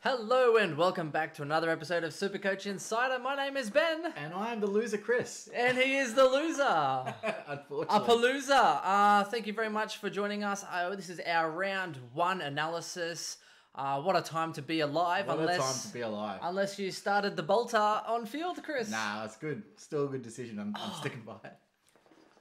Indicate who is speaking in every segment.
Speaker 1: Hello and welcome back to another episode of SuperCoach Insider. My name is Ben.
Speaker 2: And I'm the loser, Chris.
Speaker 1: And he is the loser.
Speaker 2: Unfortunately.
Speaker 1: A palooza. Thank you very much for joining us. This is our round one analysis. What a time to be alive.
Speaker 2: What a time to be alive.
Speaker 1: Unless you started the bolter on field, Chris.
Speaker 2: Nah, it's good. Still a good decision. I'm sticking by it.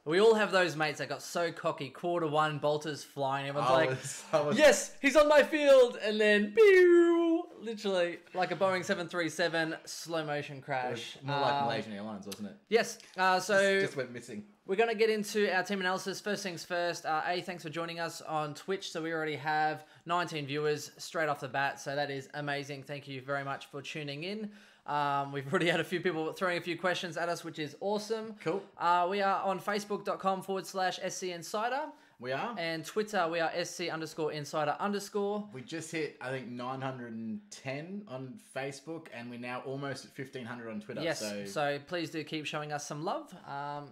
Speaker 1: We all have those mates that got so cocky. Quarter one, bolters flying. Everyone's
Speaker 2: I was
Speaker 1: yes, he's on my field. And then, pew, literally like a Boeing 737 slow motion crash.
Speaker 2: more like Malaysian Airlines, wasn't it?
Speaker 1: Yes. So
Speaker 2: Just went missing.
Speaker 1: we're going to get into our team analysis. First things first. Thanks for joining us on Twitch. So we already have 19 viewers straight off the bat. So that is amazing. Thank you very much for tuning in. We've already had a few people throwing a few questions at us, which is awesome.
Speaker 2: Cool.
Speaker 1: We are on Facebook.com/SC Insider.
Speaker 2: We are.
Speaker 1: And Twitter, we are SC_Insider_.
Speaker 2: We just hit, I think, 910 on Facebook, and we're now almost at 1,500 on Twitter.
Speaker 1: Yes, so please do keep showing us some love. I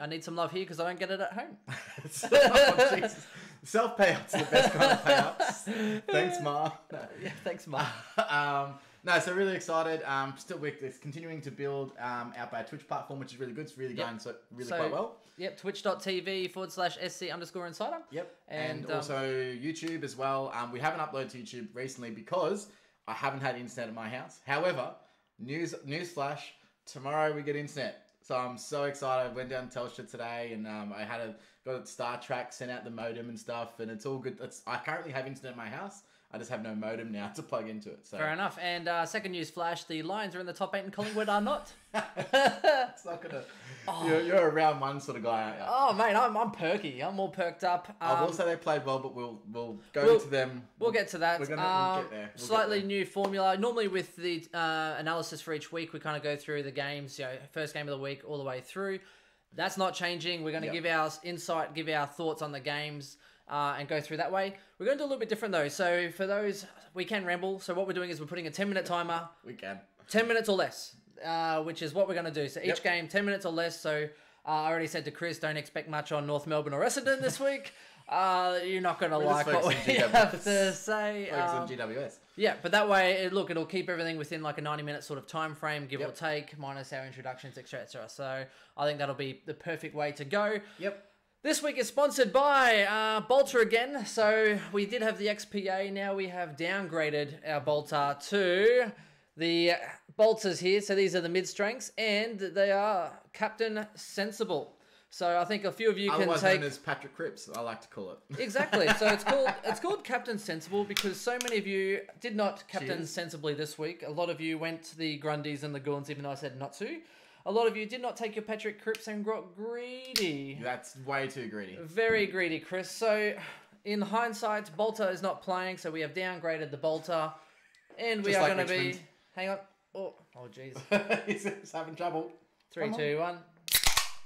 Speaker 1: need some love here because I don't get it at home.
Speaker 2: Oh, Jesus. Self-payouts are the best kind of payouts. Thanks, Ma.
Speaker 1: Yeah, thanks, Mark.
Speaker 2: No, so really excited. It's continuing to build out by a Twitch platform, which is really good. It's really going quite well.
Speaker 1: Yep, twitch.tv/SC_Insider.
Speaker 2: Yep, and also YouTube as well. We haven't uploaded to YouTube recently because I haven't had internet at my house. However, newsflash, tomorrow we get internet. So I'm so excited. I went down to Telstra today and I got Star Trek, sent out the modem and stuff, and it's all good. I currently have internet at my house. I just have no modem now to plug into it. So.
Speaker 1: Fair enough. And second news flash, the Lions are in the top 8 and Collingwood are not.
Speaker 2: It's not going to... Oh. You're a round one sort of guy, aren't you?
Speaker 1: Oh, mate, I'm perky. I'm all perked up.
Speaker 2: I will say they played well, but we'll go to them.
Speaker 1: We'll get to that.
Speaker 2: We'll get there.
Speaker 1: Slightly new formula. Normally with the analysis for each week, we kind of go through the games, first game of the week all the way through. That's not changing. We're going to give our insight, give our thoughts on the games, and go through that way. We're going to do a little bit different though. So for those, we can ramble. So what we're doing is we're putting a 10-minute timer.
Speaker 2: We can. 10
Speaker 1: minutes or less, which is what we're going to do. So each game, 10 minutes or less. So I already said to Chris, don't expect much on North Melbourne or Essendon this week. You're not going to like what we have to say.
Speaker 2: Focus on GWS.
Speaker 1: Yeah, but that way, it'll keep everything within like a 90-minute sort of time frame, give or take, minus our introductions, etc. So I think that'll be the perfect way to go.
Speaker 2: Yep.
Speaker 1: This week is sponsored by Bolter again. So we did have the XPA. Now we have downgraded our Bolter to the Bolters here. So these are the mid-strengths, and they are Captain Sensible. So I think a few of you
Speaker 2: Otherwise
Speaker 1: can take...
Speaker 2: known as Patrick Cripps, I like to call it.
Speaker 1: Exactly. So it's called Captain Sensible because so many of you did not Captain Sensibly this week. A lot of you went to the Grundys and the Goons, even though I said not to. A lot of you did not take your Patrick Cripps and got greedy.
Speaker 2: That's way too greedy.
Speaker 1: Very greedy, Chris. So in hindsight, Bolter is not playing, so we have downgraded the Bolter. And we are going to be... Hang on. Oh, jeez.
Speaker 2: He's having trouble.
Speaker 1: 3, 2, 1.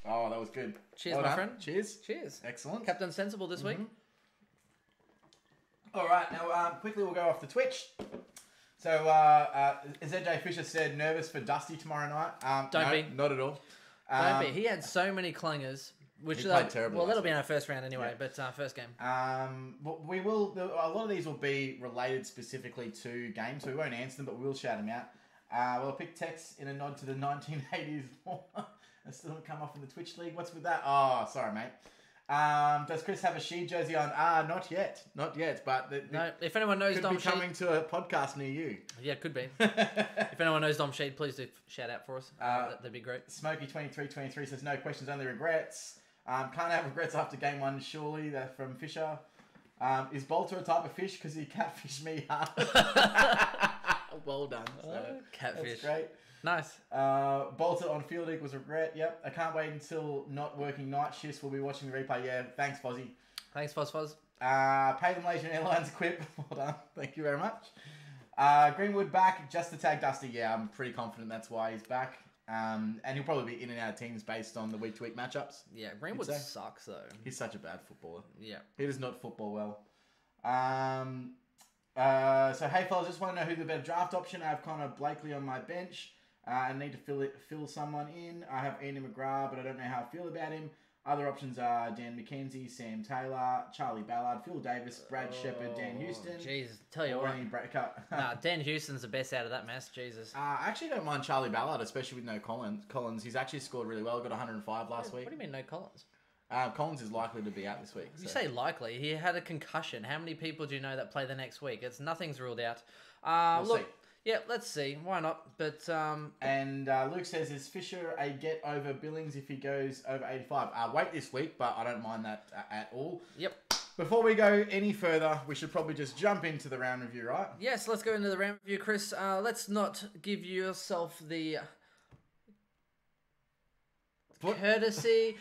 Speaker 2: Oh, that was good.
Speaker 1: Cheers, my friend.
Speaker 2: Cheers.
Speaker 1: Excellent. Captain Sensible this week.
Speaker 2: All right, now quickly we'll go off the Twitch. So, ZJ Fisher said nervous for Dusty tomorrow night.
Speaker 1: Don't be.
Speaker 2: Not at all.
Speaker 1: Don't be. He had so many clangers. Which
Speaker 2: he played terrible.
Speaker 1: Well, that'll be in our first round anyway, but first game.
Speaker 2: We will. A lot of these will be related specifically to games, so we won't answer them, but we will shout them out. We'll pick text in a nod to the 1980s. It still haven't come off in the Twitch League. What's with that? Oh, sorry, mate. Does Chris have a She jersey on? Not yet. But
Speaker 1: no. If anyone knows Dom
Speaker 2: Sheed, could be coming to a podcast near you.
Speaker 1: Yeah, it could be. If anyone knows Dom Sheed, please do shout out for us. That'd be great.
Speaker 2: Smokey2323 says no questions, only regrets. Can't have regrets after game one. Surely that's from Fisher. Is Bolter a type of fish? Because he catfished me hard. Well done.
Speaker 1: Catfish.
Speaker 2: That's great.
Speaker 1: Nice.
Speaker 2: Bolter on field equals regret. Yep. I can't wait until not working night shifts. We'll be watching the replay. Yeah. Thanks, Fozzie.
Speaker 1: Thanks, Foz.
Speaker 2: Pay the Malaysian Airlines quip. Well done. Thank you very much. Greenwood back just to tag Dusty. Yeah, I'm pretty confident that's why he's back. And he'll probably be in and out of teams based on the week-to-week matchups.
Speaker 1: Yeah, Greenwood sucks though.
Speaker 2: He's such a bad footballer.
Speaker 1: Yeah.
Speaker 2: He does not football well. So hey fellas, just want to know who the better draft option. I have Connor Blakely on my bench. I need to fill someone in. I have Andy McGrath, but I don't know how I feel about him. Other options are Dan McKenzie, Sam Taylor, Charlie Ballard, Phil Davis, Brad Shepherd, Dan Houston.
Speaker 1: Jeez, tell you what.
Speaker 2: Nah,
Speaker 1: Dan Houston's the best out of that mess. Jesus.
Speaker 2: I actually don't mind Charlie Ballard, especially with no Collins. He's actually scored really well. Got 105 last week.
Speaker 1: What do you mean no Collins?
Speaker 2: Collins is likely to be out this week.
Speaker 1: You say likely. He had a concussion. How many people do you know that play the next week? Nothing's ruled out.
Speaker 2: We'll see.
Speaker 1: Yeah, let's see. Why not? But
Speaker 2: and Luke says, is Fisher a get over Billings if he goes over 85? Wait this week, but I don't mind that at all.
Speaker 1: Yep.
Speaker 2: Before we go any further, we should probably just jump into the round review, right?
Speaker 1: Yes, let's go into the round review, Chris. Let's not give yourself the courtesy.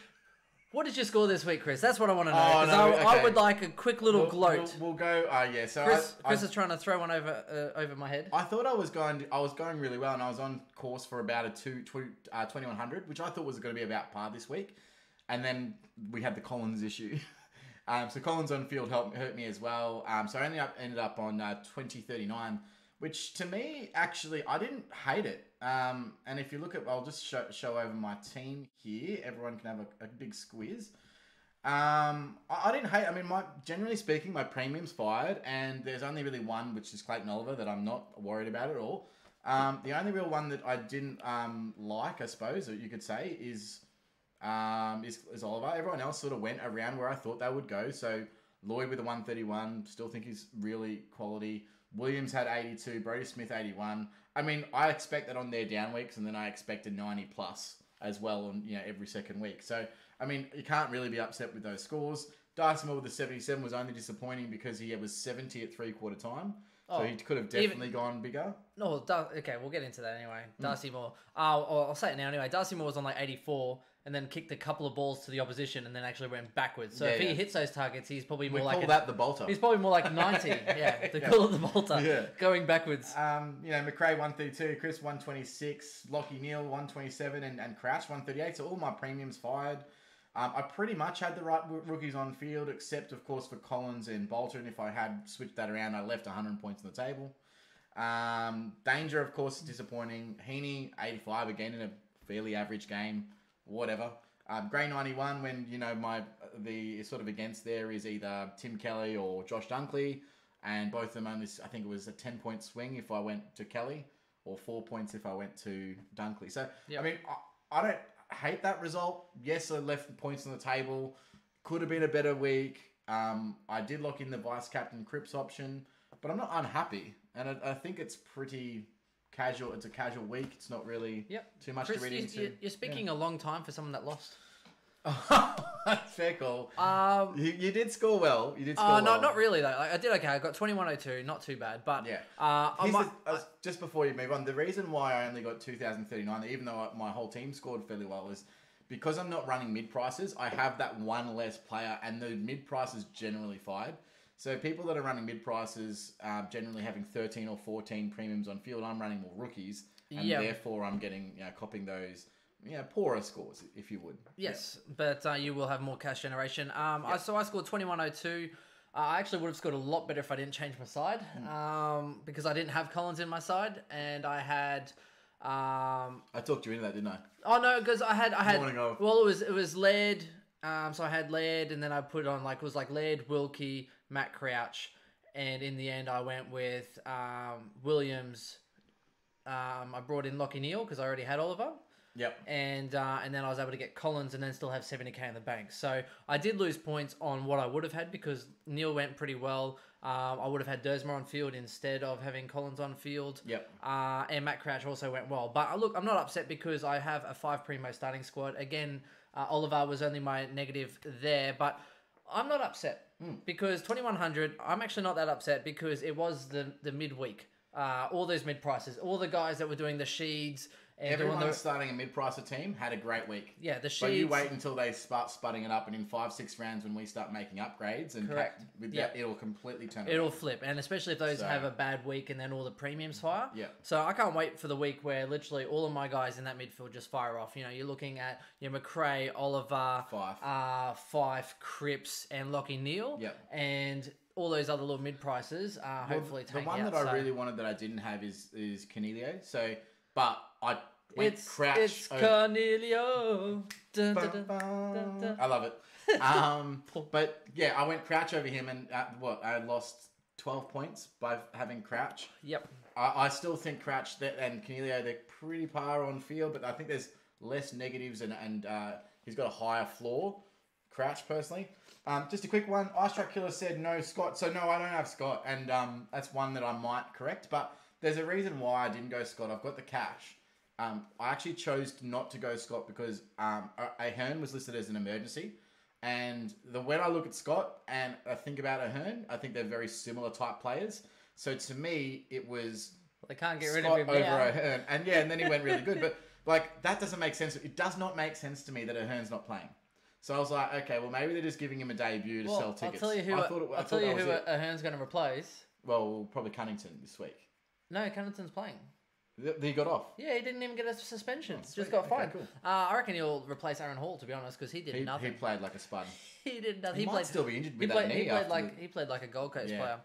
Speaker 1: What did you score this week, Chris? That's what I want to know. I would like a quick little gloat.
Speaker 2: We'll go. Yeah. So
Speaker 1: Chris is trying to throw one over my head.
Speaker 2: I thought I was going really well, and I was on course for about a 2100, which I thought was going to be about par this week, and then we had the Collins issue. So Collins on field hurt me as well. So I ended up on 2039, which to me actually I didn't hate it. And if you look at, I'll just show over my team here. Everyone can have a big squiz. I didn't hate. I mean, generally speaking, my premium's fired, and there's only really one, which is Clayton Oliver, that I'm not worried about at all. The only real one that I didn't like, I suppose, you could say, is Oliver. Everyone else sort of went around where I thought they would go. So Lloyd with a 131, still think he's really quality. Williams had 82, Brody Smith 81. I mean, I expect that on their down weeks, and then I expect a 90 plus as well on every second week. So I mean, you can't really be upset with those scores. Darcy Moore with the 77 was only disappointing because he was 70 at 3/4 time. So he could have definitely gone bigger.
Speaker 1: No, okay, we'll get into that anyway. Darcy Moore. I'll say it now anyway. Darcy Moore was on like 84 and then kicked a couple of balls to the opposition and then actually went backwards. So if he hits those targets, he's probably more like...
Speaker 2: We call that the bolter.
Speaker 1: He's probably more like 90. They call it the bolter. Going backwards.
Speaker 2: McRae 132, Chris 126, Lockie Neal 127 and Crouch 138. So all my premiums fired. I pretty much had the right rookies on field, except, of course, for Collins and Bolter. And if I had switched that around, I left 100 points on the table. Danger, of course, is disappointing. Heaney, 85, again, in a fairly average game. Whatever. Gray 91, when, the sort of against there is either Tim Kelly or Josh Dunkley. And both of them only, I think it was a 10-point swing if I went to Kelly, or 4 points if I went to Dunkley. So, I mean, I don't hate that result. Yes, I left points on the table. Could have been a better week. I did lock in the vice captain Cripps option, but I'm not unhappy. And I think it's pretty casual. It's a casual week. It's not really too much
Speaker 1: Chris,
Speaker 2: to read into.
Speaker 1: You're speaking a long time for someone that lost.
Speaker 2: Fair call. You did score well. You did score well.
Speaker 1: No, not really though. I did okay. I got 2102, not too bad. But
Speaker 2: just before you move on, the reason why I only got 2039, even though my whole team scored fairly well, is because I'm not running mid prices. I have that one less player, and the mid price is generally fired. So people that are running mid prices, generally having 13 or 14 premiums on field, I'm running more rookies, and therefore I'm getting copying those. Poorer scores, if you would.
Speaker 1: Yes, but you will have more cash generation. So I scored 2102. I actually would have scored a lot better if I didn't change my side, because I didn't have Collins in my side, and I had...
Speaker 2: I talked you into that, didn't I?
Speaker 1: Oh, no, because I had...
Speaker 2: Morning of.
Speaker 1: Well, it was Laird, so I had Laird, and then I put on, it was Laird, Wilkie, Matt Crouch, and in the end I went with Williams. I brought in Lockie Neal, because I already had Oliver.
Speaker 2: Yep.
Speaker 1: And then I was able to get Collins and then still have 70k in the bank. So I did lose points on what I would have had because Neil went pretty well. I would have had Dersmer on field instead of having Collins on field.
Speaker 2: Yep.
Speaker 1: And Matt Crouch also went well. But look, I'm not upset because I have a 5 primo starting squad. Again, Oliver was only my negative there, but I'm not upset because 2100, I'm actually not that upset because it was the midweek. All those mid prices, all the guys that were doing the sheets.
Speaker 2: Everyone starting a mid-pricer team had a great week.
Speaker 1: Yeah, the sheets.
Speaker 2: But you wait until they start sputting it up, and in 5-6 rounds when we start making upgrades, and
Speaker 1: correct.
Speaker 2: It'll completely turn.
Speaker 1: It'll flip, and especially if those have a bad week, and then all the premiums fire.
Speaker 2: Yeah.
Speaker 1: So I can't wait for the week where literally all of my guys in that midfield just fire off. You're looking at McRae, Oliver, Fife, Cripps, and Lockie Neal.
Speaker 2: Yep.
Speaker 1: And all those other little mid prices hopefully take
Speaker 2: the one
Speaker 1: out,
Speaker 2: that I really wanted that I didn't have is Canelio. So, but
Speaker 1: It's Cornelio. Dun, dun, dun, dun, dun.
Speaker 2: I love it. But yeah, I went Crouch over him, and I lost 12 points by having Crouch.
Speaker 1: Yep.
Speaker 2: I still think Crouch and Cornelio, they're pretty par on field, but I think there's less negatives and he's got a higher floor. Crouch, personally. Just a quick one. Ice Track Killer said no Scott. So no, I don't have Scott, and that's one that I might correct. But there's a reason why I didn't go Scott. I've got the cash. I actually chose not to go Scott because Ahern was listed as an emergency. And when I look at Scott and I think about Ahern, I think they're very similar type players. So to me, it was
Speaker 1: they can't get rid
Speaker 2: Scott
Speaker 1: of him
Speaker 2: over
Speaker 1: now.
Speaker 2: Ahern. And yeah, and then he went really good. But like that doesn't make sense. It does not make sense to me that Ahern's not playing. So I was like, okay, well maybe they're just giving him a debut to sell tickets.
Speaker 1: I'll tell you who Ahern's going to replace.
Speaker 2: Well, probably Cunnington this week.
Speaker 1: No, Cunnington's playing.
Speaker 2: He got off.
Speaker 1: Yeah, he didn't even get a suspension. Just got fined.
Speaker 2: Cool.
Speaker 1: I reckon he'll replace Aaron Hall, to be honest, because he did nothing.
Speaker 2: He played like a spud.
Speaker 1: He did nothing.
Speaker 2: He might still be injured with that knee.
Speaker 1: He played like a Gold Coast player.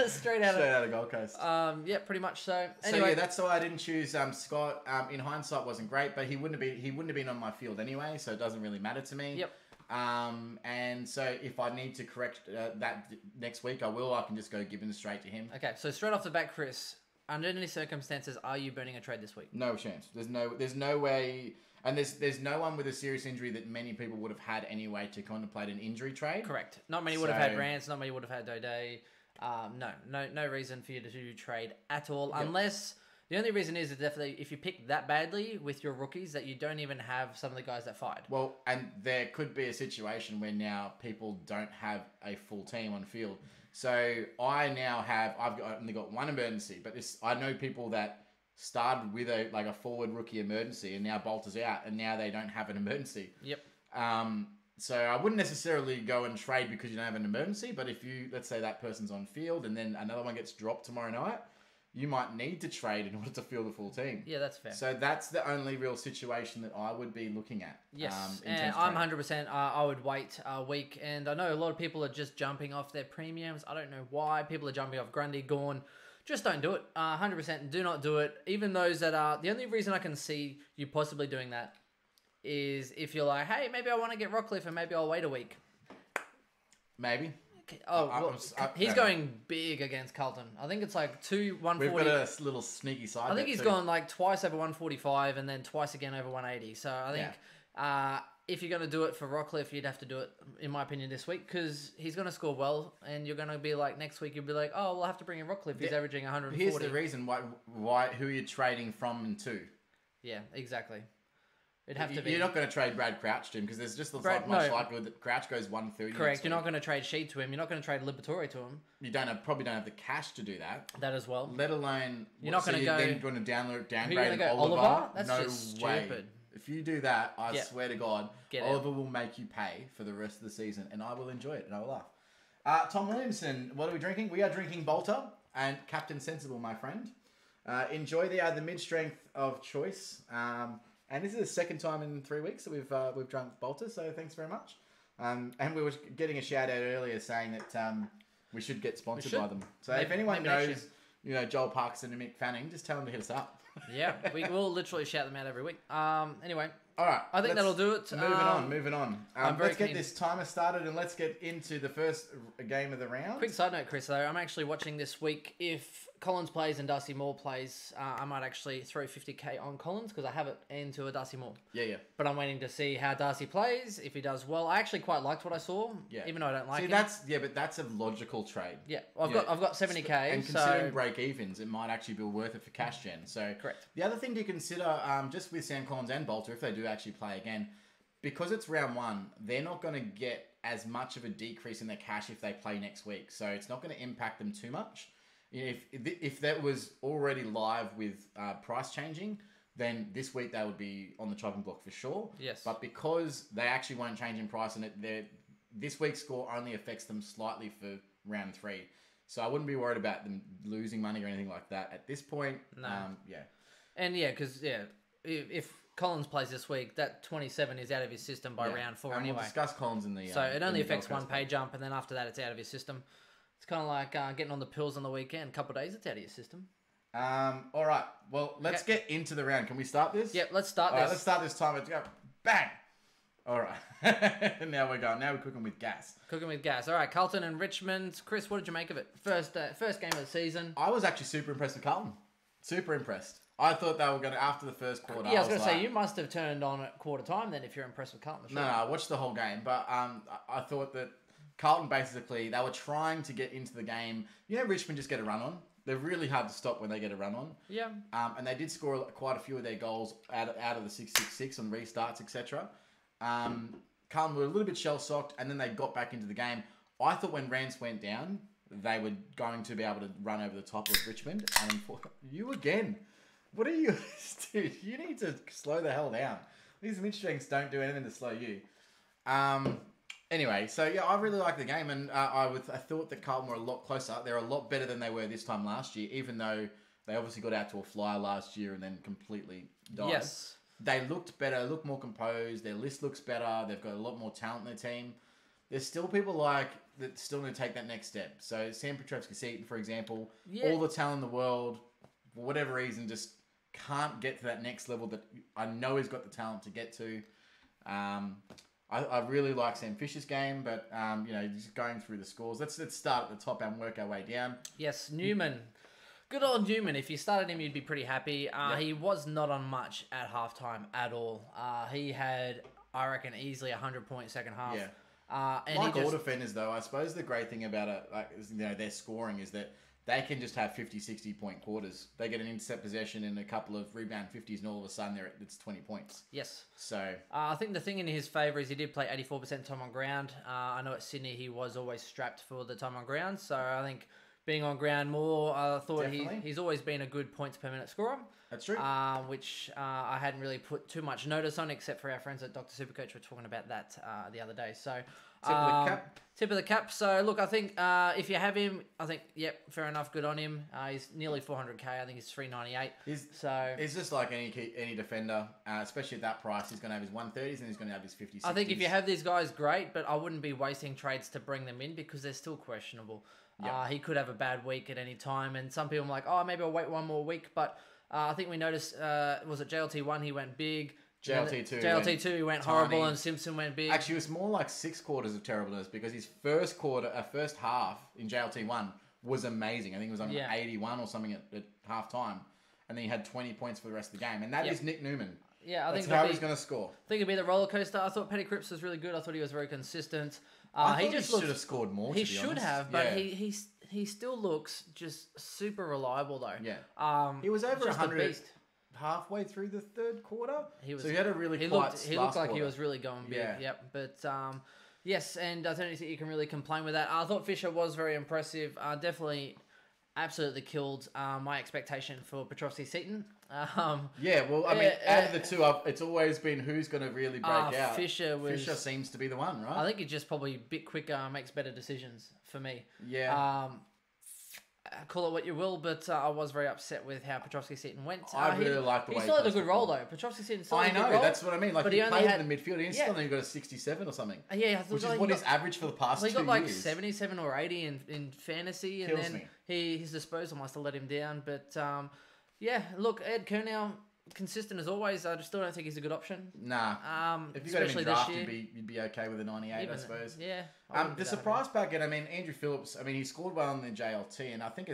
Speaker 2: Straight out of Gold Coast.
Speaker 1: Yeah, pretty much so.
Speaker 2: Anyway, so yeah, that's why I didn't choose Scott. In hindsight, wasn't great, but he wouldn't have been on my field anyway, so it doesn't really matter to me.
Speaker 1: Yep.
Speaker 2: And so if I need to correct that next week, I will. I can just go Gibbons straight to him.
Speaker 1: Okay, so straight off the bat, Chris, under any circumstances, are you burning a trade this week?
Speaker 2: No chance. There's no way, and there's no one with a serious injury that many people would have had anyway to contemplate an injury trade.
Speaker 1: Correct. Not many would have had Rance. Not many would have had Dode. No reason for you to trade at all, unless the only reason is definitely if you pick that badly with your rookies that you don't even have some of the guys that fired. Well,
Speaker 2: and there could be a situation where now people don't have a full team on field. So I've only got one emergency, but I know people that started with a forward rookie emergency and now Bolter's out and now they don't have an emergency.
Speaker 1: Yep.
Speaker 2: So I wouldn't necessarily go and trade because you don't have an emergency, but if let's say that person's on field and then another one gets dropped tomorrow night, you might need to trade in order to field a full team.
Speaker 1: Yeah, that's fair.
Speaker 2: So that's the only real situation that I would be looking at.
Speaker 1: Yes, and I'm 100%. I would wait a week, and I know a lot of people are just jumping off their premiums. I don't know why. People are jumping off Grundy, Gorn. Just don't do it. 100% do not do it. Even those that are... The only reason I can see you possibly doing that is if you're like, hey, maybe I want to get Rockcliffe and maybe I'll wait a week.
Speaker 2: Maybe.
Speaker 1: He's going big against Carlton. I think it's like 140.
Speaker 2: We've got a little sneaky side.
Speaker 1: I think he's gone like twice over 145 and then twice again over 180. So I think if you're going to do it for Rockcliffe, you'd have to do it, in my opinion, this week because he's going to score well, and you're going to be like next week you'll be like, oh, we'll have to bring in Rockcliffe. He's averaging 140.
Speaker 2: Here's the reason why who you're trading from and to.
Speaker 1: Yeah, exactly. It'd have to be.
Speaker 2: You're not going to trade Brad Crouch to him because there's just much likelihood that Crouch goes 130.
Speaker 1: Correct. You're not going to trade Sheed to him. You're not going to trade Liberatore to him.
Speaker 2: You probably don't have the cash to do that.
Speaker 1: That as well.
Speaker 2: Let alone
Speaker 1: you're not going to go.
Speaker 2: Then going to downgrade
Speaker 1: Oliver. That's
Speaker 2: no
Speaker 1: just
Speaker 2: way.
Speaker 1: stupid.
Speaker 2: If you do that, I swear to God, Oliver will make you pay for the rest of the season, and I will enjoy it and I will laugh. Tom Williamson, what are we drinking? We are drinking Bolter and Captain Sensible, my friend. Enjoy the mid-strength of choice. And this is the second time in 3 weeks that we've drunk Bolter, so thanks very much. And we were getting a shout out earlier saying that we should get sponsored by them. So if anyone knows, Joel Parkinson and Mick Fanning, just tell them to hit us up.
Speaker 1: Yeah, we will literally shout them out every week. Anyway,
Speaker 2: all right,
Speaker 1: I think that'll do it.
Speaker 2: Moving on. Let's get this timer started and let's get into the first game of the round.
Speaker 1: Quick side note, Chris, though, I'm actually watching this week. If Collins plays and Darcy Moore plays, I might actually throw 50k on Collins because I have it into a Darcy Moore.
Speaker 2: Yeah.
Speaker 1: But I'm waiting to see how Darcy plays. If he does well, I actually quite liked what I saw. Yeah. Even though I don't like him.
Speaker 2: But that's a logical trade.
Speaker 1: Yeah, I've got 70k.
Speaker 2: And considering break evens, it might actually be worth it for cash gen. So
Speaker 1: correct.
Speaker 2: The other thing to consider, just with Sam Collins and Bolter, if they do actually play again, because it's round one, they're not going to get as much of a decrease in their cash if they play next week. So it's not going to impact them too much. If that was already live with price changing, then this week they would be on the chopping block for sure.
Speaker 1: Yes.
Speaker 2: But because they actually won't change in price, and this week's score only affects them slightly for round 3. So I wouldn't be worried about them losing money or anything like that at this point.
Speaker 1: No. And because if Collins plays this week, that 27 is out of his system by round 4 anyway.
Speaker 2: We'll discuss Collins in the...
Speaker 1: So it only affects one pay jump, and then after that it's out of his system. It's kind of like getting on the pills on the weekend. A couple of days, it's out of your system.
Speaker 2: All right. Well, let's get into the round. Can we start this?
Speaker 1: Yep, let's start
Speaker 2: All
Speaker 1: this.
Speaker 2: right, let's start this time. Let's go. Bang. All right. Now we're going. Now we're cooking with gas.
Speaker 1: Cooking with gas. All right, Carlton and Richmond. Chris, what did you make of it? First game of the season.
Speaker 2: I was actually super impressed with Carlton. Super impressed. I thought they were going to, after the first quarter.
Speaker 1: Yeah, I was going to say, you must have turned on at quarter time then if you're impressed with Carlton.
Speaker 2: No, I watched the whole game. But I thought that Carlton basically, they were trying to get into the game. You know, Richmond just get a run on. They're really hard to stop when they get a run on.
Speaker 1: Yeah.
Speaker 2: And they did score quite a few of their goals out of the 6-6-6 on restarts, etc. Carlton were a little bit shell-shocked, and then they got back into the game. I thought when Rance went down, they were going to be able to run over the top of Richmond. And you again. What are you... Dude, you need to slow the hell down. These mid-strengths don't do anything to slow you. Anyway, so yeah, I really like the game, and I thought that Carlton were a lot closer. They're a lot better than they were this time last year, even though they obviously got out to a flyer last year and then completely died. Yes. They looked better, looked more composed. Their list looks better. They've got a lot more talent in their team. There's still people that still need to take that next step. So Sam Petrevski-Seton, for example, all the talent in the world, for whatever reason, just can't get to that next level that I know he's got the talent to get to. I really like Sam Fisher's game, but just going through the scores. Let's start at the top and work our way down.
Speaker 1: Yes, Newman. Good old Newman. If you started him, you'd be pretty happy. He was not on much at halftime at all. He had, I reckon, easily 100-point second half.
Speaker 2: Yeah. And like all defenders, though, I suppose the great thing about it, their scoring is that they can just have 50, 60-point quarters. They get an intercept possession and a couple of rebound 50s, and all of a sudden it's 20 points.
Speaker 1: Yes.
Speaker 2: So
Speaker 1: I think the thing in his favour is he did play 84% time on ground. I know at Sydney he was always strapped for the time on ground, so I think being on ground more, I thought he's always been a good points per minute scorer.
Speaker 2: That's true.
Speaker 1: Which I hadn't really put too much notice on, except for our friends at Dr. Supercoach were talking about that the other day. So tip of the cap. So look, I think if you have him, I think fair enough, good on him. He's nearly 400k. I think he's 398.
Speaker 2: He's just like any defender, especially at that price. He's going to have his 130s and he's going to have his 50s.
Speaker 1: I think if you have these guys, great, but I wouldn't be wasting trades to bring them in because they're still questionable. Yep. He could have a bad week at any time, and some people are like, oh, maybe I'll wait one more week. But I think we noticed, was it JLT1? He went big. JLT2 he went horrible, and Simpson went big.
Speaker 2: Actually, it was more like 6 quarters of terribleness because his first half in JLT1 was amazing. I think it was on 81 or something at half time, and then he had 20 points for the rest of the game, and that is Nick Newman.
Speaker 1: Yeah, I think
Speaker 2: that's how he's going to score.
Speaker 1: I think it'd be the roller coaster. I thought Petty Cripps was really good. I thought he was very consistent.
Speaker 2: He should have scored more.
Speaker 1: He should have, but he still looks just super reliable though.
Speaker 2: Yeah. He was over 100 halfway through the third quarter. So he had a really quiet
Speaker 1: He looked like he was really going big. Yeah. Yep. But yes, and I don't think you can really complain with that. I thought Fisher was very impressive. Definitely. Absolutely killed my expectation for Petrovski-Seton.
Speaker 2: Well, I mean, out of the two, it's always been who's going to really break out. Fisher seems to be the one, right?
Speaker 1: I think he's just probably a bit quicker, makes better decisions for me.
Speaker 2: Yeah.
Speaker 1: Call it what you will, but I was very upset with how Petrovski-Seton went.
Speaker 2: I really like the way
Speaker 1: he still had a good role though. Petrovski-Seton still had a good role.
Speaker 2: I know, that's what I mean. Like he played in the midfield, he still only got a 67 or something.
Speaker 1: Yeah,
Speaker 2: which is what his average for the past 2 years.
Speaker 1: He got like 77 or 80 in fantasy, and then his disposal must have let him down. But look, Ed Kernow, consistent as always. I just still don't think he's a good option.
Speaker 2: Nah. If you got him in draft, you'd be okay with a 98, I suppose.
Speaker 1: Yeah.
Speaker 2: The surprise packet, I mean, Andrew Phillips, I mean, he scored well in the JLT, and I think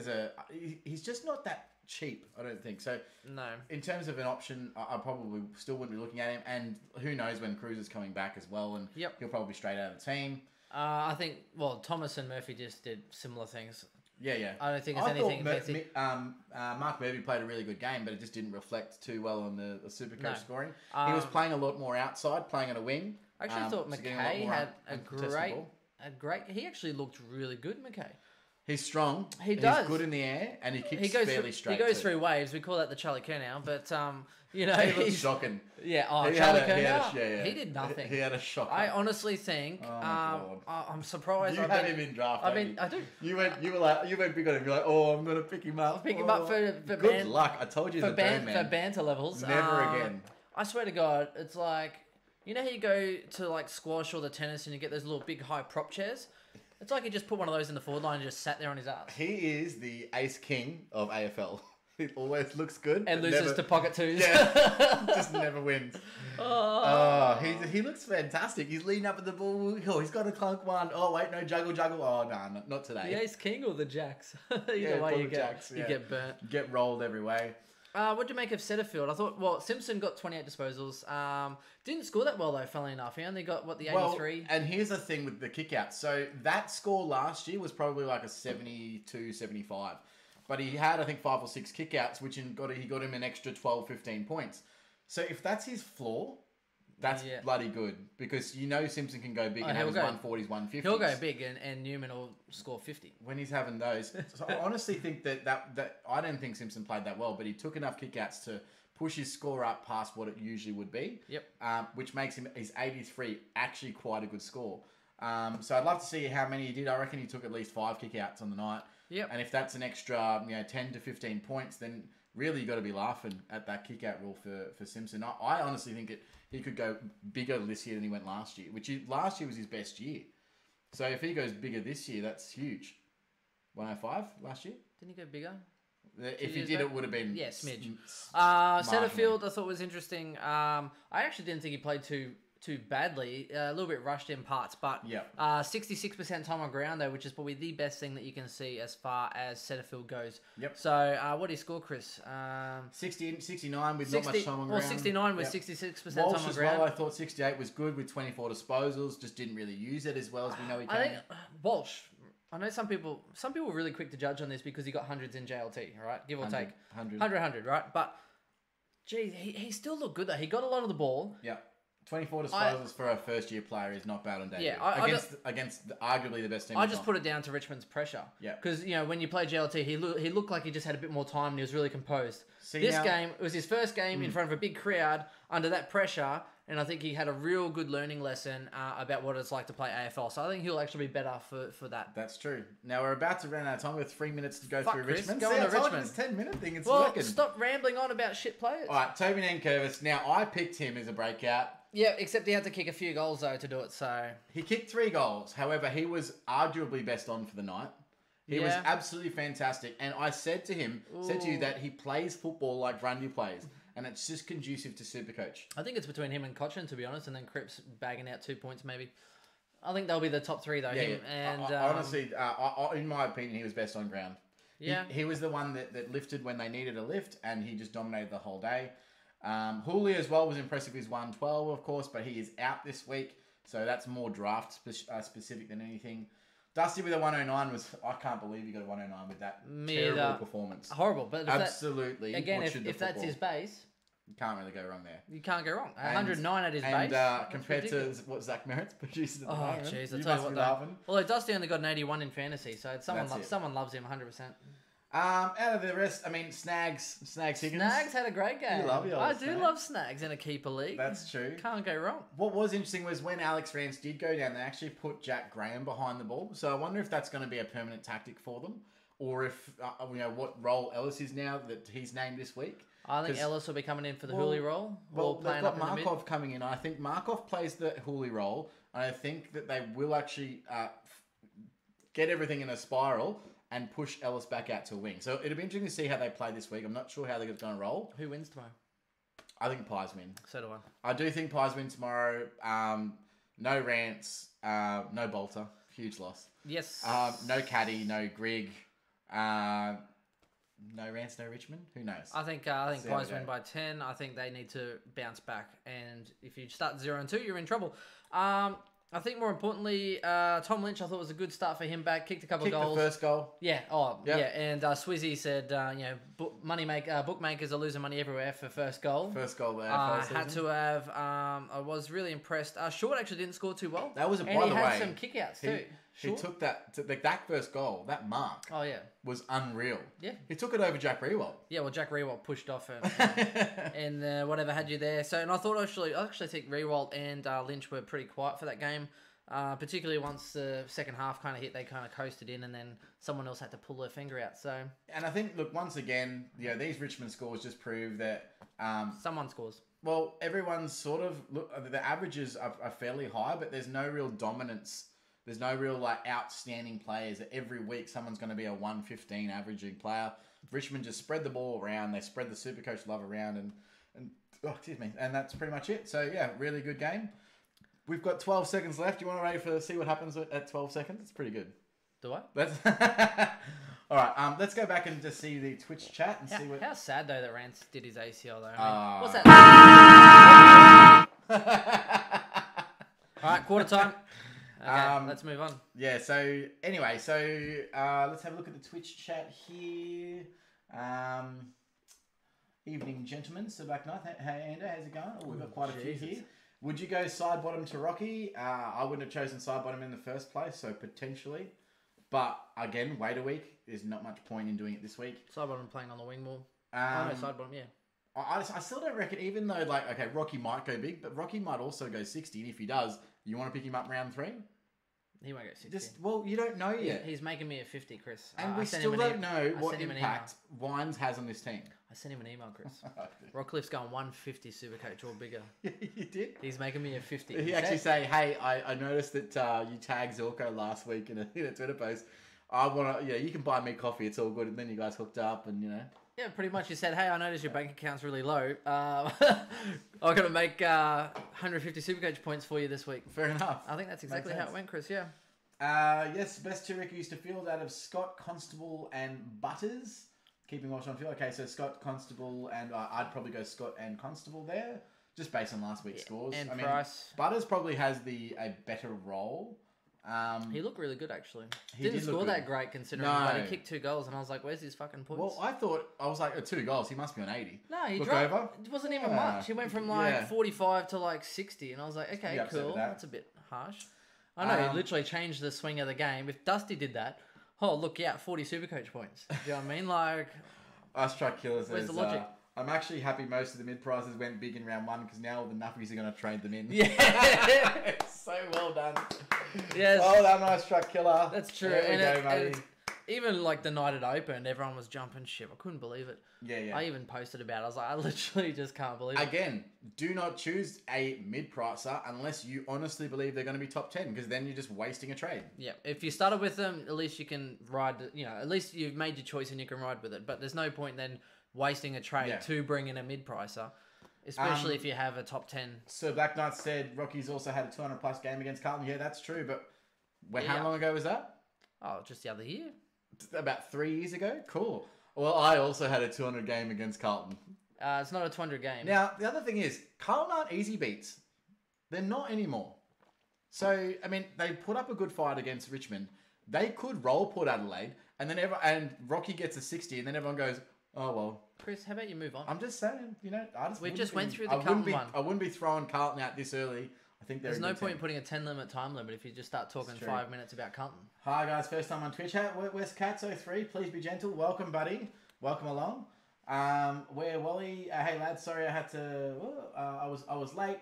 Speaker 2: he's just not that cheap, I don't think. So,
Speaker 1: no. In
Speaker 2: terms of an option, I probably still wouldn't be looking at him, and who knows when Cruz is coming back as well, and he'll probably be straight out of the team.
Speaker 1: I think, Thomas and Murphy just did similar things.
Speaker 2: Yeah.
Speaker 1: I don't think it's anything.
Speaker 2: Mark Murphy played a really good game, but it just didn't reflect too well on the Supercoach scoring. He was playing a lot more outside, playing on a wing.
Speaker 1: I actually thought McKay had a great. He actually looked really good, McKay.
Speaker 2: He's strong. He's good in the air, and he kicks fairly straight.
Speaker 1: He goes through waves. We call that the Charlie Kernow, but
Speaker 2: he looks shocking.
Speaker 1: Yeah, Charlie Kernow. He did nothing.
Speaker 2: He had a shock.
Speaker 1: I honestly think. I'm surprised.
Speaker 2: You had him in draft. I
Speaker 1: do.
Speaker 2: You went big on him. You're like, I'm gonna pick him up.
Speaker 1: Pick him up for
Speaker 2: good luck. I told you
Speaker 1: for banter levels.
Speaker 2: Never again.
Speaker 1: I swear to God, it's like how you go to like squash or the tennis and you get those little big high prop chairs. It's like he just put one of those in the forward line and just sat there on his ass.
Speaker 2: He is the ace king of AFL. It always looks good.
Speaker 1: And
Speaker 2: but
Speaker 1: loses
Speaker 2: never,
Speaker 1: to pocket twos.
Speaker 2: Yeah, just never wins. Oh, he looks fantastic. He's leading up at the ball. Oh, he's got a clunk one. Oh, wait, no, juggle. Oh, no, not today.
Speaker 1: The ace king or the jacks? Either
Speaker 2: Yeah,
Speaker 1: way, you
Speaker 2: jacks,
Speaker 1: you get burnt.
Speaker 2: Get rolled every way.
Speaker 1: What do you make of Setterfield? I thought, well, Simpson got 28 disposals. Didn't score that well, though, funnily enough. He only got, the 83?
Speaker 2: Well, and here's the thing with the kickouts. So that score last year was probably like a 72, 75. But he had, I think, 5 or 6 kickouts, which he got him an extra 12, 15 points. So if that's his floor, that's bloody good. Because Simpson can go big and have his 140s, 150s.
Speaker 1: He'll go big and Newman will score 50.
Speaker 2: When he's having those. So I honestly think that I don't think Simpson played that well, but he took enough kickouts to push his score up past what it usually would be.
Speaker 1: Yep.
Speaker 2: Which makes his 83 actually quite a good score. So I'd love to see how many he did. I reckon he took at least 5 kickouts on the night.
Speaker 1: Yep.
Speaker 2: And if that's an extra 10 to 15 points, then really you got to be laughing at that kick-out rule for Simpson. I honestly think he could go bigger this year than he went last year, last year was his best year. So if he goes bigger this year, that's huge. 105 last year?
Speaker 1: Didn't he go bigger?
Speaker 2: If he did, it would have been...
Speaker 1: Yeah, smidge. Setterfield, I thought was interesting. I actually didn't think he played too badly. A little bit rushed in parts, but 66% time on ground though, which is probably the best thing that you can see as far as Setterfield goes.
Speaker 2: Yep.
Speaker 1: So what did he score, Chris?
Speaker 2: 69 with not much time on ground.
Speaker 1: 69 with 66% time
Speaker 2: Walsh
Speaker 1: on
Speaker 2: as
Speaker 1: ground.
Speaker 2: well, I thought 68 was good with 24 disposals. Just didn't really use it as well as we know he can.
Speaker 1: I think Walsh. I know some people were really quick to judge on this because he got hundreds in JLT, right? Give or take. 100, right? But, geez, he still looked good though. He got a lot of the ball.
Speaker 2: Yeah. 24 disposals for a first-year player is not bad on debut.
Speaker 1: Yeah,
Speaker 2: against arguably the best team.
Speaker 1: I just put it down to Richmond's pressure.
Speaker 2: Yeah.
Speaker 1: Because, when you play JLT, he looked like he just had a bit more time and he was really composed. This game, it was his first game in front of a big crowd under that pressure, and I think he had a real good learning lesson about what it's like to play AFL. So I think he'll actually be better for that.
Speaker 2: That's true. Now, we're about to run out of time. We have 3 minutes to go through
Speaker 1: Chris,
Speaker 2: Richmond.
Speaker 1: Go on to Richmond.
Speaker 2: This 10-minute thing, it's
Speaker 1: well,
Speaker 2: working.
Speaker 1: Stop rambling on about shit players.
Speaker 2: All right, Toby Nankervis. Now, I picked him as a breakout.
Speaker 1: Yeah, except he had to kick a few goals, though, to do it, so...
Speaker 2: He kicked 3 goals. However, he was arguably best on for the night. He was absolutely fantastic. And I said to you that he plays football like Grundy plays. And it's just conducive to SuperCoach.
Speaker 1: I think it's between him and Cochin, to be honest, and then Cripps bagging out 2 points, maybe. I think they'll be the top 3, though.
Speaker 2: Yeah,
Speaker 1: him and
Speaker 2: honestly, in my opinion, he was best on ground.
Speaker 1: Yeah.
Speaker 2: He was the one that lifted when they needed a lift, and he just dominated the whole day. Hooley as well was impressive. He's 112, of course, but he is out this week, so that's more draft specific than anything. Dusty with a 109 I can't believe he got a 109 with that terrible performance.
Speaker 1: Horrible, but
Speaker 2: absolutely.
Speaker 1: Again, if that's his base,
Speaker 2: you can't really go wrong there.
Speaker 1: You can't go wrong. 109 at his base.
Speaker 2: And compared to what Zach Merritt's produced at the moment.
Speaker 1: Oh, jeez, I'll tell you what, though. Although Dusty only got an 81 in fantasy, so someone loves him 100%.
Speaker 2: Out of the rest, I mean, Snags Higgins.
Speaker 1: Snags had a great game. I do
Speaker 2: Snags.
Speaker 1: love Snags in a keeper league.
Speaker 2: That's true.
Speaker 1: Can't go wrong.
Speaker 2: What was interesting was when Alex Rance did go down, they actually put Jack Graham behind the ball. So I wonder if that's going to be a permanent tactic for them, or if what role Ellis is now that he's named this week.
Speaker 1: I think Ellis will be coming in for the Hooley role.
Speaker 2: Well, they've got Markov coming in. I think Markov plays the Hooley role, and I think that they will actually get everything in a spiral and push Ellis back out to a wing. So it'll be interesting to see how they play this week. I'm not sure how they're going to roll.
Speaker 1: Who wins tomorrow?
Speaker 2: I think Pies win.
Speaker 1: So do
Speaker 2: I do think Pies win tomorrow. No Rance, no Bolter. Huge loss.
Speaker 1: Yes.
Speaker 2: No Caddy, no Grigg. No Rance, no Richmond. Who knows?
Speaker 1: I think Pies win by 10. I think they need to bounce back. And if you start 0-2, you're in trouble. I think more importantly, Tom Lynch, I thought was a good start for him back. Kicked a couple of goals.
Speaker 2: The first goal.
Speaker 1: Yeah. Yeah. And Swizzy said, bookmakers are losing money everywhere for first goal.
Speaker 2: First goal there.
Speaker 1: Had to have. I was really impressed. Short actually didn't score too well.
Speaker 2: That was
Speaker 1: by the way. And he had some kickouts too.
Speaker 2: He took that first goal, that mark.
Speaker 1: Oh yeah.
Speaker 2: Was unreal.
Speaker 1: Yeah.
Speaker 2: He took it over Jack Rewalt.
Speaker 1: Yeah, well, Jack Rewalt pushed off and whatever had you there. So, and I thought I actually think Rewalt and Lynch were pretty quiet for that game. Particularly once the second half kind of hit, they kind of coasted in, and then someone else had to pull their finger out. So,
Speaker 2: and I think, look, once again, these Richmond scores just prove that
Speaker 1: someone scores. Well,
Speaker 2: everyone's sort of the averages are fairly high, but there's no real dominance. There's no real like outstanding players. Every week someone's going to be a 115 averaging player. Richmond just spread the ball around. They spread the Supercoach love around, and that's pretty much it. So yeah, really good game. We've got 12 seconds left. You want to ready for see what happens at 12 seconds? It's pretty good.
Speaker 1: Do I?
Speaker 2: All right. Let's go back and just see the Twitch chat and see what.
Speaker 1: How sad though that Rance did his ACL though. I mean, what's that? All right, quarter time. Okay, let's move on.
Speaker 2: Yeah. So anyway, let's have a look at the Twitch chat here. Evening, gentlemen. So back night. Hey, Ando, how's it going? Oh, we've got quite a few here. Would you go side bottom to Rocky? I wouldn't have chosen side bottom in the first place, so potentially. But again, wait a week. There's not much point in doing it this week.
Speaker 1: Side bottom playing on the wing more. No, side bottom, yeah.
Speaker 2: I still don't reckon, even though, like, okay, Rocky might go big, but Rocky might also go 60. And if he does, you want to pick him up round 3?
Speaker 1: He won't go 60.
Speaker 2: Well, you don't know yet.
Speaker 1: He's making me a 50, Chris.
Speaker 2: And we still don't know what impact Wines has on this team.
Speaker 1: I sent him an email, Chris. Rockcliffe's going 150 Supercoach or bigger.
Speaker 2: You did?
Speaker 1: He's making me a 50.
Speaker 2: He actually say, hey, I noticed that you tagged Zorko last week in a Twitter post. You can buy me coffee. It's all good. And then you guys hooked up and,
Speaker 1: Yeah, pretty much. You said, hey, I noticed your bank account's really low. I'm going to make 150 Supercoach points for you this week.
Speaker 2: Fair enough.
Speaker 1: I think that's exactly how it went, Chris, yeah.
Speaker 2: Yes, best 2 used to field out of Scott, Constable, and Butters. Keeping Walsh on field. Okay, so Scott, Constable, and I'd probably go Scott and Constable there, just based on last week's scores.
Speaker 1: And Price.
Speaker 2: Butters probably has a better role.
Speaker 1: He looked really good, actually. Didn't score that great considering, but he kicked 2 goals, and I was like, where's his fucking points?
Speaker 2: Well, I was like, 2 goals, he must be on 80.
Speaker 1: No, he dropped. Over. It wasn't even much. He went from 45 to 60, and I was like, okay, cool. That's a bit harsh. I know, he literally changed the swing of the game. If Dusty did that, look out, 40 Supercoach points. Do you know what I mean? Like,
Speaker 2: Ice Truck Killer says,
Speaker 1: where's the logic?
Speaker 2: I'm actually happy most of the mid prices went big in round 1 because now all the nuffies are going to trade them in.
Speaker 1: Yeah.
Speaker 2: So well done.
Speaker 1: Yes.
Speaker 2: Well done, Ice Truck Killer.
Speaker 1: That's true. And even like the night it opened, everyone was jumping shit. I couldn't believe it.
Speaker 2: Yeah.
Speaker 1: I even posted about it. I was like, I literally just can't believe it.
Speaker 2: Again, do not choose a mid-pricer unless you honestly believe they're going to be top 10 because then you're just wasting a trade.
Speaker 1: Yeah. If you started with them, at least you can ride, at least you've made your choice and you can ride with it. But there's no point then wasting a trade to bring in a mid-pricer, especially if you have a top 10.
Speaker 2: So Black Knight said Rocky's also had a 200-plus game against Carlton. Yeah, that's true. But how long ago was that?
Speaker 1: Oh, just the other year.
Speaker 2: About 3 years ago? Cool. Well, I also had a 200 game against Carlton.
Speaker 1: It's not a 200 game.
Speaker 2: Now, the other thing is, Carlton aren't easy beats. They're not anymore. So, I mean, they put up a good fight against Richmond. They could roll Port Adelaide, and then Rocky gets a 60, and then everyone goes, oh, well.
Speaker 1: Chris, how about you move on?
Speaker 2: I'm just saying,
Speaker 1: we just went through the Carlton one.
Speaker 2: I wouldn't be throwing Carlton out this early. I think there's
Speaker 1: no point in putting a 10 time limit if you just start talking 5 minutes about Carlton.
Speaker 2: Hi guys, first time on Twitch. Where's Cats03? Please be gentle. Welcome, buddy. Welcome along. Where Wally? Hey lads, sorry I had to. I was late.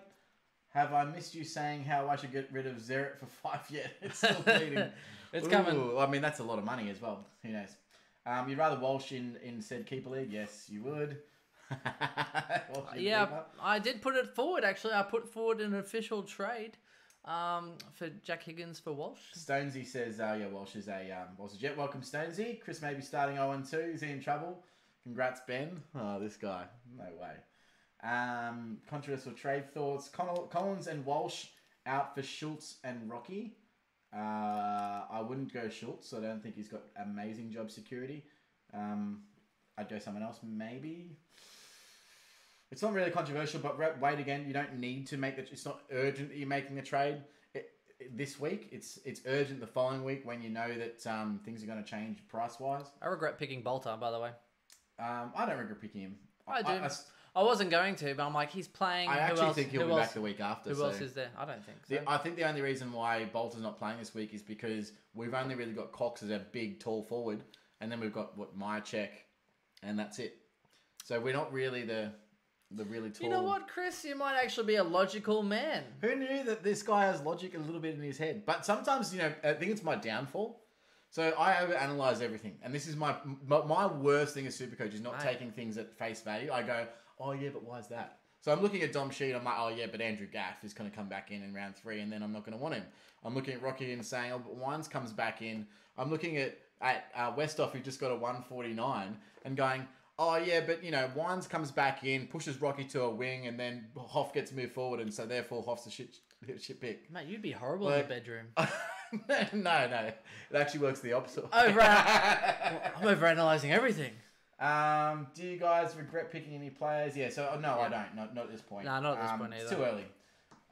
Speaker 2: Have I missed you saying how I should get rid of Zeret for 5 yet? It's still bleeding.
Speaker 1: It's coming.
Speaker 2: I mean that's a lot of money as well. Who knows? You'd rather Walsh in said keeper league? Yes, you would.
Speaker 1: Yeah, I did put it forward actually. I put forward an official trade for Jack Higgins for Walsh.
Speaker 2: Stonesy says, Walsh is a jet. Welcome, Stonesy. Chris may be starting 0-2. Is he in trouble? Congrats, Ben. Oh, this guy. No way. Controversial trade thoughts. Collins and Walsh out for Schultz and Rocky. I wouldn't go Schultz. I don't think he's got amazing job security. I'd go someone else, maybe. It's not really controversial, but wait again. You don't need to make it. It's not urgent that you're making a trade this week. It's urgent the following week when you know that things are going to change price-wise.
Speaker 1: I regret picking Bolter, by the way.
Speaker 2: I don't regret picking him.
Speaker 1: I do. I wasn't going to, but I'm like, he's playing.
Speaker 2: I actually think he'll be back the week after.
Speaker 1: Who else is there? I don't think so.
Speaker 2: I think the only reason why Bolter's not playing this week is because we've only really got Cox as a big, tall forward, and then we've got Myercheck, and that's it. So we're not really the really tall.
Speaker 1: You know what, Chris? You might actually be a logical man.
Speaker 2: Who knew that this guy has logic a little bit in his head? But sometimes, I think it's my downfall. So I overanalyze everything. And this is my worst thing as Supercoach is not taking things at face value. I go, oh yeah, but why is that? So I'm looking at Dom Sheed. I'm like, oh yeah, but Andrew Gaff is going to come back in round 3, and then I'm not going to want him. I'm looking at Rocky and saying, oh, but Wines comes back in. I'm looking at Westhoff, who just got a 149, and going, oh yeah, but Wines comes back in, pushes Rocky to a wing, and then Hoff gets moved forward, and so therefore Hoff's a shit pick.
Speaker 1: Mate, you'd be horrible in the bedroom.
Speaker 2: No. It actually works the opposite.
Speaker 1: Oh, right. I'm overanalyzing everything.
Speaker 2: Do you guys regret picking any players? Yeah, so no, I don't. Not at this point.
Speaker 1: No, not at this point either.
Speaker 2: It's too early.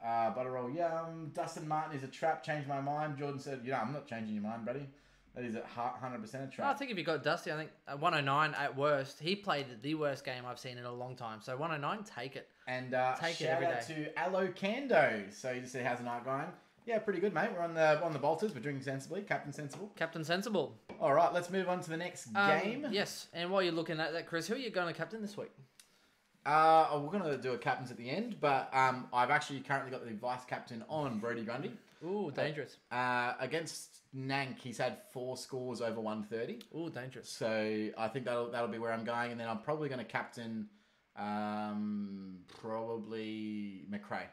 Speaker 2: Butterroll, yum. Dustin Martin is a trap. Changed my mind. Jordan said, I'm not changing your mind, buddy. That is 100% a trap.
Speaker 1: I think if you got Dusty, I think 109 at worst. He played the worst game I've seen in a long time. So 109, take it.
Speaker 2: And
Speaker 1: take
Speaker 2: shout out to Aloe Kando. So you just said, how's the night going? Yeah, pretty good, mate. We're on the Bolters. We're drinking sensibly. Captain Sensible.
Speaker 1: Captain Sensible.
Speaker 2: All right, let's move on to the next game.
Speaker 1: Yes, and while you're looking at that, Chris, who are you going to captain this week?
Speaker 2: We're going to do a captains at the end, but I've actually currently got the vice captain on Brodie Grundy.
Speaker 1: Ooh, dangerous.
Speaker 2: Against Nank, he's had 4 scores over 130.
Speaker 1: Ooh, dangerous.
Speaker 2: So I think that'll be where I'm going, and then I'm probably going to captain probably McRae.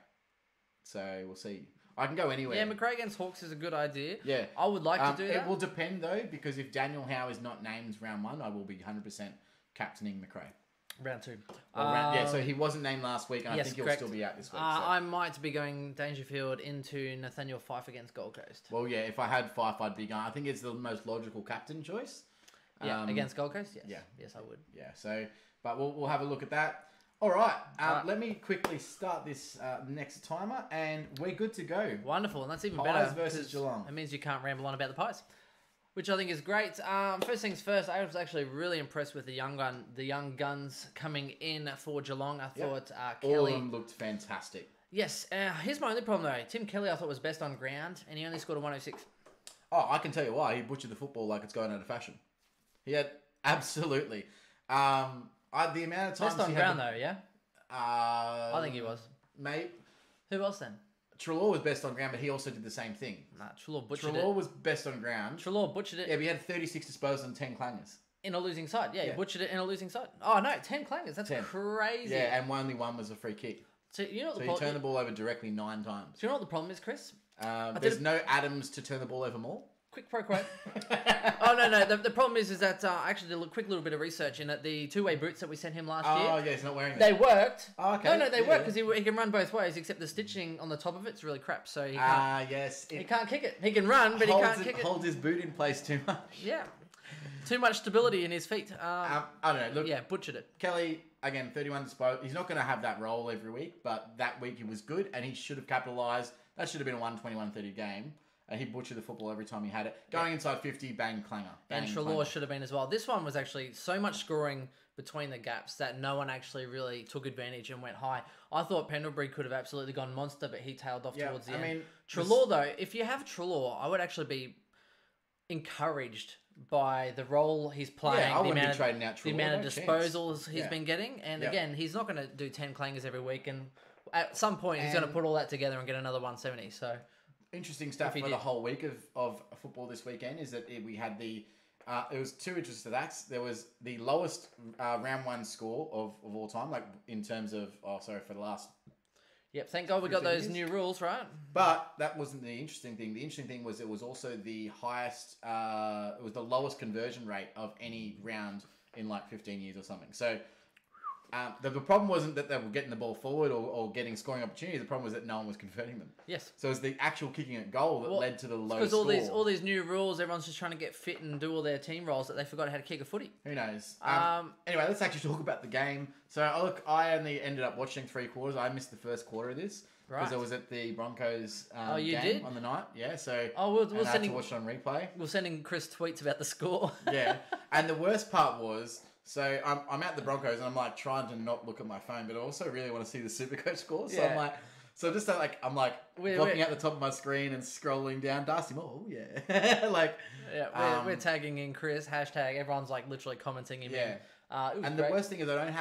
Speaker 2: So we'll see. I can go anywhere.
Speaker 1: Yeah, McRae against Hawks is a good idea.
Speaker 2: Yeah.
Speaker 1: I would like to do that.
Speaker 2: It will depend, though, because if Daniel Howe is not named round 1, I will be 100% captaining McRae.
Speaker 1: Round 2.
Speaker 2: So he wasn't named last week, and I think he'll still be out this week.
Speaker 1: I might be going Dangerfield into Nathaniel Fife against Gold Coast.
Speaker 2: Well, yeah, if I had Fife, I'd be going. I think it's the most logical captain choice.
Speaker 1: Yeah, against Gold Coast, yes.
Speaker 2: Yeah.
Speaker 1: Yes, I would.
Speaker 2: Yeah, so, but we'll have a look at that. All right, let me quickly start this next timer, and we're good to go.
Speaker 1: Wonderful, and that's even
Speaker 2: Pies
Speaker 1: better.
Speaker 2: versus Geelong.
Speaker 1: It means you can't ramble on about the Pies, which I think is great. First things first, I was actually really impressed with the young guns coming in for Geelong. I thought Kelly...
Speaker 2: All of them looked fantastic.
Speaker 1: Yes, here's my only problem though. Tim Kelly I thought was best on ground, and he only scored a 106.
Speaker 2: Oh, I can tell you why. He butchered the football like it's going out of fashion. He had... Absolutely. The amount of times...
Speaker 1: Best on ground though, yeah? I think he was.
Speaker 2: Mate.
Speaker 1: Who else then?
Speaker 2: Treloar was best on ground, but he also did the same thing.
Speaker 1: Nah, Treloar butchered it.
Speaker 2: Treloar was best on ground.
Speaker 1: Treloar butchered it.
Speaker 2: Yeah, but he had 36 disposals and 10 clangers.
Speaker 1: In a losing side. Yeah, he butchered it in a losing side. Oh, no, 10 clangers. That's 10. Crazy.
Speaker 2: Yeah, and only one was a free kick.
Speaker 1: So, you know what
Speaker 2: he turned the ball over directly 9 times.
Speaker 1: Do you know what the problem is, Chris?
Speaker 2: There's no Adams to turn the ball over more.
Speaker 1: Quick pro quote. Oh, no. The problem is that I actually did a quick little bit of research in it. The 2-way boots that we sent him last year.
Speaker 2: Oh, yeah, he's not wearing them.
Speaker 1: They worked.
Speaker 2: Oh, okay.
Speaker 1: No, they worked because he can run both ways, except the stitching on the top of it's really crap. So he can't.
Speaker 2: Yes.
Speaker 1: He can't kick it. He can run, but he can't kick it.
Speaker 2: Holds his boot in place too much.
Speaker 1: Yeah. Too much stability in his feet.
Speaker 2: I don't know. Look,
Speaker 1: yeah, butchered it.
Speaker 2: Kelly, again, 31 disposal. He's not going to have that role every week, but that week he was good, and he should have capitalised. That should have been a 120-130 game. He butchered the football every time he had it. Going inside 50, bang, clanger.
Speaker 1: And Treloar should have been as well. This one was actually so much scoring between the gaps that no one actually really took advantage and went high. I thought Pendlebury could have absolutely gone monster, but he tailed off towards the end. Treloar, though, if you have Treloar, I would actually be encouraged by the role he's playing,
Speaker 2: I wouldn't be trading out Treloar,
Speaker 1: the amount of disposals he's been getting. And again, he's not going to do 10 clangers every week. And at some point, he's going to put all that together and get another 170. So...
Speaker 2: Interesting stuff for the whole week of football this weekend is that we had it was 2 interesting acts. There was the lowest round 1 score of all time, like in terms of, for the last...
Speaker 1: Yep, thank God we got those new rules, right?
Speaker 2: But that wasn't the interesting thing. The interesting thing was it was also the highest, it was the lowest conversion rate of any round in like 15 years or something. So... the problem wasn't that they were getting the ball forward or getting scoring opportunities. The problem was that no one was converting them.
Speaker 1: Yes.
Speaker 2: So it was the actual kicking at goal that led to the low score.
Speaker 1: Because all these new rules, everyone's just trying to get fit and do all their team roles that they forgot how to kick a footy.
Speaker 2: Who knows? Anyway, let's actually talk about the game. So I only ended up watching 3 quarters. I missed the first quarter of this. Because I was at the Broncos game on the night. Yeah, so
Speaker 1: we'll
Speaker 2: I had to watch it on replay.
Speaker 1: We're sending Chris tweets about the score.
Speaker 2: Yeah. And the worst part was... So I'm at the Broncos and I'm like trying to not look at my phone, but I also really want to see the SuperCoach score. So I'm like, blocking out the top of my screen and scrolling down. Darcy Moore, oh yeah,
Speaker 1: we're tagging in Chris hashtag. Everyone's like literally commenting him.
Speaker 2: Yeah. And the worst thing is I don't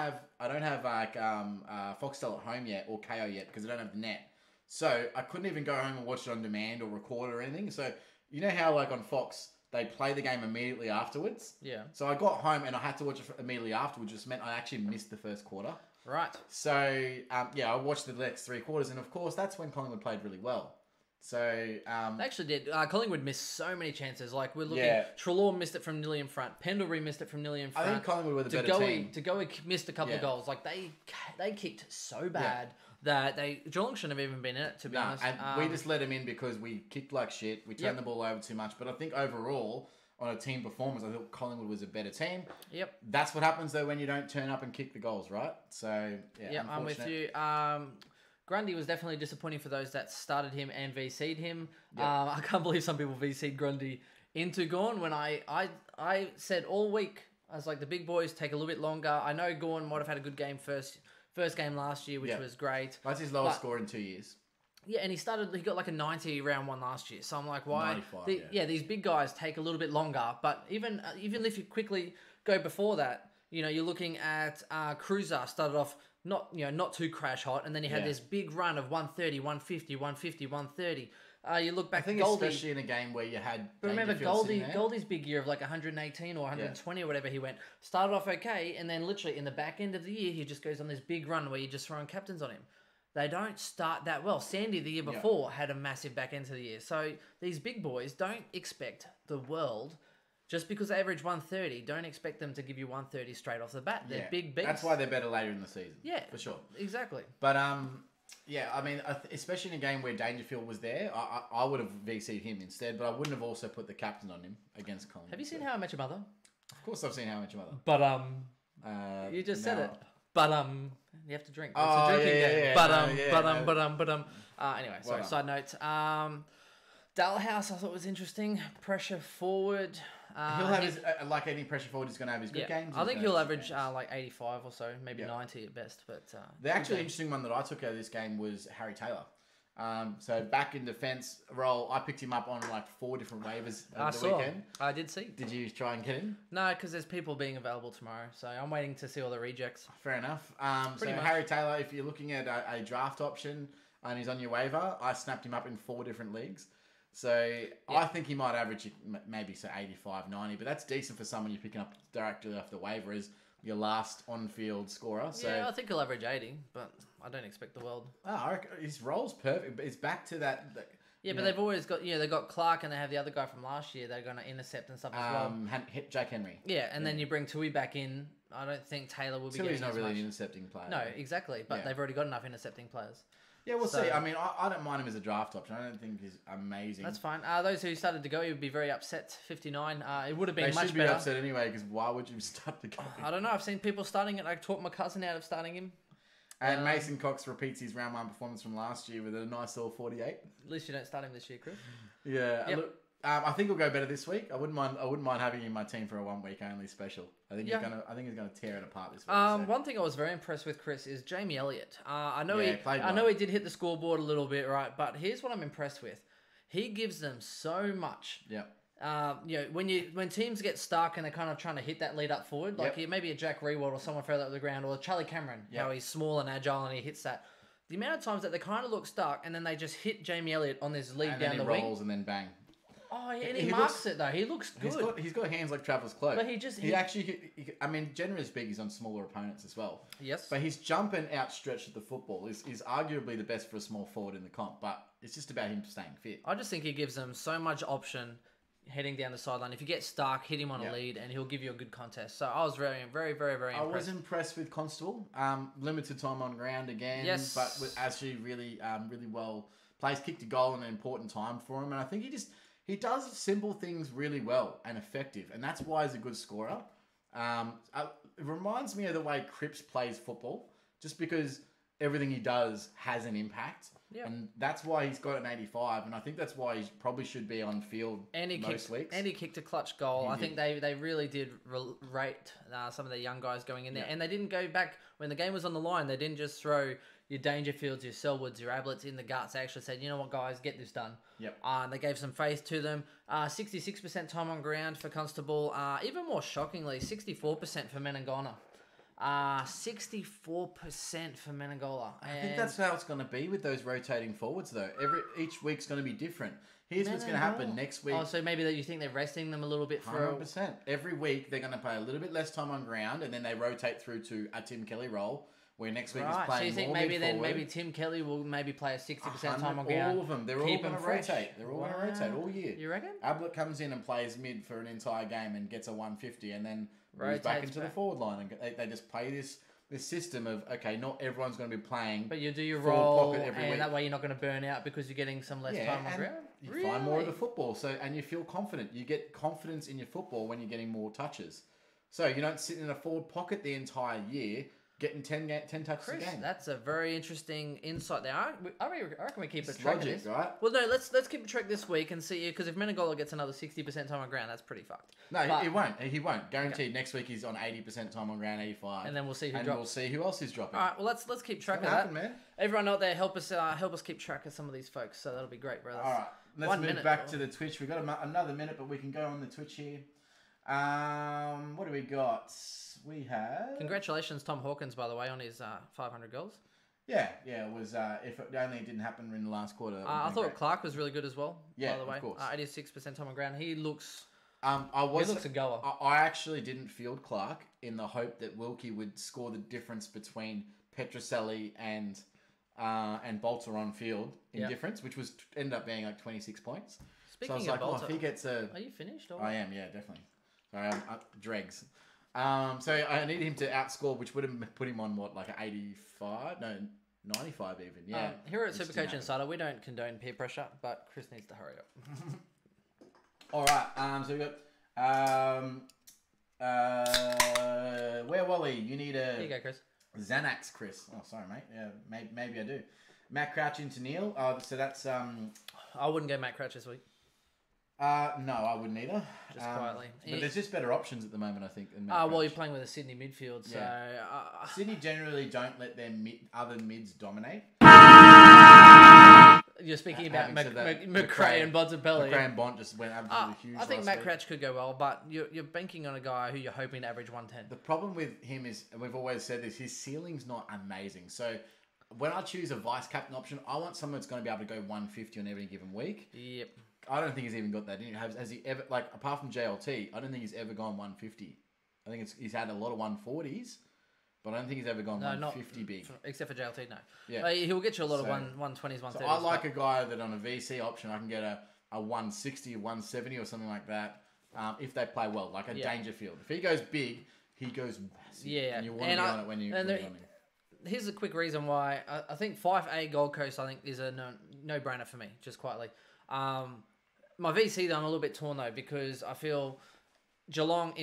Speaker 2: have like Foxtel at home yet or KO yet because I don't have the net. So I couldn't even go home and watch it on demand or record or anything. So you know how like on Fox. They play the game immediately afterwards.
Speaker 1: Yeah.
Speaker 2: So I got home and I had to watch it immediately afterwards, which just meant I actually missed the first quarter.
Speaker 1: Right.
Speaker 2: So, I watched the next 3 quarters, and of course, that's when Collingwood played really well. So,
Speaker 1: They actually did. Collingwood missed so many chances. Like, we're looking...
Speaker 2: Yeah.
Speaker 1: Trelaw missed it from nearly in front. Pendlebury missed it from nearly in front.
Speaker 2: I think Collingwood were the better team.
Speaker 1: Tagoe missed a couple of goals. Like, they kicked so bad that Geelong shouldn't have even been in it, to be honest.
Speaker 2: And we just let them in because we kicked like shit. We turned the ball over too much. But I think overall, on a team performance, I thought Collingwood was a better team.
Speaker 1: Yep.
Speaker 2: That's what happens, though, when you don't turn up and kick the goals, right? So,
Speaker 1: yeah, I'm with you. Grundy was definitely disappointing for those that started him and VC'd him. Yep. I can't believe some people VC'd Grundy into Gawn when I said all week, I was like, the big boys take a little bit longer. I know Gawn might have had a good game first game last year, which was great.
Speaker 2: That's his lowest score in 2 years.
Speaker 1: Yeah, and he got like a 90 round 1 last year. So I'm like, why?
Speaker 2: 95,
Speaker 1: these big guys take a little bit longer. But even if you quickly go before that, you're looking at Cruiser started off not too crash hot, and then he had this big run of 130, 150, 150, 130. You look back,
Speaker 2: I think
Speaker 1: Goldie,
Speaker 2: especially in a game where you had.
Speaker 1: But remember, Goldie's big year of like 118 or 120 or whatever he went started off okay, and then literally in the back end of the year he just goes on this big run where you're just throwing captains on him. They don't start that well. Sandy the year before had a massive back end to the year, so these big boys don't expect the world. Just because they average 130, don't expect them to give you 130 straight off the bat. They're big beasts.
Speaker 2: That's why they're better later in the season.
Speaker 1: Yeah,
Speaker 2: for sure.
Speaker 1: Exactly.
Speaker 2: But I mean, especially in a game where Dangerfield was there, I would have VC'd him instead, but I wouldn't have also put the captain on him against Collingwood.
Speaker 1: Have you seen How I Met Your Mother?
Speaker 2: Of course, I've seen How I Met Your Mother.
Speaker 1: But you just said it. But you have to drink. It's
Speaker 2: a
Speaker 1: drinking game.
Speaker 2: Yeah.
Speaker 1: Anyway, sorry. Side note. Dalhouse, I thought was interesting. Pressure forward.
Speaker 2: He'll have his, like any pressure forward, he's going to have his good games.
Speaker 1: I think he'll average like 85 or so, maybe 90 at best. But
Speaker 2: the actually interesting one that I took out of this game was Harry Taylor. So back in defence role, I picked him up on like 4 different waivers over the weekend.
Speaker 1: I did see.
Speaker 2: Did you try and get him?
Speaker 1: No, because there's people being available tomorrow, so I'm waiting to see all the rejects.
Speaker 2: Fair enough. So Harry Taylor, if you're looking at a draft option and he's on your waiver, I snapped him up in 4 different leagues. So I think he might average maybe 85, 90, but that's decent for someone you're picking up directly off the waiver as your last on-field scorer. So
Speaker 1: yeah, I think he'll average 80, but I don't expect the world.
Speaker 2: I reckon his role's perfect, but it's back to that.
Speaker 1: But they've always got they've got Clark and they have the other guy from last year. They're going to intercept and stuff as well.
Speaker 2: Jack Henry.
Speaker 1: Yeah, and then you bring Tui back in. I don't think Taylor will be.
Speaker 2: Tui's not really an intercepting player.
Speaker 1: No, exactly. But they've already got enough intercepting players.
Speaker 2: Yeah, we'll see. I mean, I don't mind him as a draft option. I don't think he's amazing.
Speaker 1: That's fine. Those who started to go, he would be very upset. 59. It would have been much better.
Speaker 2: They should be upset anyway, because why would you start the game?
Speaker 1: I don't know. I've seen people starting it. I talked my cousin out of starting him.
Speaker 2: And Mason Cox repeats his round 1 performance from last year with a nice little 48.
Speaker 1: At least you don't start him this year, Chris.
Speaker 2: Yeah. Yep. Look, I think he'll go better this week. I wouldn't mind having him in my team for a 1 week only special. I think he's gonna tear it apart this week.
Speaker 1: One thing I was very impressed with, Chris, is Jamie Elliott. I know he did hit the scoreboard a little bit, right? But here's what I'm impressed with. He gives them so much.
Speaker 2: Yeah.
Speaker 1: When teams get stuck and they're kind of trying to hit that lead up forward, like maybe a Jack Rewald or someone further up the ground, or Charlie Cameron, how he's small and agile and he hits that. The amount of times that they kind of look stuck and then they just hit Jamie Elliott on this lead down the wing.
Speaker 2: Rolls and then bang.
Speaker 1: Oh, yeah, and he marks it though. He looks good.
Speaker 2: He's got hands like Travis Cloak.
Speaker 1: But
Speaker 2: I mean, generally speaking, he's on smaller opponents as well.
Speaker 1: Yes.
Speaker 2: But his jump and outstretched at the football is arguably the best for a small forward in the comp. But it's just about him staying fit.
Speaker 1: I just think he gives them so much option heading down the sideline. If you get stuck, hit him on a lead, and he'll give you a good contest. So I was very, very, very, very impressed.
Speaker 2: I was impressed with Constable. Limited time on ground again.
Speaker 1: Yes.
Speaker 2: But actually really, really well plays. Kicked a goal in an important time for him, and I think he does simple things really well and effective, and that's why he's a good scorer. It reminds me of the way Cripps plays football, just because everything he does has an impact. Yeah. And that's why he's got an 85, and I think that's why he probably should be on field most weeks. And
Speaker 1: he kicked a clutch goal. I think they really did rate some of the young guys going in there, and they didn't go back when the game was on the line. They didn't just throw your Dangerfields, your Selwoods, your Ablets in the guts. They actually said, you know what, guys, get this done.
Speaker 2: Yep.
Speaker 1: They gave some faith to them. 66% time on ground for Constable. Even more shockingly, 64% for Menangona. 64% for Menangola.
Speaker 2: I think that's how it's going to be with those rotating forwards, though. Each week's going to be different. Here's what's going to happen next week.
Speaker 1: Oh, so maybe that you think they're resting them a little bit for
Speaker 2: 100%. Every week they're going to play a little bit less time on ground, and then they rotate through to a Tim Kelly role where next week is
Speaker 1: Right. So
Speaker 2: playing
Speaker 1: you think
Speaker 2: more
Speaker 1: maybe then
Speaker 2: mid-forward.
Speaker 1: maybe Tim Kelly will maybe play a 60% time on ground.
Speaker 2: All of them. They're all
Speaker 1: keep
Speaker 2: going to
Speaker 1: them fresh.
Speaker 2: rotate. They're all going to rotate all year.
Speaker 1: You reckon?
Speaker 2: Ablett comes in and plays mid for an entire game and gets a 150 and then moves
Speaker 1: Rotates
Speaker 2: back into the
Speaker 1: back.
Speaker 2: forward line. And they just play this system of, okay, not everyone's going to be playing.
Speaker 1: But you do your
Speaker 2: full
Speaker 1: role,
Speaker 2: pocket every
Speaker 1: and
Speaker 2: week.
Speaker 1: that way you're not going to burn out because you're getting some less time on
Speaker 2: and
Speaker 1: ground.
Speaker 2: You find more of the football, and you feel confident. You get confidence in your football when you're getting more touches. So you don't sit in a forward pocket the entire year getting 10 touches
Speaker 1: Chris,
Speaker 2: a game.
Speaker 1: that's a very interesting insight there. I reckon we keep
Speaker 2: It's
Speaker 1: a track
Speaker 2: logic,
Speaker 1: of this.
Speaker 2: right?
Speaker 1: Well, no, let's keep a track this week and see, because if Menegola gets another 60% time on ground, that's pretty fucked.
Speaker 2: No, he won't. He won't. Guaranteed. Okay. Next week he's on 80% time on ground, 85.
Speaker 1: And then we'll see who drops.
Speaker 2: And we'll see who else is dropping.
Speaker 1: All right, well, let's keep track of that. Man. Everyone out there, help us keep track of some of these folks. So that'll be great, brothers.
Speaker 2: All right, let's move back to the Twitch. We've got another minute, but we can go on the Twitch here. What do we got? We have...
Speaker 1: Congratulations, Tom Hawkins, by the way, on his 500 goals.
Speaker 2: Yeah, it was, if it only didn't happen in the last quarter.
Speaker 1: I thought Clark was really good as well,
Speaker 2: yeah,
Speaker 1: by the way.
Speaker 2: Of course.
Speaker 1: 86% time on ground. He looks...
Speaker 2: he looks
Speaker 1: a goer.
Speaker 2: I actually didn't field Clark in the hope that Wilkie would score the difference between Petroselli and Bolter on field in difference, which was ended up being like 26 points.
Speaker 1: Speaking
Speaker 2: so I was
Speaker 1: of
Speaker 2: like,
Speaker 1: Bolter,
Speaker 2: if he gets a...
Speaker 1: Are you finished? Or?
Speaker 2: I am, yeah, definitely. Sorry, I'm dregs. So I need him to outscore, which would have put him on what, like an 85? No, 95 even. Yeah.
Speaker 1: Here at SuperCoach Insider, we don't condone peer pressure, but Chris needs to hurry up.
Speaker 2: All right. So we got where Wally? You need a.
Speaker 1: Here you go, Chris.
Speaker 2: Xanax, Chris. Oh, sorry, mate. Yeah, maybe I do. Matt Crouch into Neil. So that's
Speaker 1: I wouldn't go Matt Crouch this week.
Speaker 2: No, I wouldn't either.
Speaker 1: Just quietly.
Speaker 2: But there's just better options at the moment, I think. Than
Speaker 1: well, you're playing with a Sydney midfield, so...
Speaker 2: Sydney generally don't let their other mids dominate.
Speaker 1: You're speaking about McRae and Bontempelli.
Speaker 2: McRae and Bont just went absolutely huge.
Speaker 1: I think Matt Crouch could go well, but you're banking on a guy who you're hoping to average 110.
Speaker 2: The problem with him is, and we've always said this, his ceiling's not amazing. So when I choose a vice captain option, I want someone that's going to be able to go 150 on every given week.
Speaker 1: Yep. I
Speaker 2: don't think he's even got that. Has he ever, like, apart from JLT, I don't think he's ever gone 150. I think he's had a lot of 140s, but I don't think he's ever gone 150 big.
Speaker 1: Except for JLT, no.
Speaker 2: Yeah.
Speaker 1: He'll get you a lot of 120s, 130s.
Speaker 2: So I like a guy that on a VC option, I can get a 160, 170 or something like that, if they play well, like a Dangerfield. If he goes big, he goes massive.
Speaker 1: Yeah.
Speaker 2: And you want to be on it when you're on him.
Speaker 1: Here's a quick reason why. I think 5A Gold Coast, I think, is a no-brainer for me, just quietly. My VC, though, I'm a little bit torn, though, because I feel Geelong,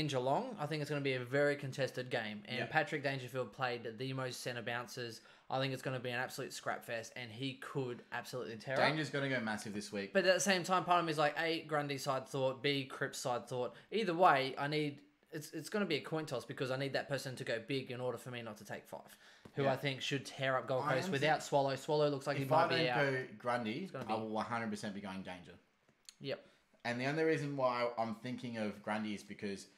Speaker 1: I think it's going to be a very contested game. And Patrick Dangerfield played the most centre bounces. I think it's going to be an absolute scrap fest, and he could absolutely tear up.
Speaker 2: Danger's going to go massive this week.
Speaker 1: But at the same time, part of me is like, A, Grundy side thought, B, Cripps side thought. Either way, I need... It's going to be a coin toss because I need that person to go big in order for me not to take 5. Who I think should tear up Gold Coast without Swallow. Swallow looks like he might be out.
Speaker 2: If I don't go Grundy, I will 100% be going Danger.
Speaker 1: Yep.
Speaker 2: And the only reason why I'm thinking of Grundy is because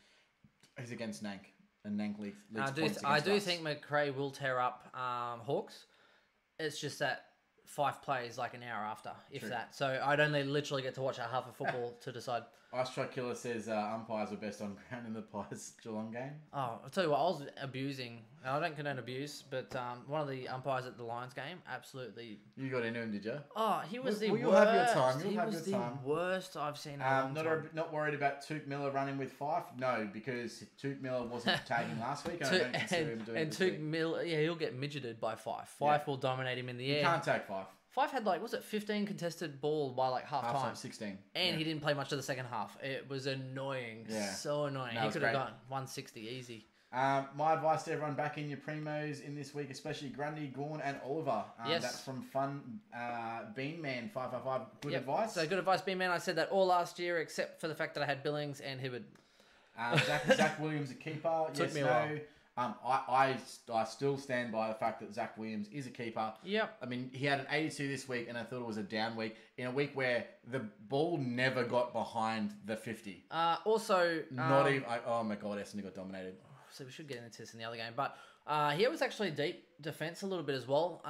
Speaker 2: he's against Nank. And Nank leads points against
Speaker 1: I do
Speaker 2: us.
Speaker 1: think McRae will tear up Hawks. It's just that 5 plays like an hour after, if that. So I'd only literally get to watch half of football to decide. Ice
Speaker 2: Truck Killer says umpires were best on ground in the Pies Geelong game.
Speaker 1: Oh, I'll tell you what, I was abusing. I don't condone abuse, but one of the umpires at the Lions game, absolutely...
Speaker 2: You got into him, did you?
Speaker 1: Oh, he was the worst.
Speaker 2: You'll have your time.
Speaker 1: He was the worst I've seen in a long time.
Speaker 2: Not worried about Took Miller running with Fife? No, because Took Miller wasn't tagging last week, and I don't consider him doing it this week.
Speaker 1: And Took Miller, he'll get midgeted by Fife. Fife will dominate him in the air.
Speaker 2: You can't tag Fife.
Speaker 1: Fife had 15 contested ball by half time.
Speaker 2: 16.
Speaker 1: And he didn't play much of the second half. It was annoying. Yeah. So annoying. He could have gone 160 easy.
Speaker 2: My advice to everyone, back in your primos in this week, especially Grundy, Gawn and Oliver.
Speaker 1: Yes.
Speaker 2: That's from Fun Bean Man 555. Good advice.
Speaker 1: So good advice, Bean Man. I said that all last year except for the fact that I had Billings and Hibbard.
Speaker 2: Zach Williams, a keeper.
Speaker 1: Took me a while.
Speaker 2: I still stand by the fact that Zach Williams is a keeper.
Speaker 1: Yep.
Speaker 2: I mean, he had an 82 this week, and I thought it was a down week. In a week where the ball never got behind the 50.
Speaker 1: Also...
Speaker 2: Not even... oh my God, Essendon got dominated.
Speaker 1: So we should get into this in the other game. But here was actually deep defence a little bit as well.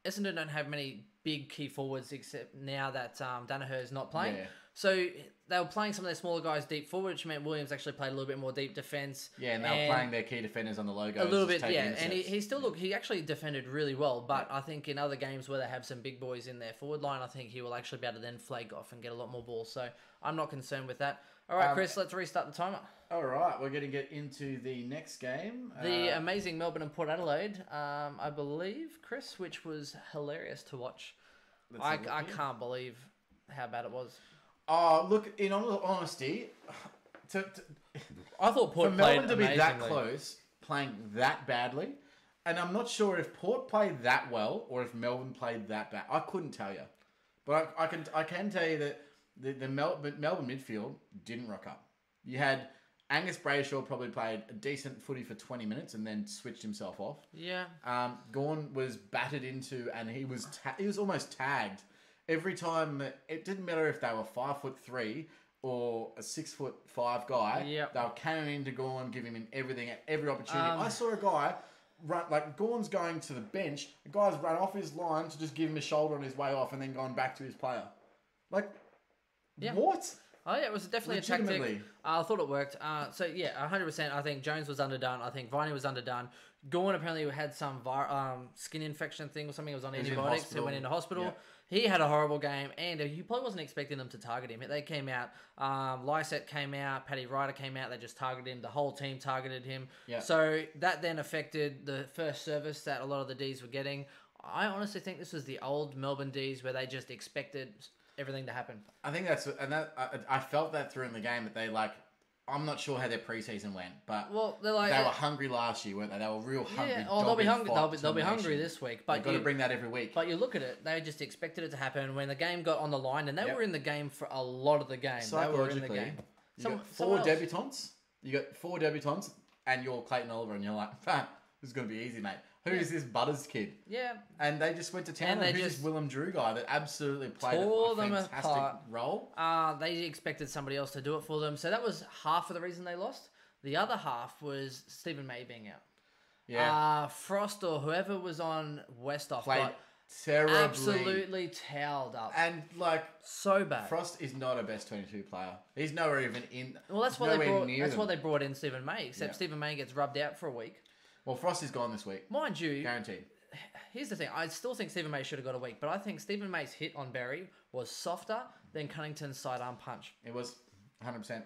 Speaker 1: Essendon don't have many big key forwards except now that Danaher is not playing.
Speaker 2: Yeah.
Speaker 1: So they were playing some of their smaller guys deep forward, which meant Williams actually played a little bit more deep defence.
Speaker 2: Yeah, and they were playing their key defenders on the logo.
Speaker 1: A little bit, yeah. And he still looked, he actually defended really well. But I think in other games where they have some big boys in their forward line, I think he will actually be able to then flake off and get a lot more balls. So I'm not concerned with that. All right, Chris, let's restart the timer.
Speaker 2: All right, we're going to get into the next game.
Speaker 1: The amazing Melbourne and Port Adelaide, I believe, Chris, which was hilarious to watch. I can't believe how bad it was.
Speaker 2: Oh, look, in all honesty,
Speaker 1: I thought Port
Speaker 2: for
Speaker 1: played
Speaker 2: Melbourne to be that
Speaker 1: amazingly.
Speaker 2: close, playing that badly, and I'm not sure if Port played that well or if Melbourne played that bad. I couldn't tell you, but I can tell you that the Melbourne midfield didn't rock up. You had Angus Brayshaw probably played a decent footy for 20 minutes and then switched himself off.
Speaker 1: Yeah.
Speaker 2: Gorn was battered into and he was almost tagged. Every time, it didn't matter if they were 5'3" or a 6'5" guy.
Speaker 1: Yep.
Speaker 2: They were cannoning into Gorn, giving him everything at every opportunity. I saw a guy run, like Gorn's going to the bench. The guy's run off his line to just give him a shoulder on his way off, and then gone back to his player. Like, what?
Speaker 1: Oh, yeah, it was definitely a tactic. I thought it worked. So, yeah, 100%. I think Jones was underdone. I think Viney was underdone. Gorn apparently had some skin infection thing or something. It was on antibiotics. He went into hospital. Yeah. He had a horrible game, and he probably wasn't expecting them to target him. They came out. Lysette came out. Paddy Ryder came out. They just targeted him. The whole team targeted him. Yeah. So that then affected the first service that a lot of the Ds were getting. I honestly think this was the old Melbourne Ds where they just expected everything to happen.
Speaker 2: I think I felt that through in the game that they I'm not sure how their preseason went, but they were hungry last year, weren't they? They were real hungry. Yeah,
Speaker 1: they'll be hungry. They'll be hungry this week. But
Speaker 2: they've got to bring that every week.
Speaker 1: But you look at it, they just expected it to happen when the game got on the line, and they were in the game for a lot of the game. They were in the game.
Speaker 2: You got four debutants. You got 4 debutants, and you're Clayton Oliver, and you're like, this is going to be easy, mate. Who is this Butters kid? Yeah. And they just went to town on who's this Willem Drew guy that absolutely played a fantastic role.
Speaker 1: They expected somebody else to do it for them. So that was half of the reason they lost. The other half was Stephen May being out. Yeah. Frost or whoever was on Westhoff
Speaker 2: played terribly.
Speaker 1: Absolutely towelled up.
Speaker 2: And
Speaker 1: so bad.
Speaker 2: Frost is not a best 22 player. He's nowhere even in.
Speaker 1: Well, that's why they brought in Stephen May, except Stephen May gets rubbed out for a week.
Speaker 2: Well, Frost is gone this week.
Speaker 1: Mind you.
Speaker 2: Guaranteed.
Speaker 1: Here's the thing. I still think Stephen May should have got a week, but I think Stephen May's hit on Berry was softer than Cunnington's sidearm punch.
Speaker 2: It was 100%.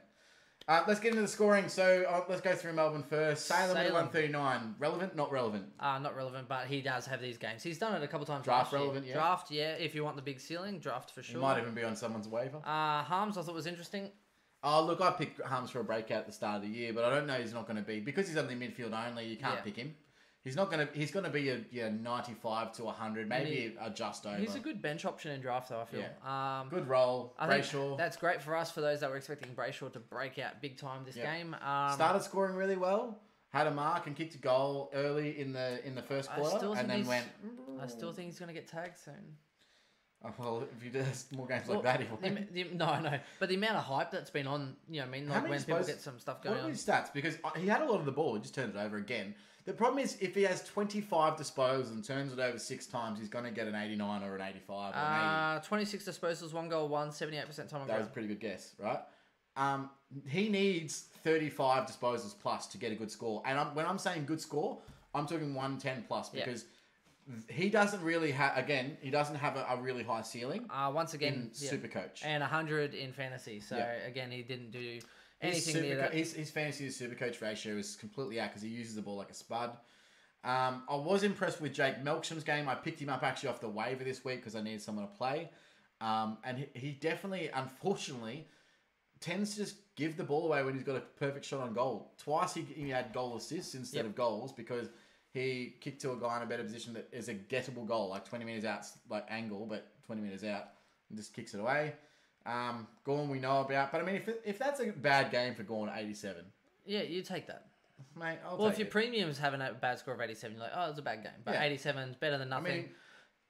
Speaker 2: Let's get into the scoring. So let's go through Melbourne first. Salem at 139. Relevant? Not relevant?
Speaker 1: Not relevant, but he does have these games. He's done it a couple times.
Speaker 2: Draft relevant, yeah.
Speaker 1: Draft, yeah. If you want the big ceiling, draft for sure.
Speaker 2: He might even be on someone's waiver.
Speaker 1: Harms, I thought was interesting.
Speaker 2: Oh, look, I picked Harms for a breakout at the start of the year, but I don't know he's not going to be. Because he's only midfield only, you can't pick him. He's not going to. He's going to be a 95 to 100, maybe a just over.
Speaker 1: He's a good bench option in draft, though. I feel.
Speaker 2: Yeah. Good role, Brayshaw.
Speaker 1: That's great for us. For those that were expecting Brayshaw to break out big time this game.
Speaker 2: Started scoring really well. Had a mark and kicked a goal early in the first quarter, and then went.
Speaker 1: I still think he's going to get tagged soon.
Speaker 2: Oh, well, if he does more games like that, he will.
Speaker 1: No. But the amount of hype that's been on, when people get some stuff going on.
Speaker 2: What are his stats? Because he had a lot of the ball, he just turned it over again. The problem is, if he has 25 disposals and turns it over 6 times, he's going to get an 89 or an 85 or an 80.
Speaker 1: 26 disposals, 1 goal, 78% time on
Speaker 2: That was a pretty good guess, right? He needs 35 disposals plus to get a good score. And when I'm saying good score, I'm talking 110 plus because... He doesn't really have. Again, he doesn't have a really high ceiling.
Speaker 1: Once again,
Speaker 2: in SuperCoach
Speaker 1: and 100 in fantasy. So again, he didn't do anything near that.
Speaker 2: His fantasy to SuperCoach ratio is completely out because he uses the ball like a spud. I was impressed with Jake Melksham's game. I picked him up actually off the waiver this week because I needed someone to play. And he definitely, unfortunately, tends to just give the ball away when he's got a perfect shot on goal. Twice he had goal assists instead of goals because. He kicked to a guy in a better position that is a gettable goal, like 20 metres out, like angle, but 20 metres out, and just kicks it away. Gorn we know about, but I mean, if that's a bad game for Gorn at 87.
Speaker 1: Yeah, you take that.
Speaker 2: Mate,
Speaker 1: if your premium's having a bad score of 87, you're like, oh, it's a bad game. But 87's better than nothing. I mean,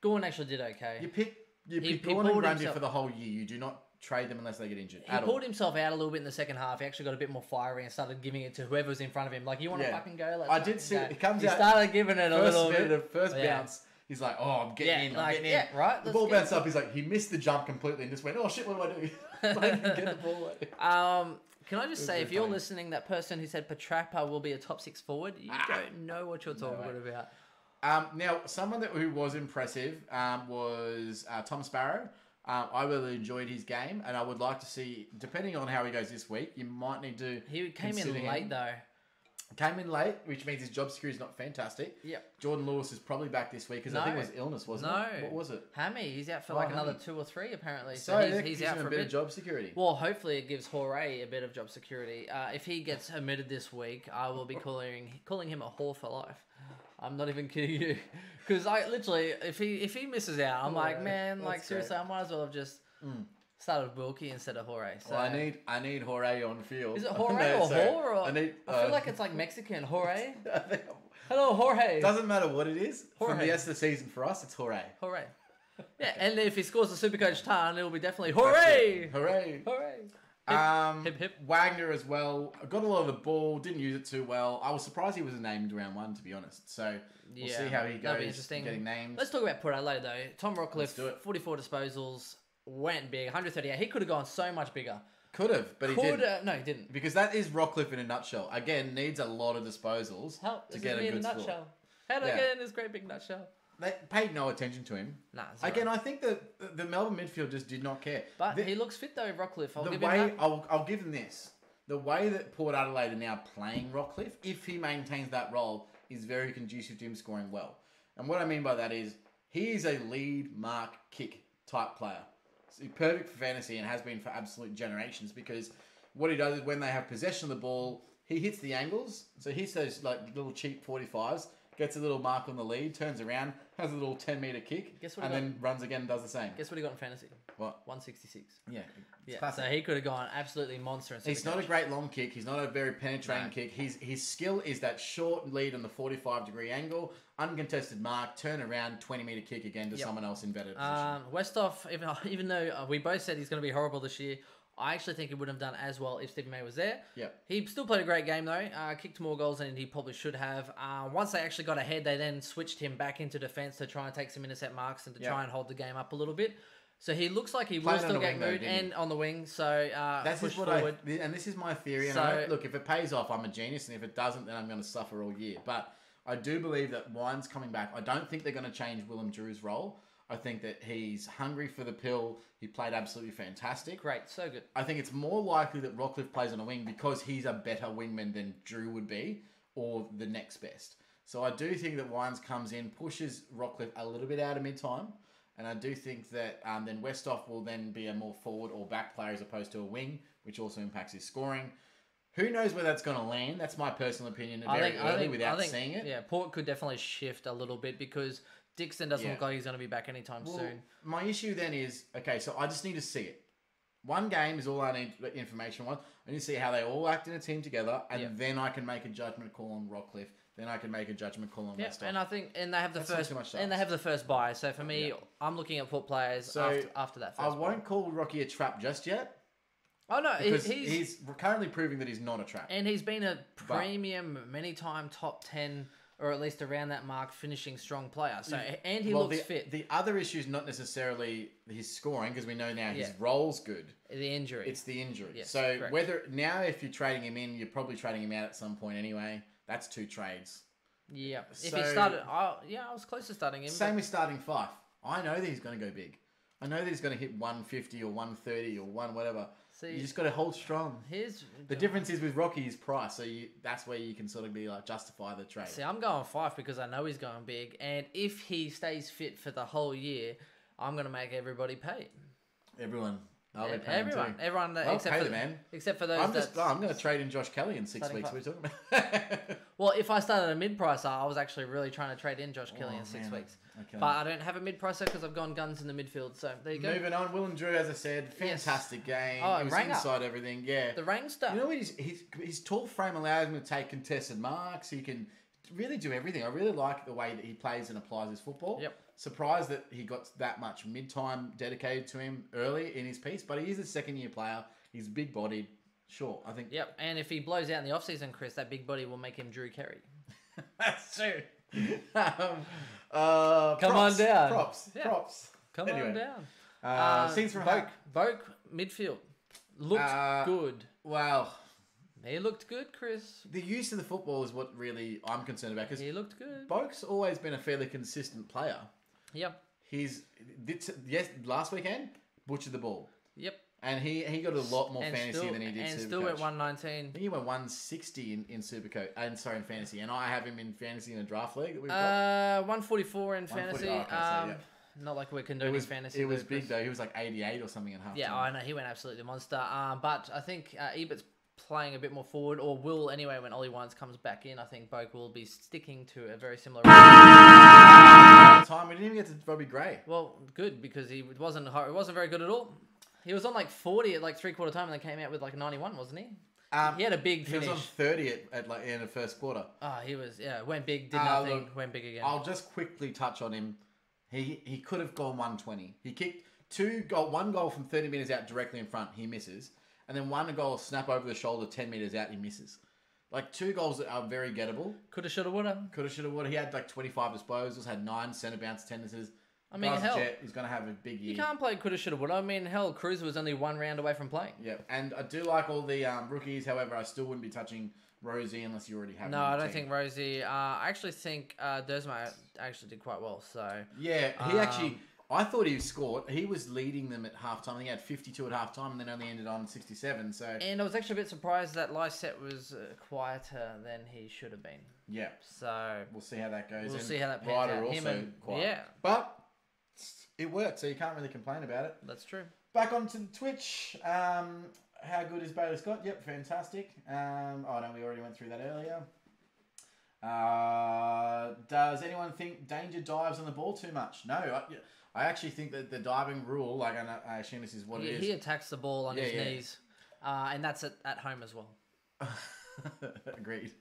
Speaker 1: Gorn actually did okay.
Speaker 2: You pick Gorn and Grundy for the whole year. You do not trade them unless they get injured.
Speaker 1: He pulled himself out a little bit in the second half. He actually got a bit more fiery and started giving it to whoever was in front of him. Like, you want to fucking go?
Speaker 2: I did see it. It comes
Speaker 1: out. He started giving it a little bit.
Speaker 2: The first bounce, he's like, oh, I'm getting in. I'm getting in.
Speaker 1: Right.
Speaker 2: The ball bounced up. He's like, he missed the jump completely and just went, oh, shit, what do I do? Get the ball away.
Speaker 1: Can I just say, if you're listening, that person who said Petrappa will be a top 6 forward, you don't know what you're talking about.
Speaker 2: Now, someone who was impressive was Tom Sparrow. I really enjoyed his game, and I would like to see, depending on how he goes this week, you might need to.
Speaker 1: He came in late though.
Speaker 2: Came in late, which means his job security is not fantastic.
Speaker 1: Yep.
Speaker 2: Jordan Lewis is probably back this week because I think it was illness, wasn't it? What was it?
Speaker 1: Hammy. He's out for another 2 or 3 apparently.
Speaker 2: So
Speaker 1: he's out for
Speaker 2: a bit of job security.
Speaker 1: Well, hopefully it gives Horay a bit of job security. If he gets omitted this week, I will be calling him a whore for life. I'm not even kidding you, because I literally, if he misses out, I'm like, man, like seriously, I might as well have just started Wilkie instead of Horay. So
Speaker 2: well, I need Horay on field.
Speaker 1: Is it Horay or Hor? Or I feel like it's like Mexican Horay. Hello, Jorge.
Speaker 2: Doesn't matter what it is. Jorge. From the rest of the season for us, it's Horay.
Speaker 1: Horay. Yeah, and if he scores the Supercoach ton, it'll be definitely Hooray!
Speaker 2: Hooray!
Speaker 1: Hooray! Hip, hip.
Speaker 2: Wagner as well. Got a lot of the ball. Didn't use it too well. I was surprised he was named round 1, to be honest. So we'll see how he goes.
Speaker 1: That'll be interesting.
Speaker 2: Getting named.
Speaker 1: Let's talk about Port Adelaide though. Tom Rockcliffe, 44 disposals, went big, 138. He could have gone so much bigger.
Speaker 2: Could have, but he didn't.
Speaker 1: No, he didn't.
Speaker 2: Because that is Rockcliffe in a nutshell. Again, needs a lot of disposals to get a good score.
Speaker 1: How did I get in this great big nutshell?
Speaker 2: They paid no attention to him.
Speaker 1: Nah,
Speaker 2: again, I think that the Melbourne midfield just did not care.
Speaker 1: But he looks fit though, Rockcliffe.
Speaker 2: I'll give him this. The way that Port Adelaide are now playing Rockcliffe, if he maintains that role, is very conducive to him scoring well. And what I mean by that is, he is a lead, mark, kick type player. So he's perfect for fantasy and has been for absolute generations, because what he does is when they have possession of the ball, he hits the angles. So he hits those like little cheap 45s, gets a little mark on the lead, turns around, has a little 10-meter kick, then runs again and does the same.
Speaker 1: Guess what he got in fantasy?
Speaker 2: What?
Speaker 1: 166.
Speaker 2: Yeah.
Speaker 1: So he could have gone absolutely monstrous.
Speaker 2: He's not a great long kick. He's not a very penetrating kick. His skill is that short lead on the 45-degree angle, uncontested mark, turn around, 20-meter kick again to someone else in better position.
Speaker 1: Westhoff, even though we both said he's going to be horrible this year, I actually think he wouldn't have done as well if Stephen May was there.
Speaker 2: Yep.
Speaker 1: He still played a great game though. Kicked more goals than he probably should have. Once they actually got ahead, they then switched him back into defence to try and take some intercept marks and to try and hold the game up a little bit. So he looks like he will still get moved and on the wing. So
Speaker 2: that's
Speaker 1: push
Speaker 2: what
Speaker 1: forward.
Speaker 2: And this is my theory. And look, if it pays off, I'm a genius, and if it doesn't, then I'm going to suffer all year. But I do believe that Wine's coming back. I don't think they're going to change Willem Drew's role. I think that he's hungry for the pill. He played absolutely fantastic.
Speaker 1: Great, so good.
Speaker 2: I think it's more likely that Rockcliffe plays on a wing because he's a better wingman than Drew would be, or the next best. So I do think that Wines comes in, pushes Rockcliffe a little bit out of mid-time, and I do think that then Westhoff will then be a more forward or back player as opposed to a wing, which also impacts his scoring. Who knows where that's going to land? That's my personal opinion. Very early without seeing it.
Speaker 1: Yeah, Port could definitely shift a little bit because Dixon doesn't look like he's going to be back anytime soon.
Speaker 2: My issue then is, okay, so I just need to see it. One game is all I need information on. I need to see how they all act in a team together, and then I can make a judgment call on Rockcliffe. Then I can make a judgment call on Westhoff.
Speaker 1: And I think, and they have the first buy. So for me, I'm looking at Port players after that.
Speaker 2: I won't call Rocky a trap just yet.
Speaker 1: Oh no,
Speaker 2: he's currently proving that he's not a trap,
Speaker 1: and he's been a premium, many-time top 10. Or at least around that mark, finishing strong player. So and he looks fit.
Speaker 2: The other issue is not necessarily his scoring, because we know now his role's good.
Speaker 1: The injury.
Speaker 2: It's the injury.
Speaker 1: Yes,
Speaker 2: so
Speaker 1: correct.
Speaker 2: If you're trading him in, you're probably trading him out at some point anyway. That's 2 trades.
Speaker 1: Yeah. If he started, I was close to starting him.
Speaker 2: Same with starting Fife. I know that he's going to go big. I know that he's going to hit 150 or 130 or whatever. You just got to hold strong. The difference is with Rocky, his price. So that's where you can sort of be like justify the trade.
Speaker 1: See, I'm going Fife because I know he's going big, and if he stays fit for the whole year, I'm going to make everybody pay.
Speaker 2: Everyone. I'll be paying
Speaker 1: everyone,
Speaker 2: too.
Speaker 1: everyone,
Speaker 2: I'll pay the man.
Speaker 1: Except for those.
Speaker 2: I'm going to trade in Josh Kelly in 6 weeks. What are you talking about?
Speaker 1: Well, if I started a mid-pricer, I was actually really trying to trade in Josh Kelly in 6 weeks. Okay. But I don't have a mid-pricer because I've gone guns in the midfield. So there you go.
Speaker 2: Moving on, Willem Drew, as I said, fantastic game.
Speaker 1: Oh,
Speaker 2: he was inside everything. Yeah,
Speaker 1: the rank stuff.
Speaker 2: You know what? His tall frame allows him to take contested marks. He can really do everything. I really like the way that he plays and applies his football.
Speaker 1: Yep.
Speaker 2: Surprised that he got that much mid-time dedicated to him early in his piece, but he is a second-year player. He's big-bodied. Sure, I think.
Speaker 1: Yep, and if he blows out in the off-season, Chris, that big body will make him Drew Carey.
Speaker 2: That's true.
Speaker 1: Come on down.
Speaker 2: Props.
Speaker 1: Come on down.
Speaker 2: Scenes from
Speaker 1: Vogue midfield. Looked good.
Speaker 2: Well,
Speaker 1: He looked good, Chris.
Speaker 2: the use of the football is what really I'm concerned about because
Speaker 1: He looked good.
Speaker 2: Boak's always been a fairly consistent player.
Speaker 1: Yep.
Speaker 2: Last weekend butchered the ball.
Speaker 1: Yep.
Speaker 2: And he got a lot more fantasy than he did
Speaker 1: and
Speaker 2: Supercoach.
Speaker 1: still went 119.
Speaker 2: I think he went 160 in Supercoach. In fantasy. And I have him in fantasy in a draft league that we've got.
Speaker 1: 144 in fantasy. Not like we're condoning fantasy.
Speaker 2: It was big though. He was like 88 or something at half.
Speaker 1: Yeah, I know. He went absolutely monster. But I think Ebert's playing a bit more forward, or will anyway when Ollie Wines comes back in. I think Boak will be sticking to a very similar
Speaker 2: time. We didn't even get to Robbie Gray.
Speaker 1: Well, good, because he wasn't very good at all. He was on like 40 at like 3/4 time, and then came out with like 91, wasn't he? He had a big finish.
Speaker 2: He was on 30 at like in the first quarter.
Speaker 1: He was, went big, did nothing, went big again.
Speaker 2: I'll just quickly touch on him. He could have gone 120. He kicked one goal from 30 metres out directly in front, he misses. And then one goal snap over the shoulder 10 metres out, he misses. Like 2 goals that are very gettable.
Speaker 1: Coulda, shoulda, woulda.
Speaker 2: Coulda, shoulda, woulda. He had like 25 disposals, had 9 centre bounce tendencies.
Speaker 1: I mean, hell,
Speaker 2: he's going to have a big year.
Speaker 1: You can't play coulda, shoulda, woulda. I mean, hell, Cruz was only 1 round away from playing.
Speaker 2: Yeah, and I do like all the rookies. However, I still wouldn't be touching Rosie unless you already have.
Speaker 1: No, I don't think Rosie. I actually think Dersma actually did quite well. So
Speaker 2: yeah, I thought he scored. He was leading them at halftime. I think he had 52 at halftime, and then only ended on 67. So
Speaker 1: and I was actually a bit surprised that Lysette was quieter than he should have been.
Speaker 2: Yeah.
Speaker 1: So
Speaker 2: we'll see how that goes.
Speaker 1: We'll see how that pans out.
Speaker 2: Also quiet.
Speaker 1: Yeah,
Speaker 2: but it worked, so you can't really complain about it.
Speaker 1: That's true.
Speaker 2: Back onto the Twitch. How good is Bailey Scott? Yep, fantastic. Oh no, we already went through that earlier. Does anyone think Danger dives on the ball too much? No, I actually think that the diving rule, like I assume this is what it is.
Speaker 1: He attacks the ball on his knees, and that's at home as well.
Speaker 2: Agreed.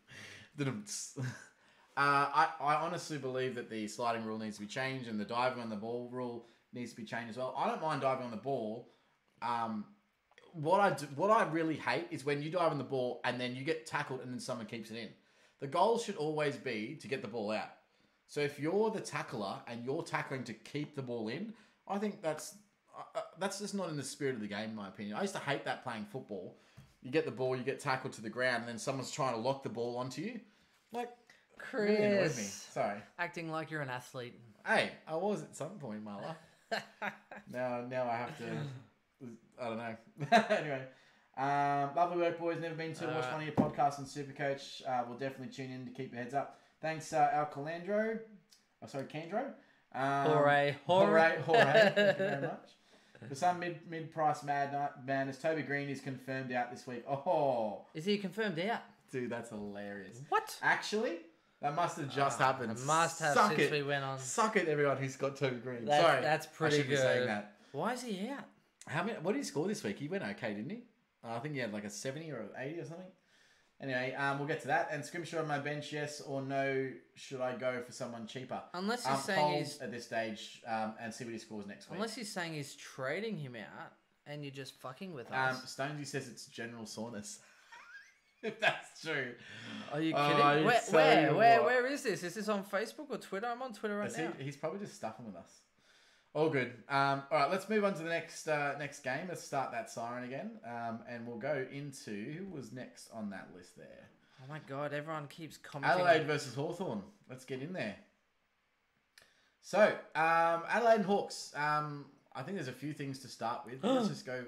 Speaker 2: I honestly believe that the sliding rule needs to be changed and the diving on the ball rule needs to be changed as well. I don't mind diving on the ball. What I really hate is when you dive on the ball and then you get tackled and then someone keeps it in. The goal should always be to get the ball out. So if you're the tackler and you're tackling to keep the ball in, I think that's just not in the spirit of the game, in my opinion. I used to hate that playing football. You get the ball, you get tackled to the ground, and then someone's trying to lock the ball onto you. Like,
Speaker 1: Chris,
Speaker 2: really annoyed me. Sorry.
Speaker 1: Acting like you're an athlete.
Speaker 2: Hey, I was at some point in my life. now I have to. I don't know. Anyway, lovely work, boys. Never been to watch one of your podcasts on Supercoach. We'll definitely tune in to keep your heads up. Thanks, Al Calandro. Candro.
Speaker 1: Hooray.
Speaker 2: Thank you very much. For some mid-price madness, Toby Green is confirmed out this week. Oh.
Speaker 1: Is he confirmed out?
Speaker 2: Dude, that's hilarious.
Speaker 1: What?
Speaker 2: Actually, that must have just happened.
Speaker 1: It must have since we went on.
Speaker 2: Suck it, everyone who's got Toby Green.
Speaker 1: Sorry. That's pretty
Speaker 2: I should
Speaker 1: good.
Speaker 2: be saying that.
Speaker 1: Why is he out?
Speaker 2: What did he score this week? He went okay, didn't he? I think he had like a 70 or an 80 or something. Anyway, we'll get to that. And Scrimshaw on my bench, yes or no? Should I go for someone cheaper?
Speaker 1: Unless he's saying he's
Speaker 2: at this stage and see what he scores next week.
Speaker 1: Unless he's saying he's trading him out and you're just fucking with us.
Speaker 2: Stonesy says it's general soreness. If that's true.
Speaker 1: Are you kidding? Where is this? Is this on Facebook or Twitter? I'm on Twitter right now.
Speaker 2: He's probably just stuffing with us. All good. All right, let's move on to the next game. Let's start that siren again, and we'll go into who was next on that list there.
Speaker 1: Oh my God! Everyone keeps commenting.
Speaker 2: Adelaide versus Hawthorn. Let's get in there. So Adelaide and Hawks. I think there's a few things to start with. Let's just go.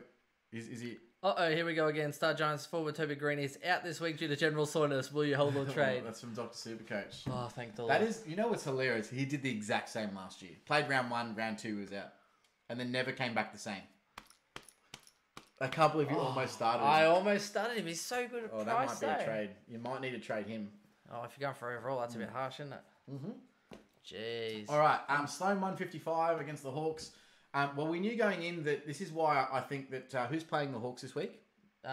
Speaker 2: Is he?
Speaker 1: Here we go again. Star Giants forward Toby Green is out this week due to general soreness. Will you hold or trade?
Speaker 2: That's from Dr. Supercoach.
Speaker 1: Oh, thank the Lord.
Speaker 2: That is, you know what's hilarious? He did the exact same last year. Played round 1, round 2 was out. And then never came back the same. I can't believe you almost started him.
Speaker 1: I almost started him. He's so good at price.
Speaker 2: That might be a trade. You might need to trade him.
Speaker 1: Oh, if you're going for overall, that's a bit harsh, isn't it? Mm-hmm. Jeez.
Speaker 2: All right. Sloan 155 against the Hawks. Well, we knew going in that this is why I think that who's playing the Hawks this week?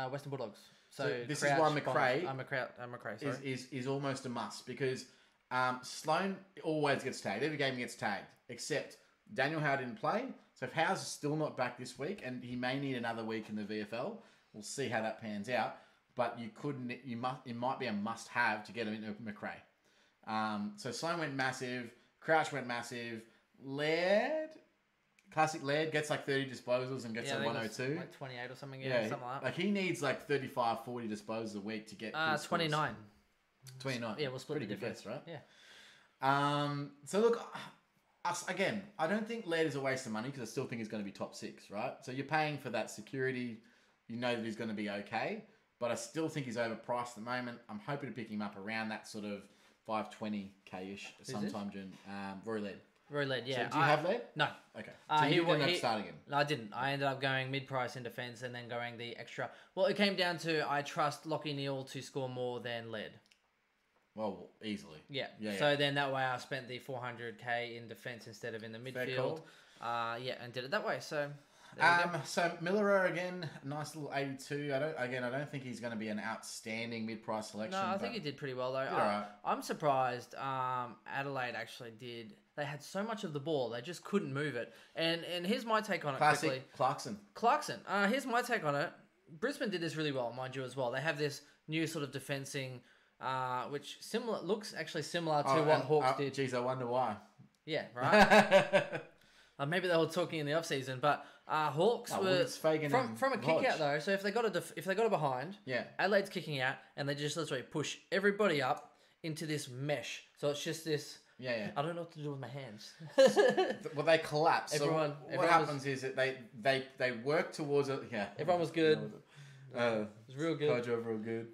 Speaker 1: Western Bulldogs. So
Speaker 2: this
Speaker 1: Crouch,
Speaker 2: is why McRae,
Speaker 1: McRae sorry.
Speaker 2: is almost a must because Sloan always gets tagged. Every game he gets tagged, except Daniel Howe didn't play. So if Howe's still not back this week, and he may need another week in the VFL, we'll see how that pans out. But it might be a must-have to get him into McRae. So Sloan went massive, Crouch went massive, Laird. Classic Laird gets like 30 disposals and gets
Speaker 1: Yeah,
Speaker 2: a
Speaker 1: I think it
Speaker 2: 102.
Speaker 1: was like 28 or something. Yeah, something like that.
Speaker 2: Like he needs like 35, 40 disposals a week to get.
Speaker 1: 29.
Speaker 2: 29.
Speaker 1: Yeah, we'll split
Speaker 2: Pretty
Speaker 1: the
Speaker 2: good
Speaker 1: difference,
Speaker 2: guess, right?
Speaker 1: Yeah.
Speaker 2: So look, again, I don't think Laird is a waste of money because I still think he's going to be top 6, right? So you're paying for that security. You know that he's going to be okay, but I still think he's overpriced at the moment. I'm hoping to pick him up around that sort of 520k-ish sometime during Rory Laird.
Speaker 1: Rory Laird, yeah.
Speaker 2: So do you have Laird?
Speaker 1: No.
Speaker 2: Okay. So you ended up starting him?
Speaker 1: No, I didn't. I ended up going mid-price in defence and then going the extra. Well, it came down to I trust Lockie Neal to score more than Laird.
Speaker 2: Well, easily.
Speaker 1: Yeah. So then that way I spent the 400k in defence instead of in the midfield. And did it that way. So
Speaker 2: so Miller again, nice little 82. I don't think he's going to be an outstanding mid-price selection.
Speaker 1: No, I think he did pretty well though.
Speaker 2: Right.
Speaker 1: I'm surprised. Adelaide actually did. They had so much of the ball, they just couldn't move it. And here's my take on it.
Speaker 2: Classic
Speaker 1: quickly. Clarkson. Here's my take on it. Brisbane did this really well, mind you, as well. They have this new sort of defensing, which looks actually similar to what Hawks did.
Speaker 2: Geez, I wonder why.
Speaker 1: Yeah, right. Maybe they were talking in the off season, but Hawks were from a kick out though. So if they got a behind, Adelaide's kicking out, and they just literally push everybody up into this mesh. So it's just this.
Speaker 2: Yeah.
Speaker 1: I don't know what to do with my hands.
Speaker 2: Well, they collapse.
Speaker 1: Everyone
Speaker 2: what happens is that they work towards it. Yeah.
Speaker 1: Everyone was good. It was real good.
Speaker 2: Coach over real good.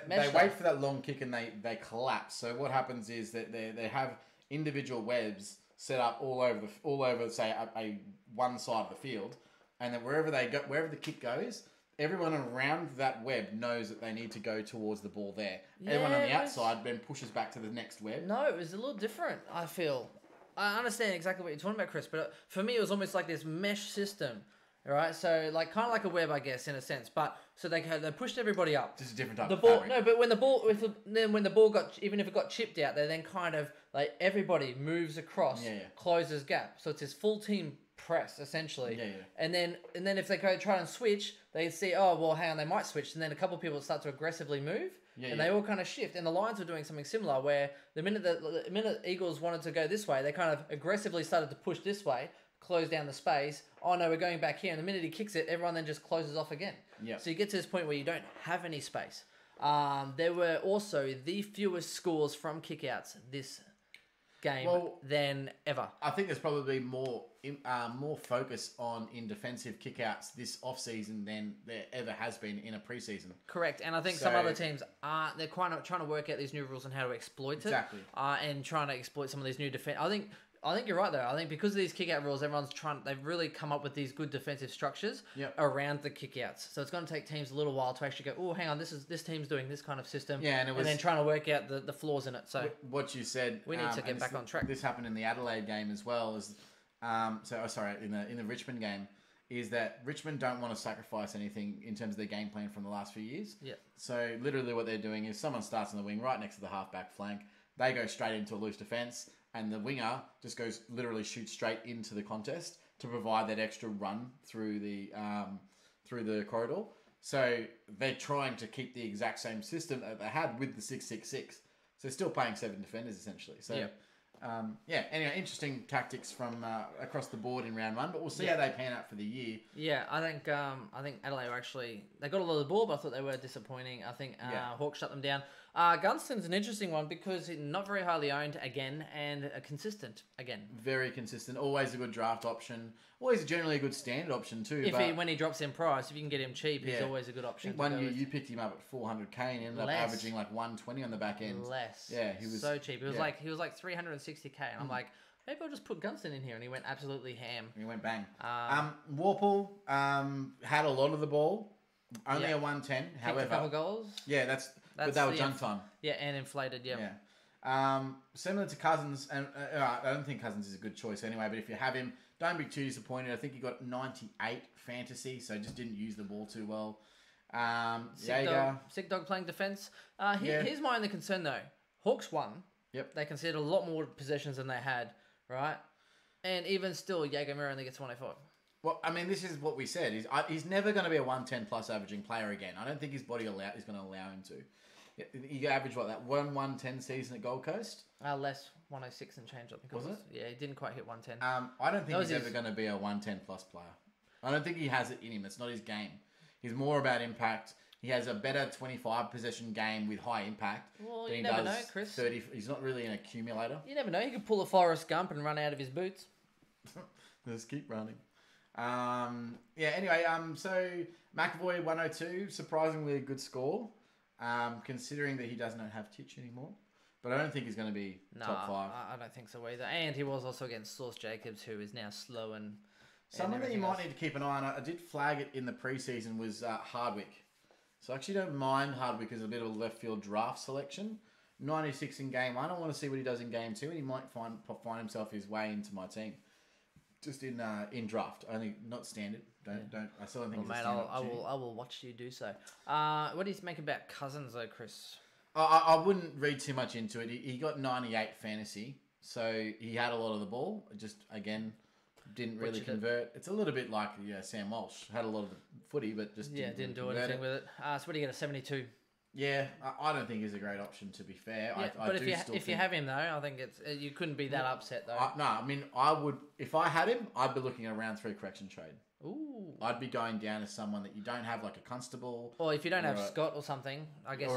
Speaker 2: They wait for that long kick and they collapse. So what happens is that they have individual webs set up all over say a one side of the field, and then wherever the kick goes, everyone around that web knows that they need to go towards the ball there. Yeah, everyone on the outside then pushes back to the next web.
Speaker 1: No, it was a little different, I feel. I understand exactly what you're talking about, Chris, but for me it was almost like this mesh system. Right, so like kind of like a web, I guess, in a sense. But so they pushed everybody up.
Speaker 2: Just a different type
Speaker 1: of
Speaker 2: fabric.
Speaker 1: No, but when the ball got, even if it got chipped out, they then kind of like everybody moves across, closes gap. So it's this full team press essentially. And then if they go try and switch, they see, oh well, hang on, they might switch, and then a couple of people start to aggressively move, they all kind of shift. And the Lions were doing something similar, where the minute Eagles wanted to go this way, they kind of aggressively started to push this way. Close down the space. Oh no, we're going back here. And the minute he kicks it, everyone then just closes off again.
Speaker 2: Yeah.
Speaker 1: So you get to this point where you don't have any space. There were also the fewest scores from kickouts this game than ever.
Speaker 2: I think there's probably more focus on in defensive kickouts this off-season than there ever has been in a preseason.
Speaker 1: Correct, and I think some other teams they're quite trying to work out these new rules and how to exploit it.
Speaker 2: Exactly.
Speaker 1: And trying to exploit some of these new defense. I think you're right though. I think because of these kick-out rules, they've really come up with these good defensive structures around the kick-outs. So it's going to take teams a little while to actually go, oh, hang on, this team's doing this kind of system.
Speaker 2: Yeah, and
Speaker 1: then trying to work out the flaws in it. So
Speaker 2: what you said,
Speaker 1: we need to get back on track.
Speaker 2: This happened in the Adelaide game as well as, in the Richmond game, is that Richmond don't want to sacrifice anything in terms of their game plan from the last few years.
Speaker 1: Yeah.
Speaker 2: So literally what they're doing is someone starts on the wing right next to the halfback flank. They go straight into a loose defense. And the winger just literally shoots straight into the contest to provide that extra run through the corridor. So they're trying to keep the exact same system that they had with the 6-6-6. So they're still playing 7 defenders essentially. So anyway, interesting tactics from across the board in round 1, but we'll see how they pan out for the year.
Speaker 1: Yeah, I think Adelaide were actually, they got a lot of the ball, but I thought they were disappointing. I think Hawks shut them down. Gunston's an interesting one because he's not very highly owned again and consistent again. Very
Speaker 2: consistent. Always a good draft option. Always generally a good standard option too.
Speaker 1: When he drops in price, if you can get him cheap, he's always a good option.
Speaker 2: One year you picked him up at 400k and ended up averaging like 120 on the back end.
Speaker 1: Less.
Speaker 2: Yeah, he was
Speaker 1: so cheap. He was like 360k, and I'm like, maybe I'll just put Gunston in here, and he went absolutely ham.
Speaker 2: He went bang. Warple had a lot of the ball. Only a 110. However,
Speaker 1: a couple goals.
Speaker 2: Yeah, but that was junk time.
Speaker 1: Yeah, and inflated. Yeah.
Speaker 2: Similar to Cousins, and I don't think Cousins is a good choice anyway. But if you have him, don't be too disappointed. I think he got 98 fantasy, so just didn't use the ball too well.
Speaker 1: Sick dog playing defense. Here's my only concern though. Hawks won.
Speaker 2: Yep.
Speaker 1: They conceded a lot more possessions than they had, right? And even still, Jaeger Miller only gets 105.
Speaker 2: Well, I mean, this is what we said. He's never going to be a 110 plus averaging player again. I don't think his body is going to allow him to. He averaged what, that 110 season at Gold Coast?
Speaker 1: Less 106 and change. I think
Speaker 2: Was it?
Speaker 1: Yeah, he didn't quite hit 110.
Speaker 2: I don't think he's ever going to be a 110 plus player. I don't think he has it in him. It's not his game. He's more about impact. He has a better 25 possession game with high impact.
Speaker 1: Well,
Speaker 2: than
Speaker 1: you
Speaker 2: he
Speaker 1: never
Speaker 2: does
Speaker 1: know, Chris.
Speaker 2: 30. He's not really an accumulator.
Speaker 1: You never know. He could pull a Forrest Gump and run out of his boots.
Speaker 2: Just keep running. Anyway, so McAvoy 102, surprisingly a good score, considering that he does not have Titch anymore. But I don't think he's going to be top 5.
Speaker 1: I don't think so either. And he was also against Source Jacobs, who is now slow and...
Speaker 2: Someone that you might need to keep an eye on, I did flag it in the preseason, was Hardwick. So I actually don't mind Hardwick as a bit of a left field draft selection. 96 in game 1. I want to see what he does in game 2, and he might find himself his way into my team. Just in draft, only not standard. Don't. I still don't think.
Speaker 1: Well,
Speaker 2: it's
Speaker 1: mate,
Speaker 2: a standard
Speaker 1: I will watch you do so. What do you make about Cousins though, Chris?
Speaker 2: I wouldn't read too much into it. He got 98 fantasy, so he had a lot of the ball. Just again, didn't really convert. It's a little bit like Sam Walsh had a lot of the footy, but just didn't do anything
Speaker 1: with it. So what do you get, a 72?
Speaker 2: Yeah, I don't think he's a great option, to be fair.
Speaker 1: Yeah, but if you have him though, I think you couldn't be that upset though.
Speaker 2: I mean, I would, if I had him, I'd be looking at a round 3 correction trade.
Speaker 1: Ooh.
Speaker 2: I'd be going down as someone that you don't have, like a Constable.
Speaker 1: Or if you don't have Scott or something, I guess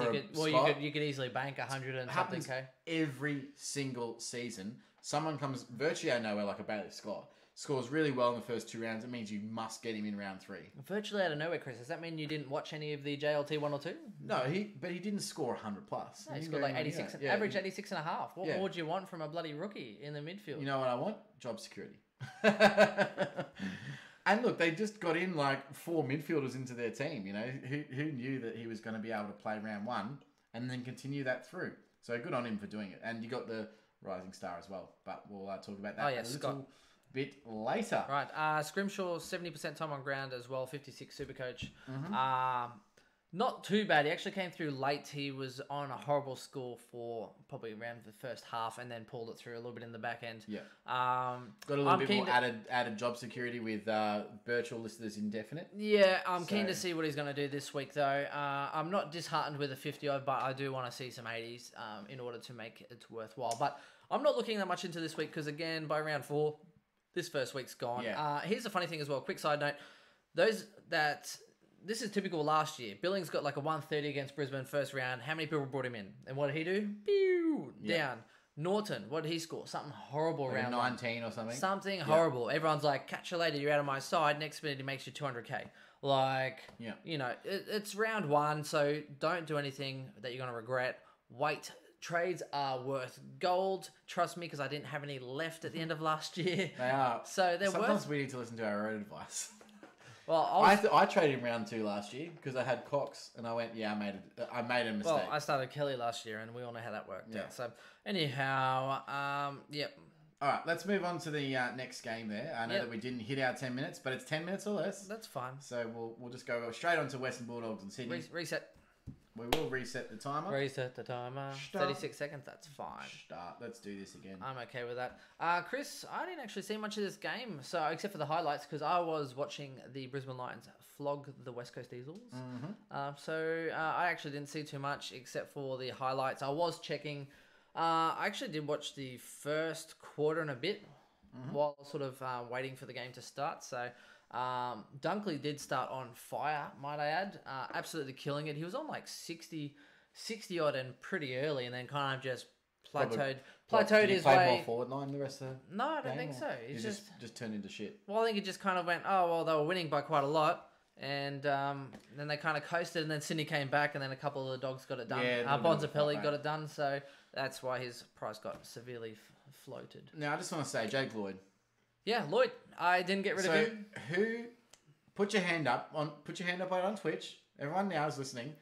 Speaker 1: you could easily bank 100 and something K.
Speaker 2: Every single season, someone comes virtually out of nowhere, like a Bailey Scott, scores really well in the first 2 rounds. It means you must get him in round 3.
Speaker 1: Virtually out of nowhere, Chris. Does that mean you didn't watch any of the JLT 1 or 2?
Speaker 2: No, but he didn't score 100 plus.
Speaker 1: No, he scored like 86, average 86 and a half. What more do you want from a bloody rookie in the midfield?
Speaker 2: You know what I want? Job security. And look, they just got in like 4 midfielders into their team. You know, who knew that he was going to be able to play round 1 and then continue that through? So good on him for doing it. And you got the rising star as well. But we'll talk about that a little bit later.
Speaker 1: Right. Scrimshaw, 70% time on ground as well, 56 SuperCoach. Mm-hmm. Not too bad. He actually came through late. He was on a horrible score for probably around the first half and then pulled it through a little bit in the back end.
Speaker 2: Yeah. Got a little bit more added job security with Birchall listed as indefinite.
Speaker 1: Yeah, I'm keen to see what he's going to do this week though. I'm not disheartened with a 50-odd, but I do want to see some 80s in order to make it worthwhile. But I'm not looking that much into this week because, again, by round 4, this first week's gone. Yeah. Here's the funny thing as well. Quick side note. This is typical last year. Billings got like a 130 against Brisbane first round. How many people brought him in? And what did he do? Pew! Down. Norton, what did he score? Something horrible
Speaker 2: like
Speaker 1: round
Speaker 2: 19 or something.
Speaker 1: Something horrible. Everyone's like, catch you later, you're out of my side. Next minute, he makes you 200K. Like, you know, it's round 1, so don't do anything that you're going to regret. Wait. Trades are worth gold. Trust me, because I didn't have any left at the end of last year.
Speaker 2: They are.
Speaker 1: So they're
Speaker 2: Sometimes we need to listen to our own advice.
Speaker 1: Well,
Speaker 2: I traded in round 2 last year because I had Cox, and I went, I made a mistake.
Speaker 1: Well, I started Kelly last year, and we all know how that worked out. So, anyhow, yep.
Speaker 2: All right, let's move on to the next game there. I know that we didn't hit our 10 minutes, but it's 10 minutes or less.
Speaker 1: That's fine.
Speaker 2: So we'll just go straight on to Western Bulldogs and Sydney.
Speaker 1: Reset.
Speaker 2: We will reset the timer.
Speaker 1: Reset the timer. 36 seconds, that's fine.
Speaker 2: Start. Let's do this again.
Speaker 1: I'm okay with that. Chris, I didn't actually see much of this game, so except for the highlights, because I was watching the Brisbane Lions flog the West Coast Eagles. Mm-hmm. So I actually didn't see too much except for the highlights. I was checking. I actually did watch the first quarter and a bit while sort of waiting for the game to start. So Dunkley did start on fire, might I add. Absolutely killing it. He was on like 60 odd and pretty early, and then kind of just plateaued his way.
Speaker 2: More forward line the rest of the
Speaker 1: No, I don't think so.
Speaker 2: He's just turned into shit.
Speaker 1: Well, I think it just kind of went, oh, well, they were winning by quite a lot. And then they kind of coasted, and then Sydney came back, and then a couple of the Dogs got it done.
Speaker 2: Yeah,
Speaker 1: Bonzapelli got it done, so that's why his price got severely floated.
Speaker 2: Now, I just want to say, Jake Lloyd.
Speaker 1: Yeah, Lloyd. I didn't get rid of him.
Speaker 2: Put your hand up on Twitch. Everyone now is listening.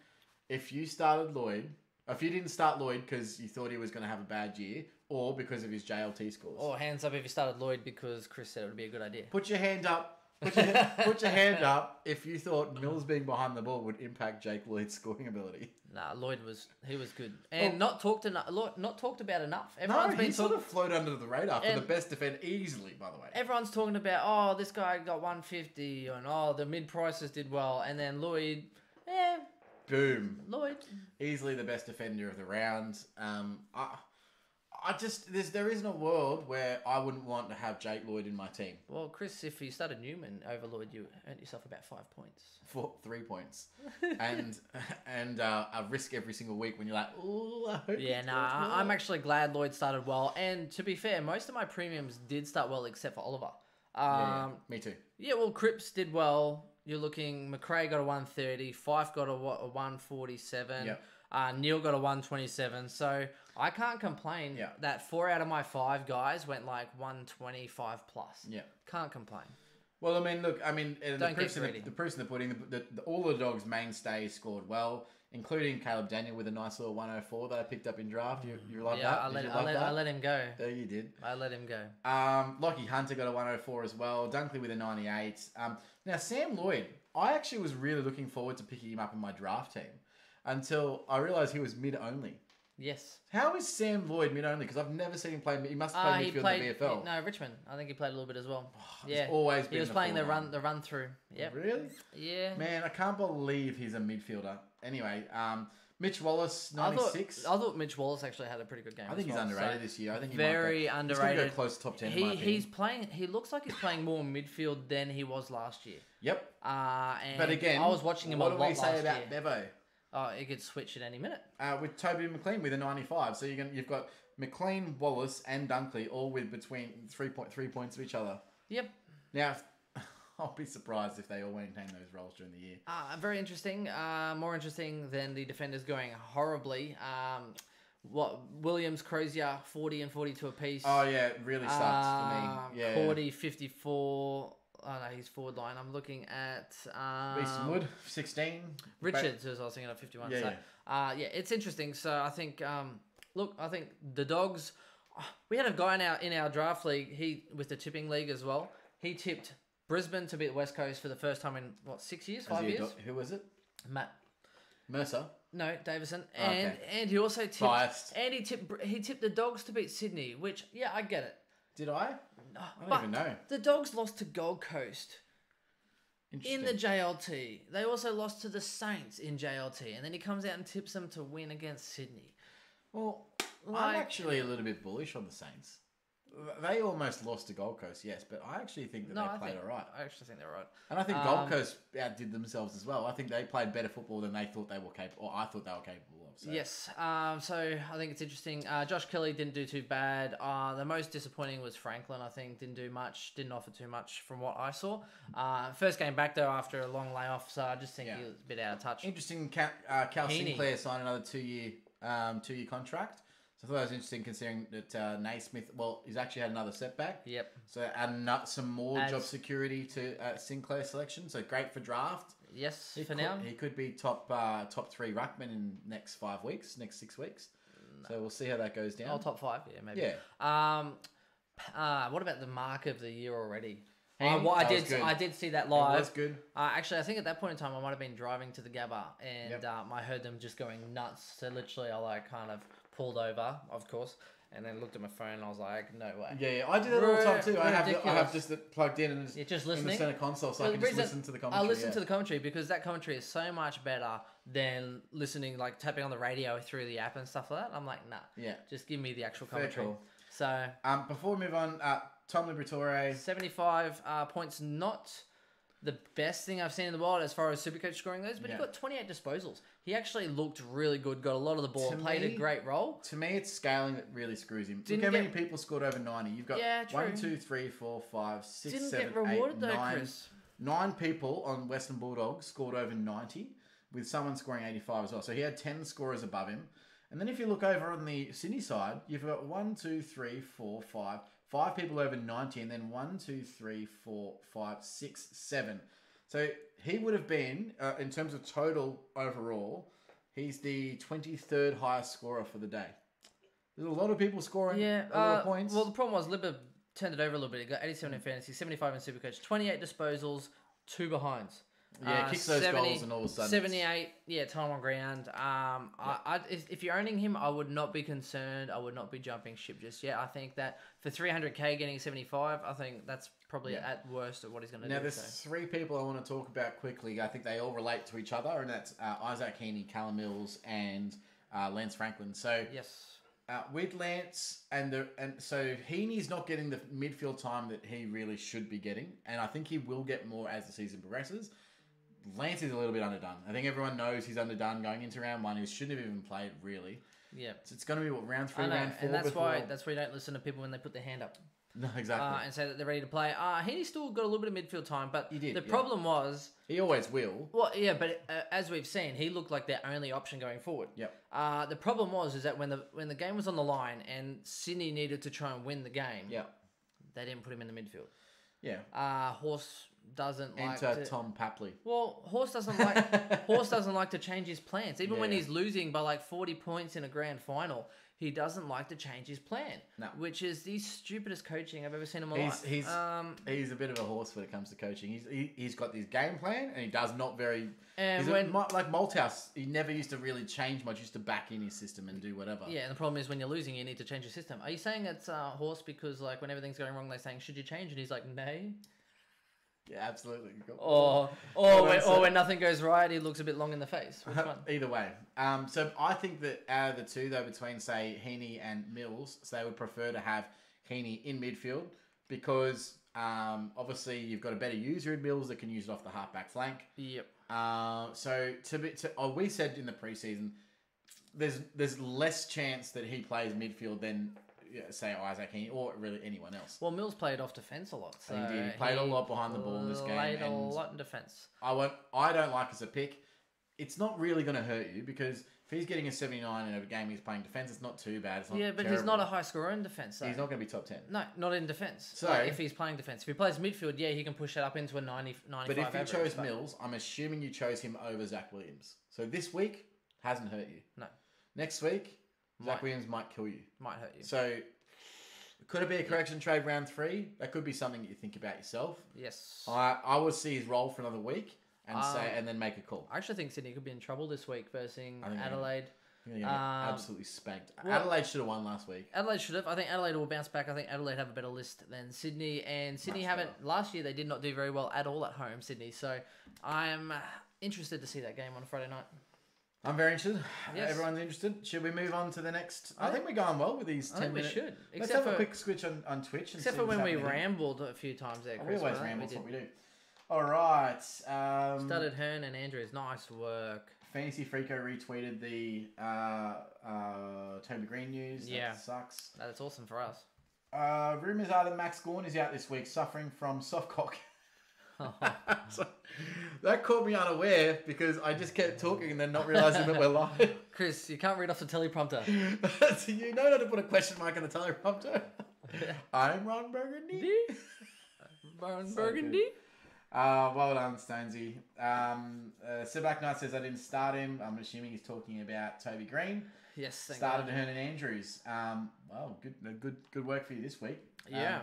Speaker 2: If you started Lloyd, if you didn't start Lloyd because you thought he was going to have a bad year, or because of his JLT scores,
Speaker 1: or hands up if you started Lloyd because Chris said it would be a good idea.
Speaker 2: Put your hand up. Put your hand up if you thought Mills being behind the ball would impact Jake Lloyd's scoring ability.
Speaker 1: Nah, Lloyd was good and not talked about enough.
Speaker 2: He sort of floated under the radar for the best defender easily. By the way,
Speaker 1: everyone's talking about this guy got 150 and the mid prices did well, and then Lloyd,
Speaker 2: Boom.
Speaker 1: Lloyd.
Speaker 2: Easily the best defender of the round. There isn't a world where I wouldn't want to have Jake Lloyd in my team.
Speaker 1: Well, Chris, if you started Newman over Lloyd, you earned yourself about 5 points.
Speaker 2: For 3 points. and a risk every single week when you're like, ooh, I hope
Speaker 1: I'm actually glad Lloyd started well. And to be fair, most of my premiums did start well except for Oliver.
Speaker 2: Me too.
Speaker 1: Yeah, well, Cripps did well. You're looking, McRae got a 130, Fife got a 147.
Speaker 2: Yep.
Speaker 1: Neil got a 127, so I can't complain that 4 out of my 5 guys went like 125 plus.
Speaker 2: Yeah.
Speaker 1: Can't complain.
Speaker 2: Well, the proof's in
Speaker 1: greedy.
Speaker 2: the pudding. All the dogs' mainstays scored well, including Caleb Daniel with a nice little 104 that I picked up in draft. You love that?
Speaker 1: I let him go.
Speaker 2: There you did.
Speaker 1: I let him go.
Speaker 2: Lockie Hunter got a 104 as well. Dunkley with a 98. Now, Sam Lloyd, I actually was really looking forward to picking him up in my draft team until I realised he was mid-only.
Speaker 1: Yes.
Speaker 2: How is Sam Lloyd mid-only? Because I've never seen him play. He must have played midfield in the VFL.
Speaker 1: No, Richmond. I think he played a little bit as well.
Speaker 2: He's always been
Speaker 1: he was playing the run through. Yep.
Speaker 2: Really?
Speaker 1: Yeah.
Speaker 2: Man, I can't believe he's a midfielder. Anyway, Mitch Wallace, 96.
Speaker 1: I thought Mitch Wallace actually had a pretty good game.
Speaker 2: I think he's underrated this year. I think he
Speaker 1: very
Speaker 2: might
Speaker 1: underrated.
Speaker 2: He's going to go close to top 10 in my opinion.
Speaker 1: He's playing. He looks like he's playing more midfield than he was last year.
Speaker 2: Yep.
Speaker 1: But
Speaker 2: again,
Speaker 1: I was watching him.
Speaker 2: What
Speaker 1: a
Speaker 2: do
Speaker 1: lot
Speaker 2: we say
Speaker 1: last
Speaker 2: about
Speaker 1: year.
Speaker 2: Bevo?
Speaker 1: Oh, he could switch at any minute.
Speaker 2: With Toby McLean with a 95. So you've got McLean, Wallace, and Dunkley all with between 3.3 points of each other.
Speaker 1: Yep.
Speaker 2: Now, I'll be surprised if they all maintain those roles during the year.
Speaker 1: Very interesting. More interesting than the defenders going horribly. Williams, Crozier, 40 and 42 apiece.
Speaker 2: Oh, yeah, it really sucks for me. Yeah.
Speaker 1: Cordy, 54. Oh, no, he's forward line. I'm looking at...
Speaker 2: Mason Wood, 16.
Speaker 1: Richards, as I was thinking of 51.
Speaker 2: Yeah,
Speaker 1: it's interesting. So I think... I think the Dogs... We had a guy in our draft league, with the tipping league as well. He tipped Brisbane to beat West Coast for the first time in, 6 years? 5 years?
Speaker 2: Who was it?
Speaker 1: Matt.
Speaker 2: Mercer?
Speaker 1: No, Davison.
Speaker 2: Okay.
Speaker 1: And he also tipped...
Speaker 2: Biased.
Speaker 1: And he tipped the Dogs to beat Sydney, which, yeah, I get it.
Speaker 2: Did I? I don't even know.
Speaker 1: The Dogs lost to Gold Coast in the JLT. They also lost to the Saints in JLT. And then he comes out and tips them to win against Sydney.
Speaker 2: Well, I'm actually a little bit bullish on the Saints. They almost lost to Gold Coast, yes, but I actually think that they played all right.
Speaker 1: I actually think they're right.
Speaker 2: And I think Gold Coast outdid themselves as well. I think they played better football than they thought they were capable, or I thought they were capable of. So.
Speaker 1: Yes. So I think it's interesting. Josh Kelly didn't do too bad. The most disappointing was Franklin. I think didn't do much, didn't offer too much from what I saw. First game back though after a long layoff, so I just think he was a bit out of touch.
Speaker 2: Interesting. Cal Sinclair signed another 2-year contract. So I thought that was interesting considering that Naismith, he's actually had another setback.
Speaker 1: Yep.
Speaker 2: So add some more job security to Sinclair's selection. So great for draft.
Speaker 1: Yes,
Speaker 2: now. He could be top 3 ruckman in next 6 weeks. No. So we'll see how that goes down.
Speaker 1: Oh, top 5, yeah, maybe.
Speaker 2: Yeah.
Speaker 1: What about the mark of the year already?
Speaker 2: I
Speaker 1: did see that live.
Speaker 2: That's good.
Speaker 1: Actually, I think at that point in time, I might have been driving to the Gabba, and I heard them just going nuts. So literally, I kind of pulled over, of course, and then looked at my phone, and I was like, "No way."
Speaker 2: Yeah, I do that all the time too. I have just plugged in and
Speaker 1: just listening
Speaker 2: in the center console, so I can just listen to the commentary.
Speaker 1: I listen to the commentary because that commentary is so much better than listening, tapping on the radio through the app and stuff like that. I'm like, nah. Yeah. Just give me the actual commentary.
Speaker 2: Cool.
Speaker 1: So.
Speaker 2: Before we move on, Tom Liberatore.
Speaker 1: 75 points, not the best thing I've seen in the world as far as Supercoach scoring goes, but he got 28 disposals. He actually looked really good, got a lot of the ball, played a great role.
Speaker 2: To me, it's scaling that really screws him. Look how many people scored over 90. You've got 1, 2, 3, 4, 5, 6, 7, 8, 9.
Speaker 1: Chris.
Speaker 2: 9 people on Western Bulldogs scored over 90, with someone scoring 85 as well. So he had 10 scorers above him. And then if you look over on the Sydney side, you've got 1, 2, 3, 4, 5 people over 90, and then 1, 2, 3, 4, 5, 6, 7. So he would have been, in terms of total overall, he's the 23rd highest scorer for the day. There's a lot of people scoring a lot of points.
Speaker 1: Well, the problem was Libba turned it over a little bit. He got 87 in fantasy, 75 in Supercoach, 28 disposals, 2 behinds.
Speaker 2: Yeah, kicks those goals and all of a sudden.
Speaker 1: 78, time on ground. If you're owning him, I would not be concerned. I would not be jumping ship just yet. I think that for 300k getting 75, I think that's probably at worst at what he's going to do.
Speaker 2: Now, there's three people I want to talk about quickly. I think they all relate to each other, and that's Isaac Heaney, Callum Mills, and Lance Franklin. So
Speaker 1: Yes.
Speaker 2: With Lance so Heaney's not getting the midfield time that he really should be getting, and I think he will get more as the season progresses. Lance is a little bit underdone. I think everyone knows he's underdone going into round 1. He shouldn't have even played really.
Speaker 1: Yeah.
Speaker 2: So it's going to be round 3, round 4.
Speaker 1: And that's why you don't listen to people when they put their hand up.
Speaker 2: No, exactly.
Speaker 1: And say that they're ready to play. Heaney still got a little bit of midfield time, but
Speaker 2: He did,
Speaker 1: the problem was...
Speaker 2: He always will.
Speaker 1: Well, yeah, but as we've seen, he looked like their only option going forward.
Speaker 2: Yep.
Speaker 1: The problem is that when the game was on the line and Sydney needed to try and win the game, they didn't put him in the midfield.
Speaker 2: Yeah.
Speaker 1: Horse doesn't like
Speaker 2: Enter Tom Papley.
Speaker 1: Well, Horse doesn't like to change his plans. Even when he's losing by like 40 points in a grand final, he doesn't like to change his plan. No. Which is the stupidest coaching I've ever seen in my life.
Speaker 2: He's a bit of a horse when it comes to coaching. He's got this game plan and he does not very...
Speaker 1: And
Speaker 2: like Malthouse, he never used to really change much, used to back in his system and do whatever.
Speaker 1: Yeah, and the problem is when you're losing, you need to change your system. Are you saying it's Horse because like when everything's going wrong, they're saying, should you change? And he's like, nay.
Speaker 2: Yeah, absolutely.
Speaker 1: Or when nothing goes right, he looks a bit long in the face. Which one?
Speaker 2: Either way. So I think that out of the two, though, between, say, Heaney and Mills, so they would prefer to have Heaney in midfield because obviously you've got a better user in Mills that can use it off the half-back flank.
Speaker 1: Yep.
Speaker 2: So we said in the preseason, there's less chance that he plays midfield than... say Isaac Heaney or really anyone else.
Speaker 1: Well, Mills played off defence a lot. So
Speaker 2: he did. He played a lot behind the ball in this game.
Speaker 1: Played a lot in defence.
Speaker 2: I don't like as a pick. It's not really going to hurt you because if he's getting a 79 in a game he's playing defence, it's not too bad. It's not
Speaker 1: but
Speaker 2: terrible.
Speaker 1: he's not a high scorer in defence.
Speaker 2: He's not going to be top 10.
Speaker 1: No, not in defence.
Speaker 2: So
Speaker 1: if he's playing defence. If he plays midfield, he can push it up into a 90, 95
Speaker 2: But if you
Speaker 1: average,
Speaker 2: chose Mills, I'm assuming you chose him over Zach Williams. So this week, hasn't hurt you.
Speaker 1: No.
Speaker 2: Next week, Zach Williams might kill you.
Speaker 1: Might hurt you.
Speaker 2: So... could it be a correction trade round 3? That could be something you think about yourself.
Speaker 1: Yes.
Speaker 2: I would see his role for another week and then make a call.
Speaker 1: I actually think Sydney could be in trouble this week versus Adelaide.
Speaker 2: They're going to get absolutely spanked. Adelaide should have won last week.
Speaker 1: Adelaide should have. I think Adelaide will bounce back. I think Adelaide have a better list than Sydney. And Sydney last year they did not do very well at all at home, Sydney. So I'm interested to see that game on Friday night.
Speaker 2: I'm very interested.
Speaker 1: Yes.
Speaker 2: Everyone's interested. Should we move on to the next? I think we're going well with these 10 minutes.
Speaker 1: We should.
Speaker 2: Let's have a quick switch on Twitch.
Speaker 1: Except for when we rambled a few times there, Chris.
Speaker 2: We always ramble. That's what we do. All right.
Speaker 1: Studded Hearn and Andrews. Nice work.
Speaker 2: Fantasy Freako retweeted the Toby Green news.
Speaker 1: Yeah.
Speaker 2: That sucks.
Speaker 1: That's awesome for us.
Speaker 2: Rumours are that Max Gawn is out this week suffering from soft cock. So, that caught me unaware because I just kept talking and then not realising that we're live.
Speaker 1: Chris, you can't read off the teleprompter.
Speaker 2: So you know how to put a question mark on the teleprompter? I'm Ron Burgundy.
Speaker 1: Ron Burgundy.
Speaker 2: Well done, Stonesy. Sebak Knight says I didn't start him. I'm assuming he's talking about Toby Green.
Speaker 1: Yes,
Speaker 2: started Hearn and Andrews. Well, good work for you this week.
Speaker 1: Yeah.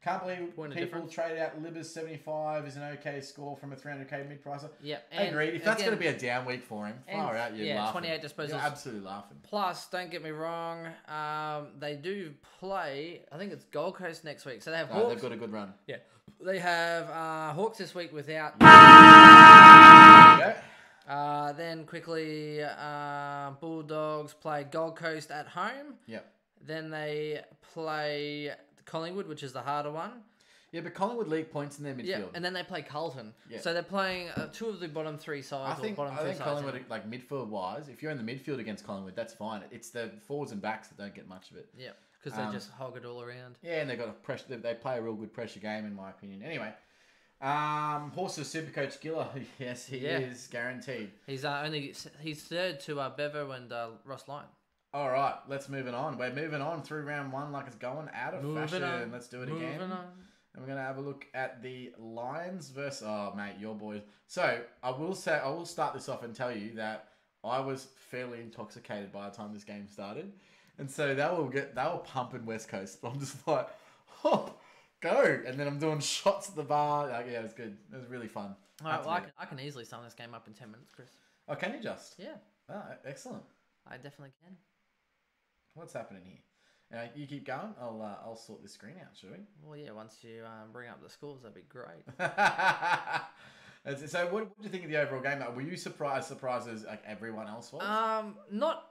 Speaker 2: Can't believe people traded out Libbers 75 is an okay score from a 300k mid-pricer.
Speaker 1: Yeah.
Speaker 2: Agreed. If that's going to be a down week for him, far out, you're laughing.
Speaker 1: 28 disposals.
Speaker 2: You're absolutely laughing.
Speaker 1: Plus, don't get me wrong, they do play, I think it's Gold Coast next week. So they have Hawks.
Speaker 2: They've got a good run.
Speaker 1: Yeah. They have Hawks this week without... Then quickly, Bulldogs play Gold Coast at home.
Speaker 2: Yep.
Speaker 1: Then they play Collingwood, which is the harder one.
Speaker 2: Yeah, but Collingwood league points in their midfield. Yeah,
Speaker 1: and then they play Carlton. Yeah. So they're playing two of the bottom three sides. I think
Speaker 2: Collingwood, like midfield-wise, if you're in the midfield against Collingwood, that's fine. It's the forwards and backs that don't get much of it.
Speaker 1: Yeah, because they just hog it all around.
Speaker 2: Yeah, and they've got a pressure. They play a real good pressure game, in my opinion. Anyway, Horses SuperCoach Giller. Yes, he is guaranteed.
Speaker 1: He's third to Bevo and Ross Lyon.
Speaker 2: All right, let's move it on. We're moving on through round 1 like it's going out of fashion. Let's do it again. And we're going to have a look at the Lions versus... Oh, mate, your boys. So, I will start this off and tell you that I was fairly intoxicated by the time this game started. And so they were pumping West Coast. I'm just like, oh, go. And then I'm doing shots at the bar. Like, yeah, it was good. It was really fun.
Speaker 1: All right, well, I can easily sum this game up in 10 minutes, Chris.
Speaker 2: Oh, can you just?
Speaker 1: Yeah.
Speaker 2: Oh, excellent.
Speaker 1: I definitely can.
Speaker 2: What's happening here? You keep going. I'll sort this screen out, shall we?
Speaker 1: Well, yeah. Once you bring up the scores, that'd be great.
Speaker 2: So, what did you think of the overall game? Were you surprised as like everyone else was?
Speaker 1: Not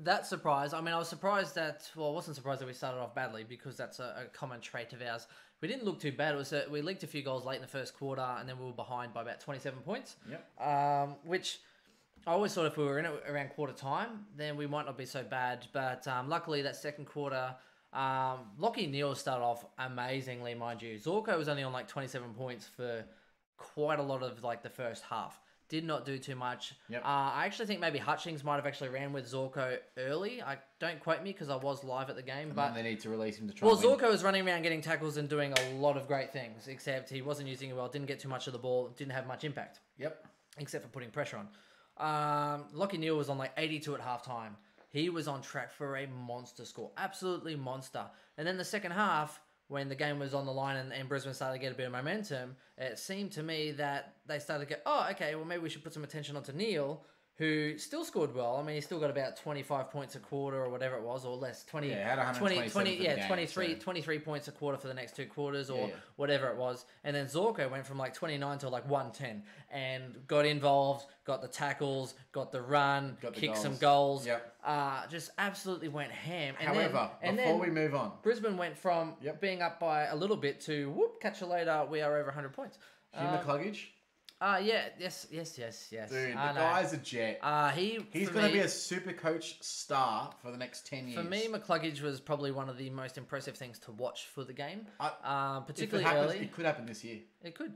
Speaker 1: that surprised. I mean, I was surprised that. Well, I wasn't surprised that we started off badly because that's a common trait of ours. We didn't look too bad. It was we leaked a few goals late in the first quarter, and then we were behind by about 27 points.
Speaker 2: Yep.
Speaker 1: Which I always thought if we were in it around quarter time, then we might not be so bad. But luckily, that second quarter, Lockie Neal started off amazingly, mind you. Zorko was only on like 27 points for quite a lot of like the first half. Did not do too much.
Speaker 2: Yep.
Speaker 1: I actually think maybe Hutchings might have actually ran with Zorko early. Don't quote me because I was live at the game. But
Speaker 2: they need to release him to try.
Speaker 1: Well, Zorko was running around getting tackles and doing a lot of great things, except he wasn't using it well. Didn't get too much of the ball. Didn't have much impact.
Speaker 2: Yep.
Speaker 1: Except for putting pressure on. Lockie Neal was on like 82 at halftime. He was on track for a monster score. Absolutely monster. And then the second half, when the game was on the line and Brisbane started to get a bit of momentum, it seemed to me that they started to go, oh, okay, well, maybe we should put some attention onto Neal, who still scored well. I mean, he still got about 25 points a quarter or whatever it was, or less. 20,
Speaker 2: had 127
Speaker 1: 23 points a quarter for the next two quarters or whatever it was. And then Zorko went from like 29 to like 110 and got involved, got the tackles, got the run, kicked some goals.
Speaker 2: Yep.
Speaker 1: Just absolutely went ham. And
Speaker 2: However, before we move on,
Speaker 1: Brisbane went from being up by a little bit to, whoop, catch you later, we are over 100 points.
Speaker 2: Hugh McCluggage?
Speaker 1: Yes.
Speaker 2: Dude, the guy's a jet. He's going to be a SuperCoach star for the next 10 years.
Speaker 1: For me, McCluggage was probably one of the most impressive things to watch for the game. Particularly early.
Speaker 2: It could happen this year.
Speaker 1: It could.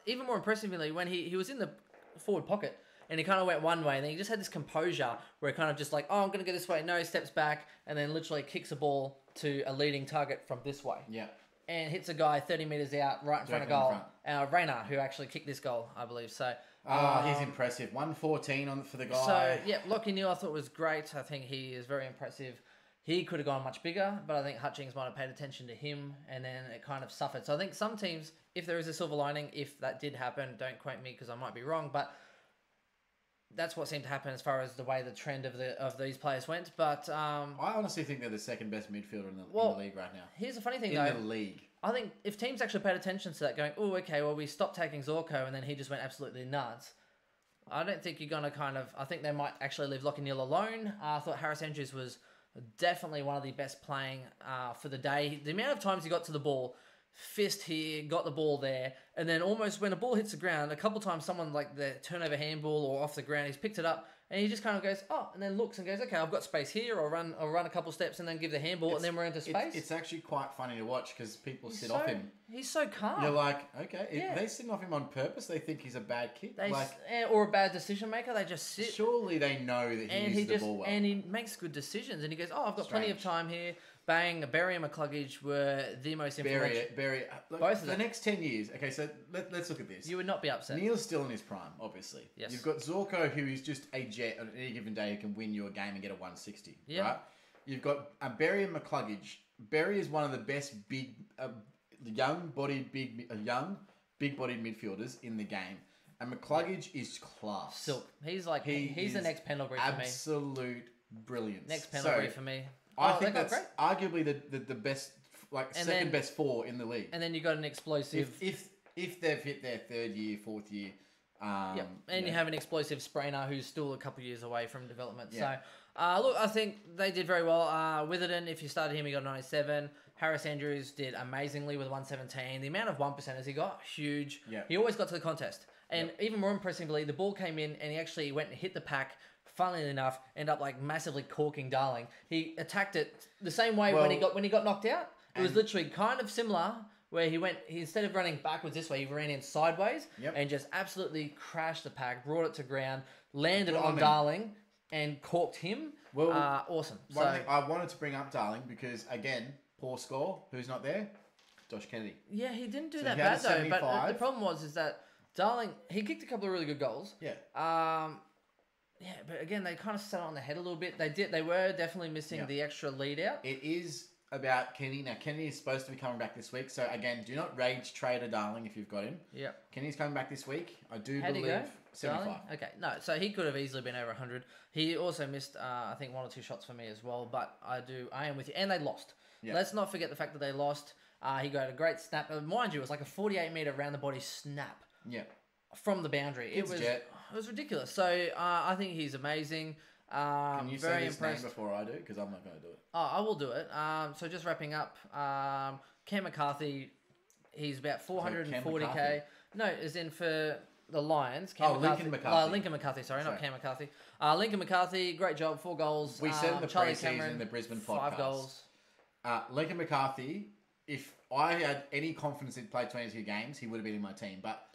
Speaker 1: Even more impressively, when he was in the forward pocket, and he kind of went one way, and then he just had this composure where he kind of just like, oh, I'm going to go this way. No, he steps back, and then literally kicks a ball to a leading target from this way.
Speaker 2: Yeah.
Speaker 1: And hits a guy 30 metres out right in front of goal. Rayner, who actually kicked this goal, I believe. So
Speaker 2: he's impressive. 114 for the guy.
Speaker 1: So, yeah, Lockie Neal I thought was great. I think he is very impressive. He could have gone much bigger, but I think Hutchings might have paid attention to him, and then it kind of suffered. So I think some teams, if there is a silver lining, if that did happen, don't quote me because I might be wrong, but that's what seemed to happen as far as the way the trend of these players went. But
Speaker 2: I honestly think they're the second best midfielder in the league right now.
Speaker 1: Here's the funny thing,
Speaker 2: in the league.
Speaker 1: I think if teams actually paid attention to that, going, oh, okay, well, we stopped taking Zorko, and then he just went absolutely nuts. I don't think you're going to I think they might actually leave Lockie Neal alone. I thought Harris Andrews was definitely one of the best playing for the day. The amount of times he got to the ball, fist here, got the ball there, and then almost when the ball hits the ground, a couple times someone like the turnover handball or off the ground, he's picked it up and he just kind of goes, oh, and then looks and goes, okay, I've got space here, or run a couple steps and then give the handball, and then we're into space.
Speaker 2: It's actually quite funny to watch because people sit off him.
Speaker 1: He's so calm.
Speaker 2: You're like, okay, they sitting off him on purpose. They think he's a bad kid,
Speaker 1: or a bad decision maker. They just sit.
Speaker 2: Surely they know that he uses the ball well,
Speaker 1: and he makes good decisions. And he goes, oh, I've got plenty of time here. Bang, Berry and McCluggage were the most influential.
Speaker 2: Look, both of them. The next 10 years. Okay, so let's look at this.
Speaker 1: You would not be upset.
Speaker 2: Neal's still in his prime, obviously.
Speaker 1: Yes.
Speaker 2: You've got Zorko, who is just a jet on any given day who can win you a game and get a 160.
Speaker 1: Yeah.
Speaker 2: Right? You've got Berry and McCluggage. Berry is one of the best big-bodied midfielders in the game. And McCluggage is class.
Speaker 1: Silk. He's the next Pendlebury for me.
Speaker 2: Absolute brilliance.
Speaker 1: Next Pendlebury for me.
Speaker 2: I think that's arguably the best, second best four in the league.
Speaker 1: And then you got an explosive.
Speaker 2: If they've hit their third year, fourth year.
Speaker 1: And you have an explosive Sprainer who's still a couple of years away from development.
Speaker 2: Yeah.
Speaker 1: So, look, I think they did very well. Witherden, if you started him, he got 97. Harris Andrews did amazingly with 117. The amount of 1%ers he got, huge.
Speaker 2: Yeah.
Speaker 1: He always got to the contest. And even more impressively, the ball came in and he actually went and hit the pack. Funnily enough, ended up massively corking Darling. He attacked it the same way when he got knocked out. It was literally kind of similar, where he instead of running backwards this way, he ran in sideways and just absolutely crashed the pack, brought it to ground, landed on Darling, and corked him. Well, awesome.
Speaker 2: One thing I wanted to bring up Darling because again, poor score. Who's not there? Josh Kennedy.
Speaker 1: Yeah, he didn't do that bad though. But the problem is that Darling, he kicked a couple of really good goals.
Speaker 2: Yeah.
Speaker 1: Yeah, but again, they kind of sat on the head a little bit. They were definitely missing the extra lead out.
Speaker 2: It is about Kenny. Now, Kenny is supposed to be coming back this week. So, again, do not rage trade a Darling if you've got him.
Speaker 1: Yeah.
Speaker 2: Kenny's coming back this week. I do
Speaker 1: How'd
Speaker 2: believe...
Speaker 1: he go? Darling?
Speaker 2: 75.
Speaker 1: Okay, no, so he could have easily been over 100. He also missed, I think, 1 or 2 shots for me as well, but I am with you. And they lost.
Speaker 2: Yeah.
Speaker 1: Let's not forget the fact that they lost. He got a great snap. Mind you, it was like a 48-meter round-the-body snap.
Speaker 2: Yeah.
Speaker 1: From the boundary. It was ridiculous. So I think he's amazing.
Speaker 2: Can you
Speaker 1: very
Speaker 2: say his
Speaker 1: impressed.
Speaker 2: name before I do? Because I'm not going to do it.
Speaker 1: Oh, I will do it. So just wrapping up, Cam McCarthy, he's about 440k. No, as in for the Lions.
Speaker 2: Lincoln McCarthy.
Speaker 1: Lincoln McCarthy, sorry, not Cam McCarthy. Lincoln McCarthy, great job, 4 goals.
Speaker 2: We said in the
Speaker 1: Charlie
Speaker 2: pre-season
Speaker 1: Cameron,
Speaker 2: in the Brisbane
Speaker 1: 5
Speaker 2: podcast.
Speaker 1: goals.
Speaker 2: Lincoln McCarthy, if I had any confidence he'd play 22 games, he would have been in my team. But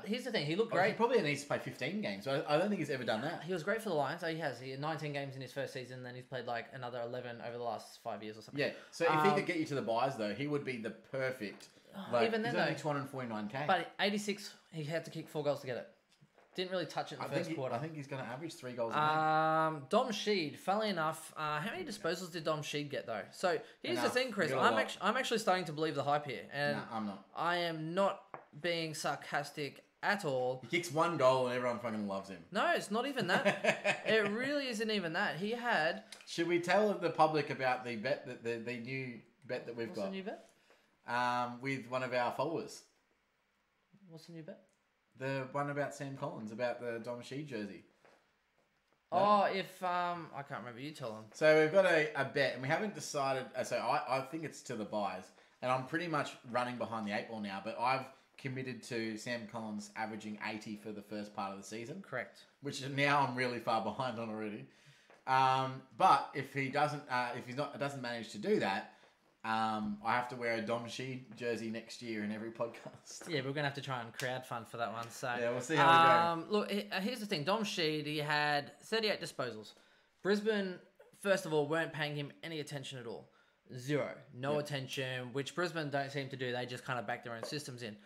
Speaker 1: here's the thing, he looked great.
Speaker 2: He probably needs to play 15 games. I don't think he's ever done that.
Speaker 1: He was great for the Lions. He has. He had 19 games in his first season, then he's played like another 11 over the last 5 years or something.
Speaker 2: Yeah. So if he could get you to the buys, though, he would be the perfect.
Speaker 1: Even then,
Speaker 2: he's only 249k.
Speaker 1: But 86, he had to kick 4 goals to get it. Didn't really touch it in the first quarter.
Speaker 2: I think he's going to average 3 goals a game.
Speaker 1: Dom Sheed, funnily enough, how many disposals did Dom Sheed get though? So here's the thing, Chris. I'm actually starting to believe the hype here, and
Speaker 2: I'm not.
Speaker 1: I am not being sarcastic at all.
Speaker 2: He kicks 1 goal and everyone fucking loves him.
Speaker 1: No, it's not even that. It really isn't even that. He had.
Speaker 2: Should we tell the public about the bet that the new bet that we've got?
Speaker 1: What's the new bet?
Speaker 2: With one of our followers.
Speaker 1: What's the new bet?
Speaker 2: The one about Sam Collins, about the Dom Sheed jersey.
Speaker 1: No? Oh, if I can't remember, you tell him.
Speaker 2: So we've got a bet, and we haven't decided. So I think it's to the buys, and I'm pretty much running behind the 8 ball now. But I've committed to Sam Collins averaging 80 for the first part of the season.
Speaker 1: Correct.
Speaker 2: Which now I'm really far behind on already. But if he doesn't manage to do that, I have to wear a Dom Sheed jersey next year in every podcast.
Speaker 1: Yeah, we're going to have to try and crowdfund for that one. So
Speaker 2: yeah, we'll see how we go.
Speaker 1: Look, here's the thing. Dom Sheed, he had 38 disposals. Brisbane, first of all, weren't paying him any attention at all. 0. No attention, which Brisbane don't seem to do. They just kind of back their own systems in.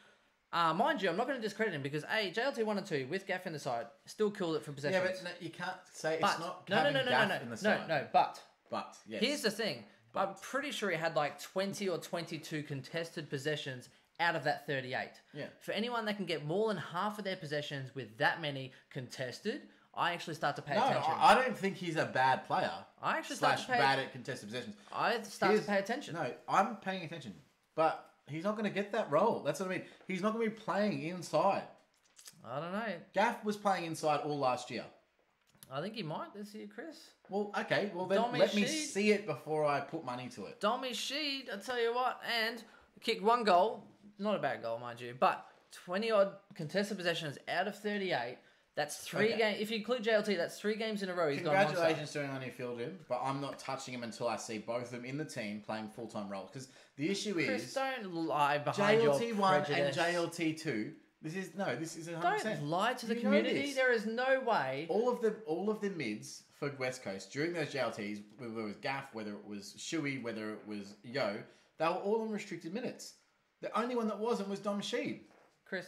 Speaker 1: Mind you, I'm not going to discredit him because, JLT 1 and 2, with Gaff in the side, still killed it for possessions.
Speaker 2: Yeah, but no, you can't say it's not having Gaff in the side.
Speaker 1: No,
Speaker 2: but, yes.
Speaker 1: Here's the thing. I'm pretty sure he had like 20 or 22 contested possessions out of that 38.
Speaker 2: Yeah.
Speaker 1: For anyone that can get more than half of their possessions with that many contested, I actually start to pay attention.
Speaker 2: No, I don't think he's a bad player.
Speaker 1: I actually start to pay
Speaker 2: bad at contested possessions.
Speaker 1: I start to pay attention.
Speaker 2: No, I'm paying attention. But he's not going to get that role. That's what I mean. He's not going to be playing inside.
Speaker 1: I don't know.
Speaker 2: Gaff was playing inside all last year.
Speaker 1: I think he might this year, Chris.
Speaker 2: Well, okay. Well, then let me see it before I put money to it.
Speaker 1: Dommy Sheed, I tell you what, and kicked 1 goal. Not a bad goal, mind you, but 20-odd contested possessions out of 38. That's 3 games. If you include JLT, that's 3 games in a row. He's
Speaker 2: Congratulations to him on your field him, but I'm not touching him until I see both of them in the team playing full-time roles. Because the issue is...
Speaker 1: Chris, don't lie behind your prejudice.
Speaker 2: JLT1 and JLT2... This is 100%.
Speaker 1: Don't lie to the community. There is no way.
Speaker 2: All of the mids for West Coast during those JLTs, whether it was Gaff, whether it was Shuey, whether it was Yo, they were all on restricted minutes. The only one that wasn't was Dom Sheed.
Speaker 1: Chris,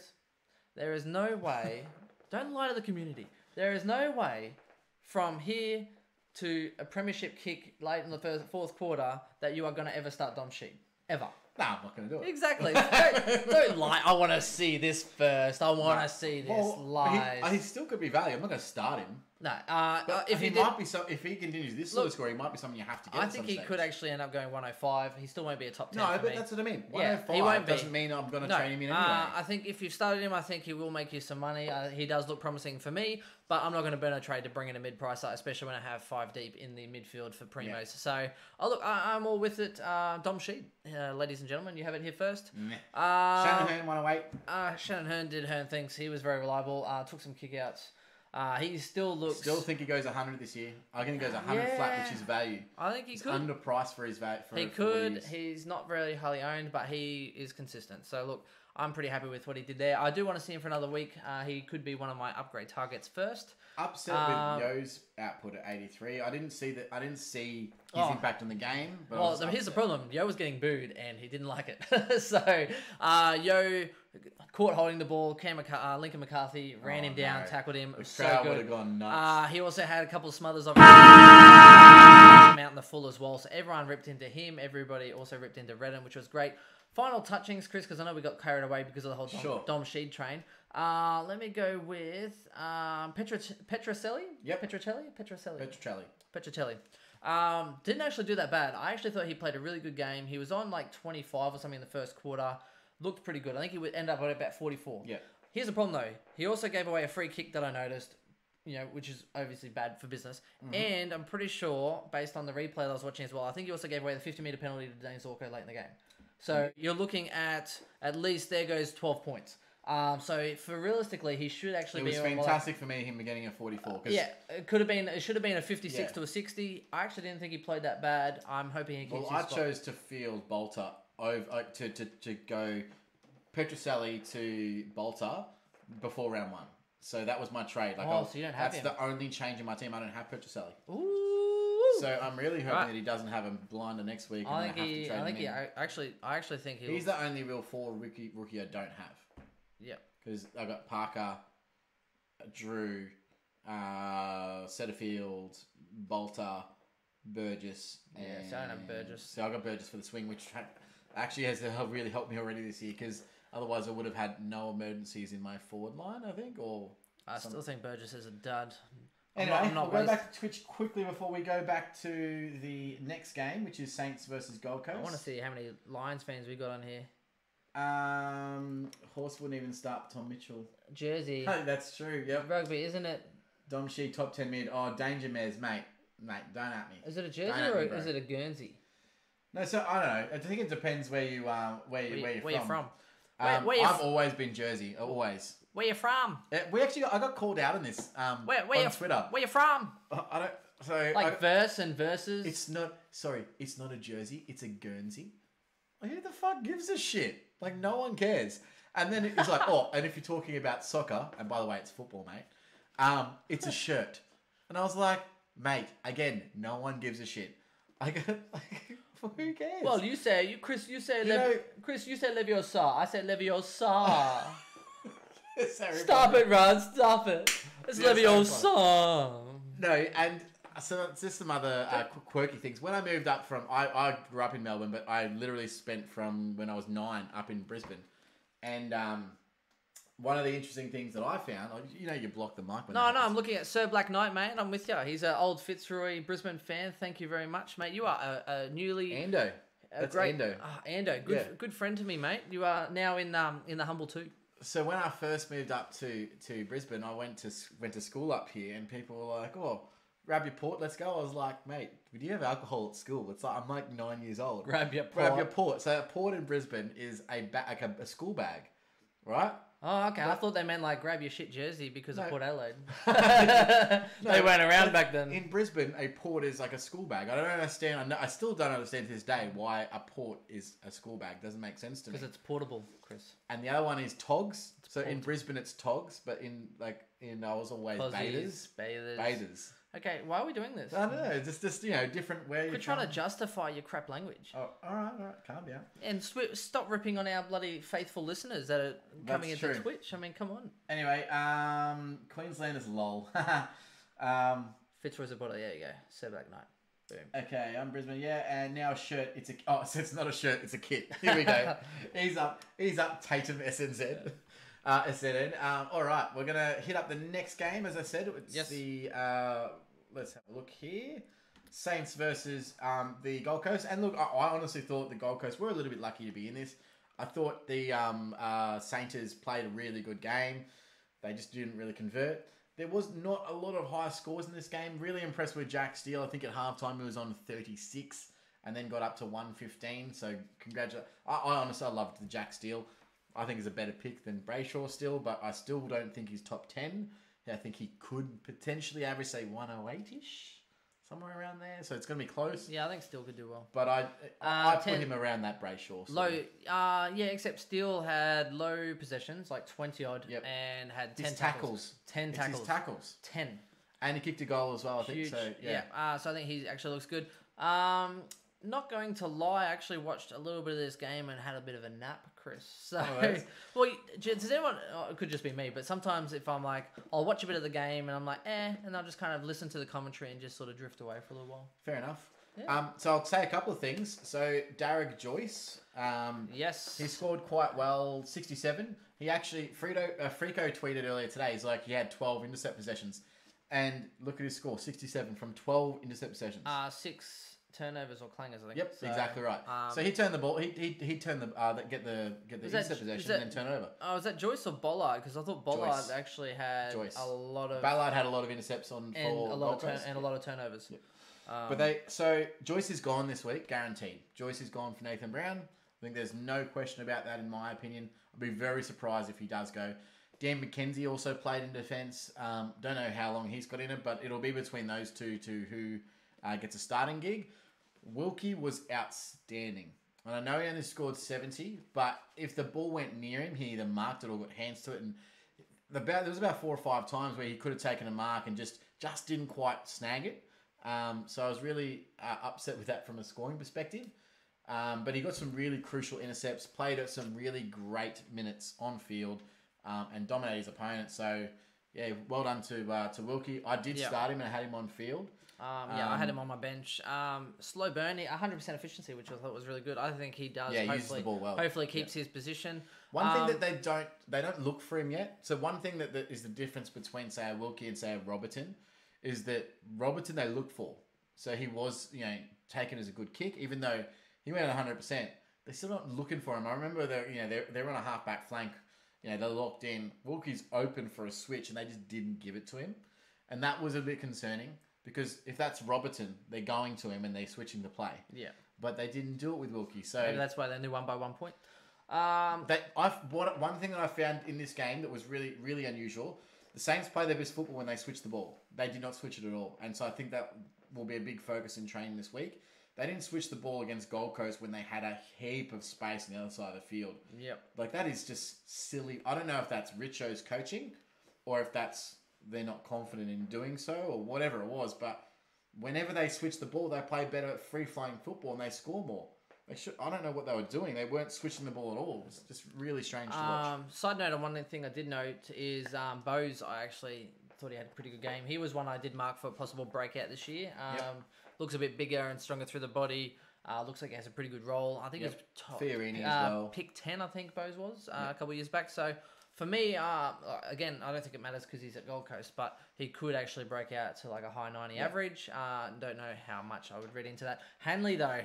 Speaker 1: there is no way. Don't lie to the community. There is no way from here to a premiership kick late in the fourth quarter that you are going to ever start Dom Sheed. Ever.
Speaker 2: No, I'm not going to do it.
Speaker 1: Exactly. don't lie. I want to see this first. I want to see this live.
Speaker 2: He still could be value. I'm not going to start him.
Speaker 1: No.
Speaker 2: If he continues this sort of score, he might be something you have to get.
Speaker 1: I think he could actually end up going 105. He still won't be a top 10.
Speaker 2: No, but that's what I mean. 105
Speaker 1: he won't
Speaker 2: doesn't mean I'm going to train him in anyway.
Speaker 1: I think if you've started him, I think he will make you some money. He does look promising for me, but I'm not going to burn a trade to bring in a mid-pricer, especially when I have 5 deep in the midfield for primos. Yeah. So, I'm all with it. Dom Sheed, ladies and gentlemen, you have it here first.
Speaker 2: Shannon Hearn 108.
Speaker 1: Shannon Hearn did Hearn things. He was very reliable. Took some kickouts. He still looks...
Speaker 2: Still think he goes 100 this year. I think he goes 100 flat, which is value.
Speaker 1: I think he could.
Speaker 2: Underpriced for his value.
Speaker 1: He could. He's not very highly owned, but he is consistent. So, look, I'm pretty happy with what he did there. I do want to see him for another week. He could be one of my upgrade targets first.
Speaker 2: Upset with Yo's output at 83. I didn't see his impact on the game. But
Speaker 1: here's the problem. Yo was getting booed, and he didn't like it. So, Yo caught holding the ball. Lincoln McCarthy ran him down, tackled him.
Speaker 2: The crowd would have gone nuts.
Speaker 1: He also had a couple of smothers of him out in the full as well. So everyone ripped into him. Everybody also ripped into Redden, which was great. Final touchings, Chris, because I know we got carried away because of the whole Dom Sheed train. Let me go with Petrocelli.
Speaker 2: Yep.
Speaker 1: Petrocelli. Didn't actually do that bad. I actually thought he played a really good game. He was on like 25 or something in the first quarter. Looked pretty good. I think he would end up at about 44.
Speaker 2: Yeah.
Speaker 1: Here's the problem though. He also gave away a free kick that I noticed, which is obviously bad for business. Mm-hmm. And I'm pretty sure, based on the replay that I was watching as well, I think he also gave away the 50-meter penalty to Dane Zorko late in the game. So you're looking at least there goes 12 points. So for realistically, he should actually be.
Speaker 2: It was fantastic for me, him getting a 44.
Speaker 1: Yeah, it should have been a 56 to a 60. I actually didn't think he played that bad. I'm hoping he keeps his spot.
Speaker 2: chose to field Bolter over to go Petrocelli to Bolter before round 1. So that was my trade.
Speaker 1: So you don't have him.
Speaker 2: That's the only change in my team. I don't have Petrocelli.
Speaker 1: Ooh.
Speaker 2: So I'm really hoping that he doesn't have a blinder next week. I
Speaker 1: actually think
Speaker 2: he's the only real forward rookie I don't have.
Speaker 1: Yeah.
Speaker 2: Because I got Parker, Drew, Setterfield, Bolter, Burgess.
Speaker 1: So I don't have Burgess.
Speaker 2: So I got Burgess for the swing, which actually has really helped me already this year. Because otherwise I would have had no emergencies in my forward line, I think.
Speaker 1: I still think Burgess is a dud.
Speaker 2: Anyway, we'll go back to Twitch quickly before we go back to the next game, which is Saints versus Gold Coast.
Speaker 1: I want to see how many Lions fans we got on here.
Speaker 2: Horse wouldn't even start Tom Mitchell.
Speaker 1: Jersey.
Speaker 2: That's true, yep.
Speaker 1: Rugby, isn't it?
Speaker 2: Dom Shee, top 10 mid. Oh, Danger Mares, mate, don't at me.
Speaker 1: Is it a Jersey or is it a Guernsey?
Speaker 2: No, so I don't know. I think it depends where you're from.
Speaker 1: I've
Speaker 2: always been Jersey, always.
Speaker 1: Where you from?
Speaker 2: I got called out on this on Twitter.
Speaker 1: Where you from?
Speaker 2: I don't. So
Speaker 1: verse and verses.
Speaker 2: It's not a Jersey. It's a Guernsey. Who the fuck gives a shit? Like no one cares. And then it's like, and if you're talking about soccer, and by the way, it's football, mate. It's a shirt. And I was like, mate, again, no one gives a shit. I go, who cares?
Speaker 1: Well, Chris, you say Leviosa. I said Leviosa. Stop it, Ron. Stop it. It's Leviosa.
Speaker 2: No, and so it's just some other quirky things. When I moved up from, I grew up in Melbourne, but I literally spent from when I was 9 up in Brisbane. And one of the interesting things that I found, you block the mic.
Speaker 1: No, I'm looking at Sir Black Knight, mate. I'm with you. He's an old Fitzroy Brisbane fan. Thank you very much, mate. You are a newly...
Speaker 2: Ando. That's
Speaker 1: great...
Speaker 2: Ando.
Speaker 1: Ando. Good friend to me, mate. You are now in the Humble 2.
Speaker 2: So when I first moved up to Brisbane, I went to school up here, and people were like, "Oh, grab your port, let's go." I was like, "Mate, do you have alcohol at school?" It's like I'm like 9 years old.
Speaker 1: Grab your port.
Speaker 2: So a port in Brisbane is a school bag, right?
Speaker 1: Oh, okay. I thought they meant like grab your shit jersey because of Port Adelaide.
Speaker 2: No,
Speaker 1: they weren't around back then.
Speaker 2: In Brisbane, a port is like a school bag. I don't understand. I still don't understand to this day why a port is a school bag. Doesn't make sense to me.
Speaker 1: Because it's portable, Chris.
Speaker 2: And the other one is togs. In Brisbane, it's togs, but in I was always bathers.
Speaker 1: Okay, why are we doing this?
Speaker 2: I don't know. Just different where you're
Speaker 1: trying to justify your crap language.
Speaker 2: Oh, all right, calm down.
Speaker 1: And stop ripping on our bloody faithful listeners that are coming into Twitch. I mean, come on.
Speaker 2: Anyway, Queenslanders lol.
Speaker 1: Fitzroy's a bottle. There you go. Sir Black Knight. Boom.
Speaker 2: Okay, I'm Brisbane. Yeah, and now a shirt. So it's not a shirt. It's a kit. Here we go. He's up. Tatum SNZ. SNN. All right, we're gonna hit up the next game. As I said, it's the let's have a look here. Saints versus the Gold Coast. And look, I honestly thought the Gold Coast were a little bit lucky to be in this. I thought the Sainters played a really good game. They just didn't really convert. There was not a lot of high scores in this game. Really impressed with Jack Steele. I think at halftime he was on 36 and then got up to 115. So congratulations. I honestly loved the Jack Steele. I think he's a better pick than Brayshaw still, but I still don't think he's top 10. I think he could potentially average, say, 108-ish, somewhere around there. So it's going to be close.
Speaker 1: Yeah, I think Steele could do well.
Speaker 2: But I put him around that Brayshaw.
Speaker 1: Except Steele had low possessions, like 20-odd, and had 10 tackles. 10 tackles.
Speaker 2: His tackles.
Speaker 1: 10.
Speaker 2: And he kicked a goal as well, I think.
Speaker 1: Huge.
Speaker 2: So, yeah.
Speaker 1: So I think he actually looks good. Not going to lie, I actually watched a little bit of this game and had a bit of a nap, Chris. So, does anyone? It could just be me, but sometimes if I'm like, I'll watch a bit of the game and I'm like, and I'll just kind of listen to the commentary and just sort of drift away for a little while.
Speaker 2: Fair enough.
Speaker 1: Yeah.
Speaker 2: So I'll say a couple of things. So Darragh Joyce,
Speaker 1: yes,
Speaker 2: he scored quite well, 67. He actually, Frico tweeted earlier today, he's like, he had 12 intercept possessions. And look at his score, 67 from 12 intercept possessions.
Speaker 1: 6 turnovers or clangers, I think.
Speaker 2: Yep, so, exactly right. So he turned the ball, he turned the, get the intercept possession and then turn it over.
Speaker 1: Oh, was that Joyce or Bollard? Because I thought Bollard actually had a lot of...
Speaker 2: Ballard had a lot of intercepts on
Speaker 1: and
Speaker 2: for
Speaker 1: a lot
Speaker 2: Gold
Speaker 1: of and a lot of turnovers.
Speaker 2: Yep. So Joyce is gone this week, guaranteed. Joyce is gone for Nathan Brown. I think there's no question about that in my opinion. I'd be very surprised if he does go. Dan McKenzie also played in defence. Don't know how long he's got in it, but it'll be between those two to who gets a starting gig. Wilkie was outstanding. And I know he only scored 70, but if the ball went near him, he either marked it or got hands to it. And there was about 4 or 5 times where he could have taken a mark and just didn't quite snag it. So I was really upset with that from a scoring perspective. But he got some really crucial intercepts, played at some really great minutes on field, and dominated his opponent. So, yeah, well done to Wilkie. I did start him and I had him on field.
Speaker 1: I had him on my bench. Slow burn, 100% efficiency, which I thought was really good. I think he does.
Speaker 2: Yeah, he uses the ball well.
Speaker 1: Hopefully keeps his position.
Speaker 2: One thing that they don't look for him yet. So one thing that is the difference between, say, a Wilkie and, say, a Robertson is that Robertson they look for. So he was, taken as a good kick, even though he went at 100%. They're still not looking for him. I remember they're on a half-back flank. They're locked in. Wilkie's open for a switch, and they just didn't give it to him. And that was a bit concerning because if that's Robertson, they're going to him and they're switching the play.
Speaker 1: Yeah.
Speaker 2: But they didn't do it with Wilkie. So
Speaker 1: maybe that's why they only won by 1 point.
Speaker 2: One thing that I found in this game that was really, really unusual, the Saints play their best football when they switch the ball. They did not switch it at all. And so I think that will be a big focus in training this week. They didn't switch the ball against Gold Coast when they had a heap of space on the other side of the field.
Speaker 1: Yep.
Speaker 2: Like, that is just silly. I don't know if that's Richo's coaching or if they're not confident in doing so or whatever it was. But whenever they switch the ball, they play better at free-flowing football and they score more. I don't know what they were doing. They weren't switching the ball at all. It was just really strange to watch.
Speaker 1: Side note on one thing I did note is Bose, I actually thought he had a pretty good game. He was one I did mark for a possible breakout this year. Looks a bit bigger and stronger through the body. Looks like he has a pretty good role. I think it's top.
Speaker 2: Fiorini as well.
Speaker 1: Pick 10, I think Bose was a couple of years back. So for me, again, I don't think it matters because he's at Gold Coast, but he could actually break out to like a high 90 average. Don't know how much I would read into that. Hanley, though.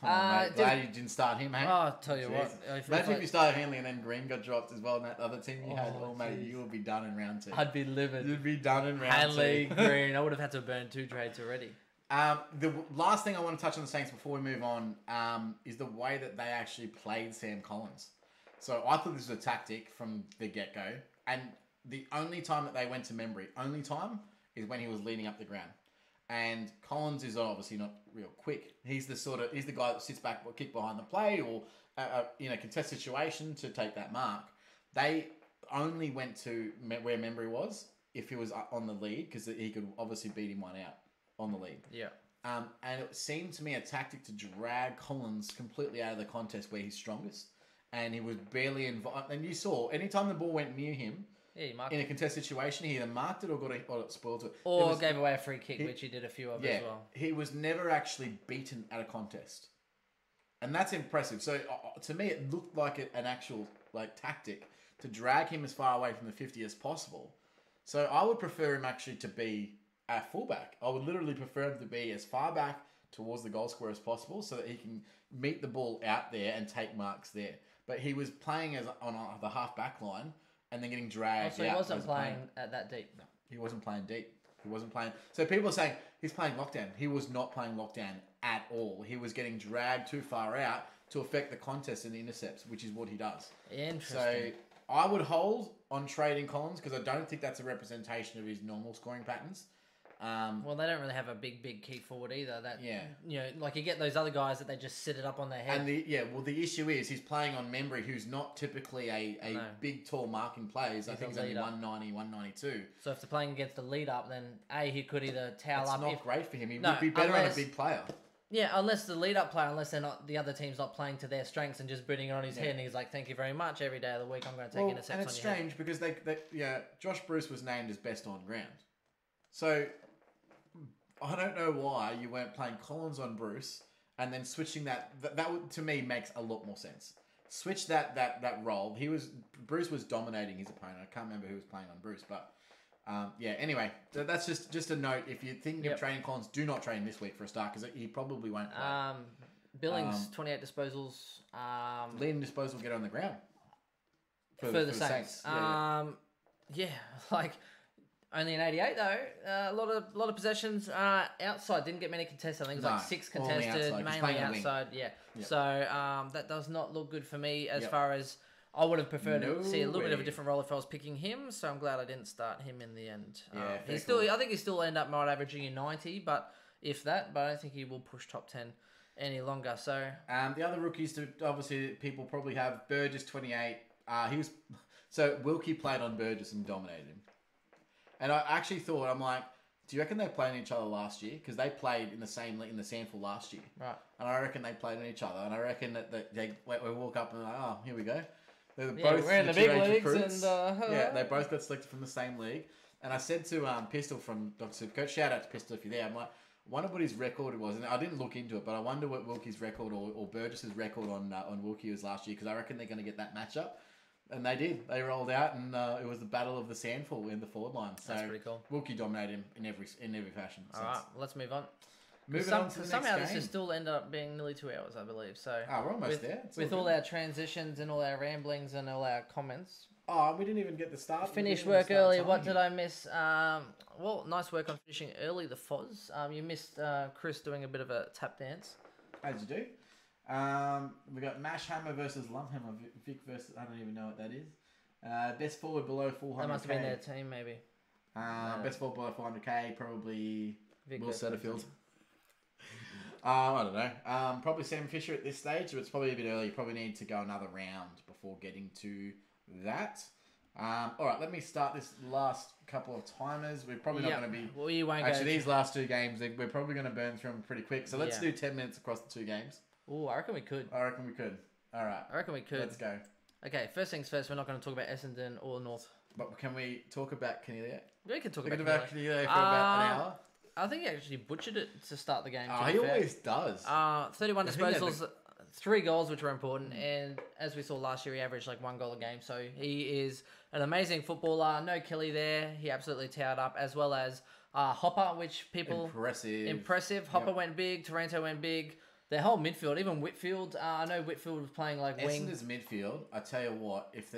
Speaker 2: Mate, glad you didn't start him, mate.
Speaker 1: Oh, I'll tell you what.
Speaker 2: Imagine if you started Hanley and then Green got dropped as well and that other team you had. Oh, mate, you would be done in round 2.
Speaker 1: I'd be livid.
Speaker 2: You'd be done in round
Speaker 1: Hanley,
Speaker 2: 2.
Speaker 1: Green. I would have had to burn 2 trades already.
Speaker 2: The last thing I want to touch on the Saints before we move on is the way that they actually played Sam Collins. So I thought this was a tactic from the get-go. And the only time that they went to Membry, is when he was leading up the ground. And Collins is obviously not real quick. He's the guy that sits back, kick behind the play, or in a contest situation to take that mark. They only went to where Membry was if he was on the lead because he could obviously beat him one out on the lead.
Speaker 1: Yeah.
Speaker 2: And it seemed to me a tactic to drag Collins completely out of the contest where he's strongest, and he was barely involved. And you saw anytime the ball went near him.
Speaker 1: Yeah, he marked
Speaker 2: in a contest situation, he either marked it or got spoiled to it.
Speaker 1: Or gave away a free kick, which he did a few of as well.
Speaker 2: He was never actually beaten at a contest. And that's impressive. So, to me, it looked like an actual tactic to drag him as far away from the 50 as possible. So, I would prefer him actually to be a fullback. I would literally prefer him to be as far back towards the goal square as possible so that he can meet the ball out there and take marks there. But he was playing on the half-back line and then getting dragged.
Speaker 1: So he wasn't playing at that deep.
Speaker 2: No, he wasn't playing deep. He wasn't playing. So people are saying he's playing lockdown. He was not playing lockdown at all. He was getting dragged too far out to affect the contest and the intercepts, which is what he does.
Speaker 1: Interesting.
Speaker 2: So I would hold on trading Collins because I don't think that's a representation of his normal scoring patterns.
Speaker 1: Well, they don't really have a big key forward either. You get those other guys that they just sit it up on their head.
Speaker 2: And the issue is he's playing on Membry, who's not typically a big, tall marking player. I think he's only 190, 192.
Speaker 1: So if they're playing against the lead up, then he could either towel up.
Speaker 2: It's not great for him. He would be better on a big player.
Speaker 1: Yeah, unless the lead up player, the other team's not playing to their strengths and just putting it on his head, and he's like, "Thank you very much. Every day of the week, I'm going to take intercepts on you."
Speaker 2: And it's strange because Josh Bruce was named as best on ground, so. I don't know why you weren't playing Collins on Bruce and then switching that would, to me, makes a lot more sense. switch that role. Bruce was dominating his opponent. I can't remember who was playing on Bruce, but yeah. Anyway, that's just a note. If you're thinking of training Collins, do not train this week for a start because he probably won't play.
Speaker 1: Billings 28 disposals.
Speaker 2: Leading disposal get on the ground
Speaker 1: for the Saints. Yeah, like only an 88 though. A lot of possessions outside. Didn't get many contested. I think it was like 6 contested, mainly outside. Yeah. Yep. So that does not look good for me as far as I would have preferred to see a little bit of a different role if I was picking him. So I'm glad I didn't start him in the end. I think he still end up might averaging a 90, but if that, but I don't think he will push top 10 any longer. So
Speaker 2: the other rookies to obviously people probably have Burgess 28. Wilkie played on Burgess and dominated him. And I actually thought, I'm like, do you reckon they played on each other last year? Because they played in the Sandful last year.
Speaker 1: Right.
Speaker 2: And I reckon they played on each other. And I reckon that they walk up and like, oh, here we go. They're
Speaker 1: both we're in the big leagues.
Speaker 2: And they both got selected from the same league. And I said to Pistol from Dr. Supercoach, shout out to Pistol if you're there. I'm like, I wonder what his record was. And I didn't look into it, but I wonder what Wilkie's record or Burgess's record on Wilkie was last year. Because I reckon they're going to get that matchup. And they did. They rolled out, and it was the battle of the Sandful in the forward line. So that's pretty cool. Wilkie dominated him in every fashion.
Speaker 1: All right, let's move on.
Speaker 2: Moving on to the
Speaker 1: somehow
Speaker 2: next game.
Speaker 1: This will still end up being nearly 2 hours, I believe. So
Speaker 2: we're almost there.
Speaker 1: With all our transitions and all our ramblings and all our comments.
Speaker 2: Oh, we didn't even get the start.
Speaker 1: Finished work early. What did I miss? Well, nice work on finishing early. The Foz. You missed Chris doing a bit of a tap dance.
Speaker 2: As you do. We got Mashhammer versus Lumphammer. Vic versus I don't even know what that is. Best forward below 400k.
Speaker 1: That must have been their team, maybe.
Speaker 2: Best forward below 400k, probably
Speaker 1: Vic
Speaker 2: Will Setterfield. I don't know. Probably Sam Fisher at this stage, but it's probably a bit early. You probably need to go another round before getting to that. All right, let me start this last couple of timers. We're probably not going to be...
Speaker 1: Well, you won't
Speaker 2: actually, these last 2 games, we're probably going to burn through them pretty quick. So let's do 10 minutes across the 2 games.
Speaker 1: Oh, I reckon we could.
Speaker 2: All right.
Speaker 1: I reckon we could.
Speaker 2: Let's go.
Speaker 1: Okay, first things first, we're not going to talk about Essendon or North.
Speaker 2: But can we talk about Cornelia?
Speaker 1: We can talk
Speaker 2: about
Speaker 1: Cornelia
Speaker 2: for about an hour.
Speaker 1: I think he actually butchered it to start the game.
Speaker 2: He always does.
Speaker 1: 31 disposals, 3 goals, which were important. And as we saw last year, he averaged like 1 goal a game. So he is an amazing footballer. No Kelly there. He absolutely towered up, as well as Hopper, which people... Impressive. Hopper went big. Taranto went big. Their whole midfield, even Whitfield. I know Whitfield was playing like wing.
Speaker 2: Essendon's midfield, I tell you what, if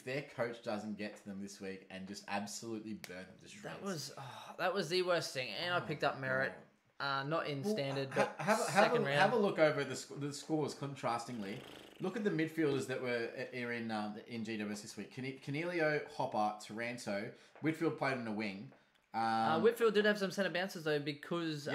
Speaker 2: their coach doesn't get to them this week and just absolutely burn them to shreds.
Speaker 1: That was the worst thing. And I picked up Merritt, not in standard, but second round.
Speaker 2: Have a look over the scores contrastingly. Look at the midfielders that were in GWS this week. Cornelio, Hopper, Taranto. Whitfield played in the wing.
Speaker 1: Whitfield did have some centre bounces though because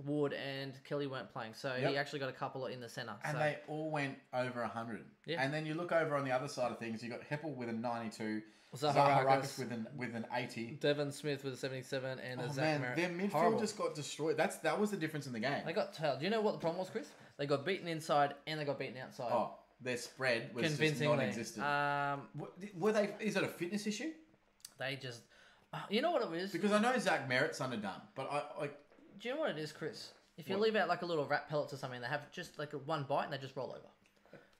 Speaker 1: Ward and Kelly weren't playing, so he actually got a couple in the centre.
Speaker 2: And they all went over 100. Yeah. And then you look over on the other side of things, you got Heppel with a 92, Zaharakis with an 80,
Speaker 1: Devon Smith with a 77, and Zach Merritt.
Speaker 2: Their midfield just got destroyed. That was the difference in the game.
Speaker 1: They got tailed. Do you know what the problem was, Chris? They got beaten inside and they got beaten outside.
Speaker 2: Oh, their spread was just non-existent. Is it a fitness issue?
Speaker 1: They just... you know what it is?
Speaker 2: Because I know Zach Merritt's underdone, but
Speaker 1: do you know what it is, Chris? If you leave out like a little rat pellets or something, they have just like one bite and they just roll over.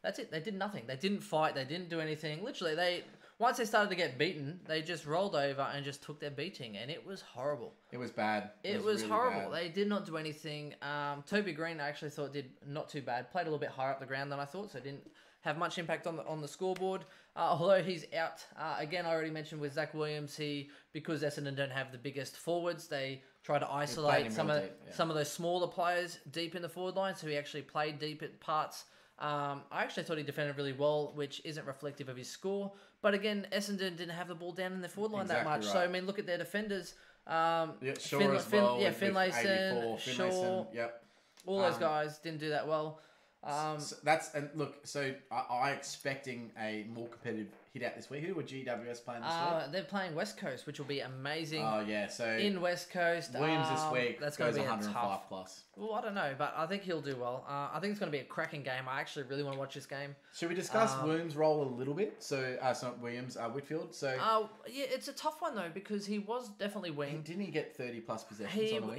Speaker 1: That's it. They did nothing. They didn't fight. They didn't do anything. Literally, once they started to get beaten, they just rolled over and just took their beating, and it was horrible.
Speaker 2: It was bad.
Speaker 1: It was really horrible. Bad. They did not do anything. Toby Green, I actually thought did not too bad. Played a little bit higher up the ground than I thought, so didn't have much impact on the scoreboard. Although he's out again, I already mentioned with Zach Williams, because Essendon don't have the biggest forwards, they try to isolate some of those smaller players deep in the forward line. So he actually played deep at parts. I actually thought he defended really well, which isn't reflective of his score. But again, Essendon didn't have the ball down in the forward line that much. Right. So I mean, look at their defenders. Finlayson, Shaw.
Speaker 2: Yep.
Speaker 1: All those guys didn't do that well.
Speaker 2: So I expecting a more competitive hit out this week. Who were GWS playing this week?
Speaker 1: They're playing West Coast, which will be amazing.
Speaker 2: Oh yeah, so
Speaker 1: in West Coast,
Speaker 2: Williams this week
Speaker 1: that's going to be
Speaker 2: 105 plus.
Speaker 1: Well, I don't know, but I think he'll do well. I think it's going to be a cracking game. I actually really want to watch this game.
Speaker 2: Should we discuss Williams' role a little bit? So, it's not Williams, Whitfield. So,
Speaker 1: yeah, it's a tough one though because he was definitely wing.
Speaker 2: Didn't he get 30 plus possessions on the wing?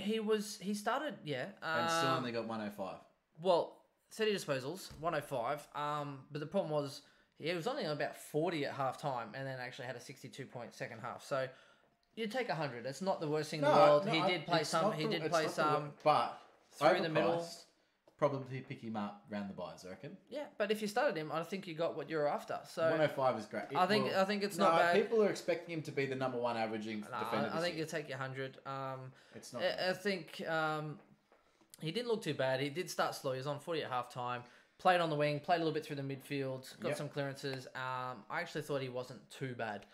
Speaker 1: He started, yeah,
Speaker 2: and still only got 105.
Speaker 1: Well. 30 disposals, 105. But the problem was he was only on about 40 at half time and then actually had a 62-point second half. So you take 100. It's not the worst thing in the world. He did play some.
Speaker 2: But
Speaker 1: through the middle.
Speaker 2: Probably pick him up round the buys, I reckon.
Speaker 1: Yeah, but if you started him, I think you got what you were after. So
Speaker 2: 105 is great.
Speaker 1: I think it's not bad.
Speaker 2: People are expecting him to be the number one averaging defender.
Speaker 1: I think you take your 100.
Speaker 2: It's not.
Speaker 1: I think he didn't look too bad. He did start slow. He was on 40 at half time. Played on the wing. Played a little bit through the midfield. Got some clearances. I actually thought he wasn't too bad.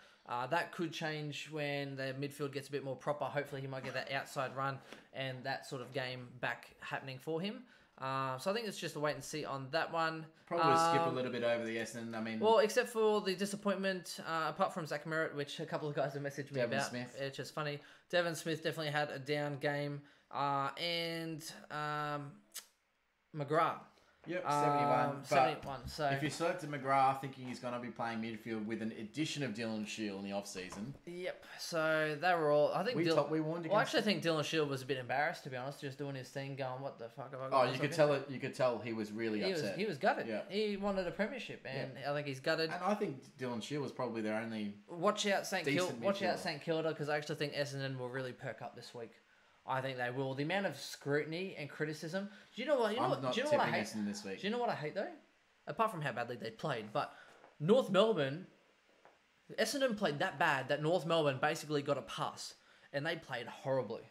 Speaker 1: That could change when the midfield gets a bit more proper. Hopefully, he might get that outside run and that sort of game back happening for him. So I think it's just a wait and see on that one.
Speaker 2: Probably skip a little bit over the Essendon. I mean,
Speaker 1: well, except for the disappointment, apart from Zach Merritt, which a couple of guys have messaged me
Speaker 2: Devon
Speaker 1: about.
Speaker 2: Smith.
Speaker 1: It's just funny. Devon Smith definitely had a down game, and McGrath.
Speaker 2: Yep, 71.
Speaker 1: 71. So
Speaker 2: if you selected McGrath thinking he's going to be playing midfield with an addition of Dylan Shield in the off-season.
Speaker 1: Yep. So they were all. I think
Speaker 2: we warned against.
Speaker 1: Well, I actually think Dylan Shield was a bit embarrassed, to be honest, just doing his thing, going, "What the fuck have I got?"
Speaker 2: Oh, you could tell it. You could tell he was really upset.
Speaker 1: He was gutted.
Speaker 2: Yeah.
Speaker 1: He wanted a premiership, and I think he's gutted.
Speaker 2: And I think Dylan Shield was probably their only.
Speaker 1: Watch out, St
Speaker 2: Decent
Speaker 1: Kilda, because I actually think Essendon will really perk up this week. I think they will. The amount of scrutiny and criticism. Do you know what? Do you know what I hate?
Speaker 2: This week.
Speaker 1: Do you know what I hate though? Apart from how badly they played, but North Melbourne, Essendon played that bad that North Melbourne basically got a pass, and they played horribly.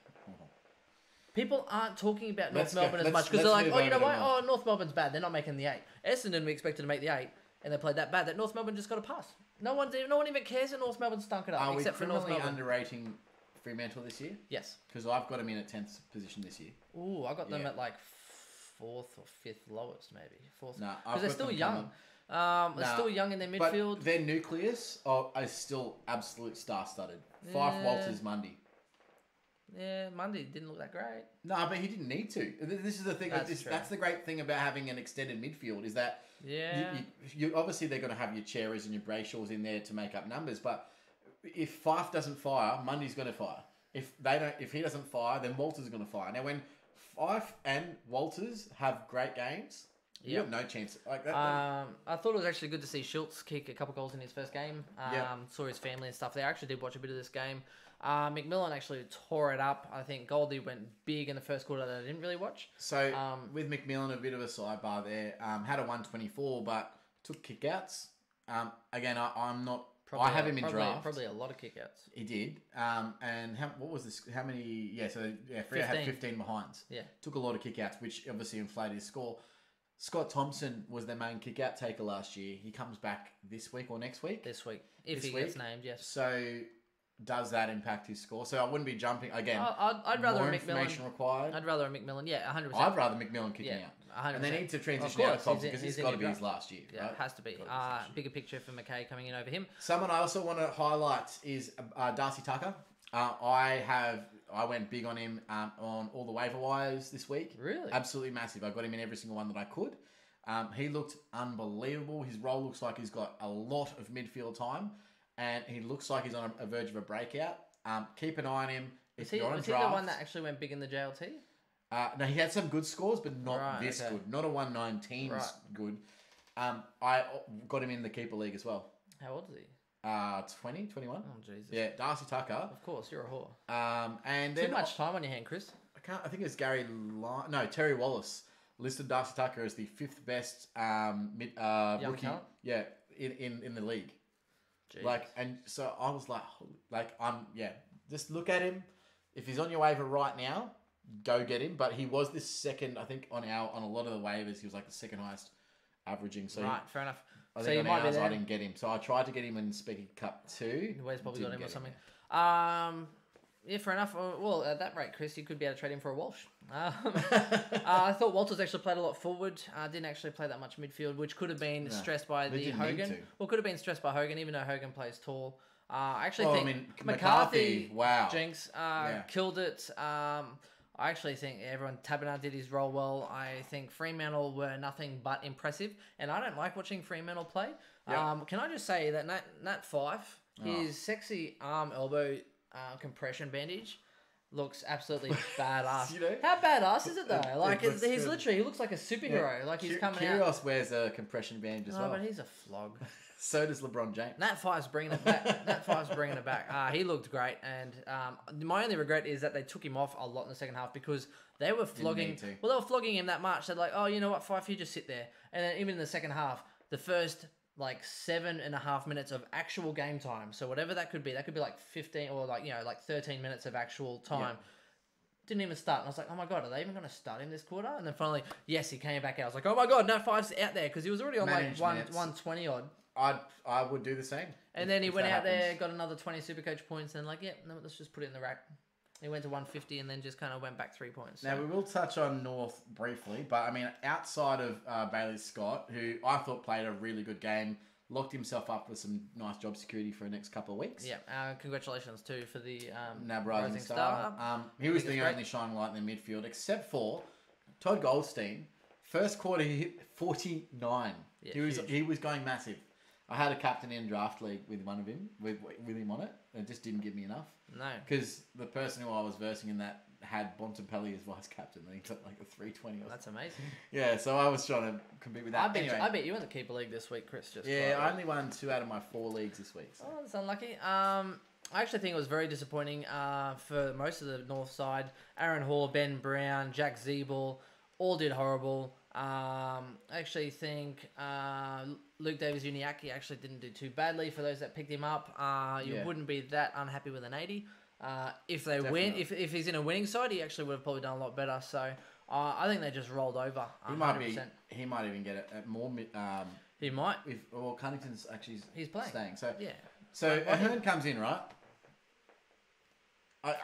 Speaker 1: People aren't talking about North Melbourne as much because they're like, oh, you know what? Oh, North Melbourne's bad. They're not making the 8. Essendon we expected to make the 8, and they played that bad that North Melbourne just got a pass. No one even cares that North Melbourne stunk it up, except for North Melbourne.
Speaker 2: Underrating Fremantle this year?
Speaker 1: Yes.
Speaker 2: Because I've got them in at 10th position this year.
Speaker 1: Ooh, I got them at like 4th or 5th lowest, maybe. 4th.
Speaker 2: Nah,
Speaker 1: because they're still young. They're still young in their midfield.
Speaker 2: But their nucleus is still absolute star-studded. Fife, Walters, Mundy.
Speaker 1: Yeah, Mundy didn't look that great.
Speaker 2: No, but he didn't need to. This is the thing. That's the great thing about having an extended midfield is that you obviously they're going to have your Cherries and your Brayshaws in there to make up numbers, but if Fife doesn't fire, Mundy's going to fire. If he doesn't fire, then Walters is going to fire. Now, when Fife and Walters have great games, you have no chance. Like that.
Speaker 1: I thought it was actually good to see Schultz kick a couple goals in his first game. Saw his family and stuff there. I actually did watch a bit of this game. McMillan actually tore it up. I think Goldie went big in the first quarter that I didn't really watch.
Speaker 2: So, with McMillan, a bit of a sidebar there. Had a 124, but took kickouts. Again, I'm not... I have him in draft.
Speaker 1: Probably a lot of kickouts.
Speaker 2: He did. And what was this? How many? Yeah, so Freo had 15 behinds.
Speaker 1: Yeah. Took
Speaker 2: a lot of kickouts, which obviously inflated his score. Scott Thompson was their main kickout taker last year. He comes back this week or next week?
Speaker 1: This week. If he gets named, yes.
Speaker 2: So does that impact his score? So I wouldn't be jumping again.
Speaker 1: I'd rather
Speaker 2: more
Speaker 1: a McMillan.
Speaker 2: Information required.
Speaker 1: I'd rather a McMillan. Yeah, 100%.
Speaker 2: I'd rather McMillan kicking out.
Speaker 1: 100%.
Speaker 2: And they need to transition out of Thompson because it's got to be his last year.
Speaker 1: Yeah,
Speaker 2: right?
Speaker 1: It has to be. Bigger picture for McKay coming in over him.
Speaker 2: Someone I also want to highlight is Darcy Tucker. I went big on him on all the waiver wires this week.
Speaker 1: Really?
Speaker 2: Absolutely massive. I got him in every single one that I could. He looked unbelievable. His role looks like he's got a lot of midfield time, and he looks like he's on a verge of a breakout. Keep an eye on him.
Speaker 1: Was he the one that actually went big in the JLT?
Speaker 2: No, he had some good scores, but not good. Not a 119 good. I got him in the keeper league as well.
Speaker 1: How old is he?
Speaker 2: 20, 21.
Speaker 1: Oh, Jesus.
Speaker 2: Yeah, Darcy Tucker.
Speaker 1: Of course, you're a whore.
Speaker 2: And
Speaker 1: Too much time on your hand, Chris.
Speaker 2: I think it's Terry Wallace listed Darcy Tucker as the 5th best rookie.
Speaker 1: Talent?
Speaker 2: Yeah, in the league.
Speaker 1: Jesus.
Speaker 2: So I was just look at him. If he's on your waiver right now, go get him. But he was the second, I think, on a lot of the waivers. He was like the second highest averaging. So
Speaker 1: fair enough.
Speaker 2: I think on ours, I didn't get him. So I tried to get him in Speaking Cup 2.
Speaker 1: Wes probably got him or something. Yeah, fair enough. Well, at that rate, Chris, you could be able to trade him for a Walsh. I thought Walters actually played a lot forward. Didn't actually play that much midfield, which could have been stressed by the Hogan. Well, could have been stressed by Hogan, even though Hogan plays tall. I actually think McCarthy,
Speaker 2: wow,
Speaker 1: Jinx, killed it. I actually think everyone, Taberner did his role well. I think Fremantle were nothing but impressive, and I don't like watching Fremantle play. Yep. Can I just say that Nat Fife, his sexy arm elbow compression bandage looks absolutely badass.
Speaker 2: You know?
Speaker 1: How badass is it though? Like
Speaker 2: looks
Speaker 1: he's
Speaker 2: good.
Speaker 1: literally, he looks like a superhero. Like he's coming out.
Speaker 2: Kyrgios wears a compression band as well.
Speaker 1: But he's a flog.
Speaker 2: So does LeBron James.
Speaker 1: Nat 5's bringing it back. Nat 5's bringing it back. He looked great, and my only regret is that they took him off a lot in the second half because they were flogging. Well, they were flogging him that much. They're like, oh, you know what, Fife, you just sit there. And then even in the second half, the first like 7.5 minutes of actual game time. So whatever that could be like 15 or like 13 minutes of actual time. Yeah. Didn't even start. And I was like, oh my God, are they even going to start him this quarter? And then finally, yes, he came back out. I was like, oh my God, Nat 5's out there because he was already on like 120 odd.
Speaker 2: I would do the same.
Speaker 1: And then he went out there, got another 20 SuperCoach points, and let's just put it in the rack. He went to 150 and then just kind of went back 3 points. So.
Speaker 2: Now, we will touch on North briefly, but I mean, outside of Bailey Scott, who I thought played a really good game, locked himself up with some nice job security for the next couple of weeks.
Speaker 1: Yeah, congratulations too for the
Speaker 2: NAB Rising Star. He was the only shining light in the midfield, except for Todd Goldstein. First quarter, he hit 49. Yeah, he was going massive. I had a captain in draft league with one of him, with him on it. It just didn't give me enough.
Speaker 1: No.
Speaker 2: Because the person who I was versing in that had Bontempelli as vice captain, and he got like a 320.
Speaker 1: That's amazing.
Speaker 2: Yeah, so I was trying to compete with that.
Speaker 1: I bet you in the keeper league this week, Chris.
Speaker 2: I only won 2 out of my 4 leagues this week. So.
Speaker 1: Oh, that's unlucky. I actually think it was very disappointing for most of the north side. Aaron Hall, Ben Brown, Jack Zeeble, all did horrible. I actually think Luke Davis-Uniacke actually didn't do too badly for those that picked him up. You wouldn't be that unhappy with an 80. If they win, if he's in a winning side, he actually would have probably done a lot better. So I think they just rolled over. 100%.
Speaker 2: He might even get it more.
Speaker 1: He might.
Speaker 2: Cunnington's actually
Speaker 1: playing.
Speaker 2: Staying. So
Speaker 1: yeah.
Speaker 2: So Ahern comes in, right?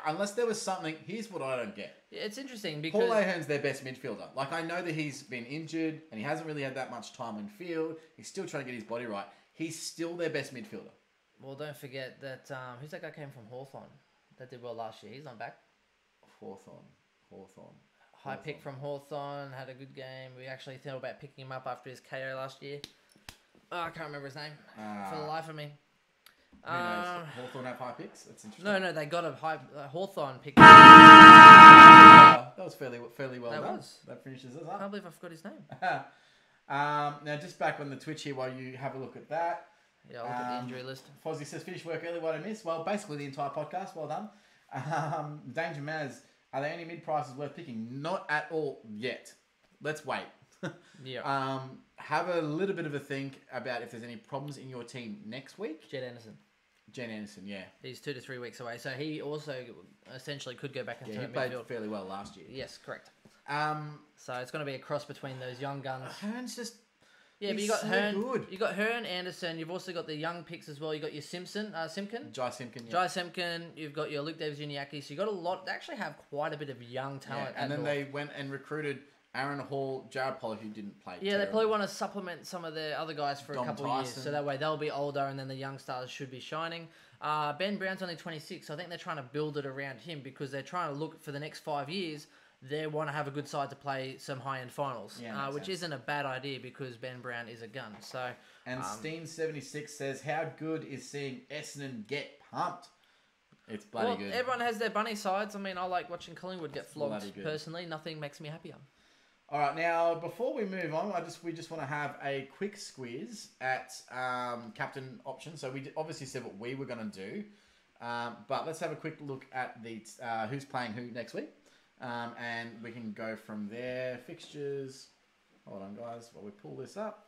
Speaker 2: Unless there was something, here's what I don't get.
Speaker 1: It's interesting because
Speaker 2: Paul Ahern's their best midfielder. Like, I know that he's been injured and he hasn't really had that much time in field. He's still trying to get his body right. He's still their best midfielder.
Speaker 1: Well, don't forget that who's that guy came from Hawthorn that did well last year? He's not back.
Speaker 2: Hawthorn.
Speaker 1: High pick from Hawthorn, had a good game. We actually thought about picking him up after his KO last year. Oh, I can't remember his name for the life of me.
Speaker 2: Who knows? Hawthorn have high picks? That's interesting.
Speaker 1: No, they got a high Hawthorn pick.
Speaker 2: That was fairly well done. That finishes us up.
Speaker 1: I can't believe I forgot his name.
Speaker 2: Now, just back on the Twitch here while you have a look at that.
Speaker 1: Yeah, I'll look at the injury list.
Speaker 2: Fozzie says, finish work early, what I missed? Well, basically the entire podcast. Well done. Danger Maz, are there any mid-prices worth picking? Not at all yet. Let's wait.
Speaker 1: Yeah.
Speaker 2: Have a little bit of a think about if there's any problems in your team next week.
Speaker 1: Jed Anderson, yeah. He's 2 to 3 weeks away, so he also essentially could go back into midfield.
Speaker 2: He played fairly well last year.
Speaker 1: Yes, correct. So it's going to be a cross between those young guns.
Speaker 2: Hearn's just...
Speaker 1: Yeah, but you got Hearn. Good. You got Hearn, Anderson. You've also got the young picks as well. You got your Simpkin.
Speaker 2: Jai Simpkin. Yeah.
Speaker 1: Jai Simpkin. You've got your Luke Davis-Uniacke. So you got a lot. They actually have quite a bit of young talent.
Speaker 2: Yeah, and then they went and recruited Aaron Hall, Jared Pollard, who didn't play.
Speaker 1: Yeah, they probably want to supplement some of the other guys for a couple of years, so that way they'll be older, and then the young stars should be shining. Ben Brown's only 26, so I think they're trying to build it around him because they're trying to look for the next 5 years. They want to have a good side to play some high-end finals, which isn't a bad idea because Ben Brown is a gun. So,
Speaker 2: and Steen76 says, how good is seeing Essendon get pumped? It's bloody good.
Speaker 1: Everyone has their bunny sides. I mean, I like watching Collingwood get flogged personally. Nothing makes me happier.
Speaker 2: All right, now, before we move on, we just want to have a quick squeeze at captain option. So we obviously said what we were going to do, but let's have a quick look at the who's playing who next week. And we can go from there. Fixtures. Hold on, guys, while we pull this up.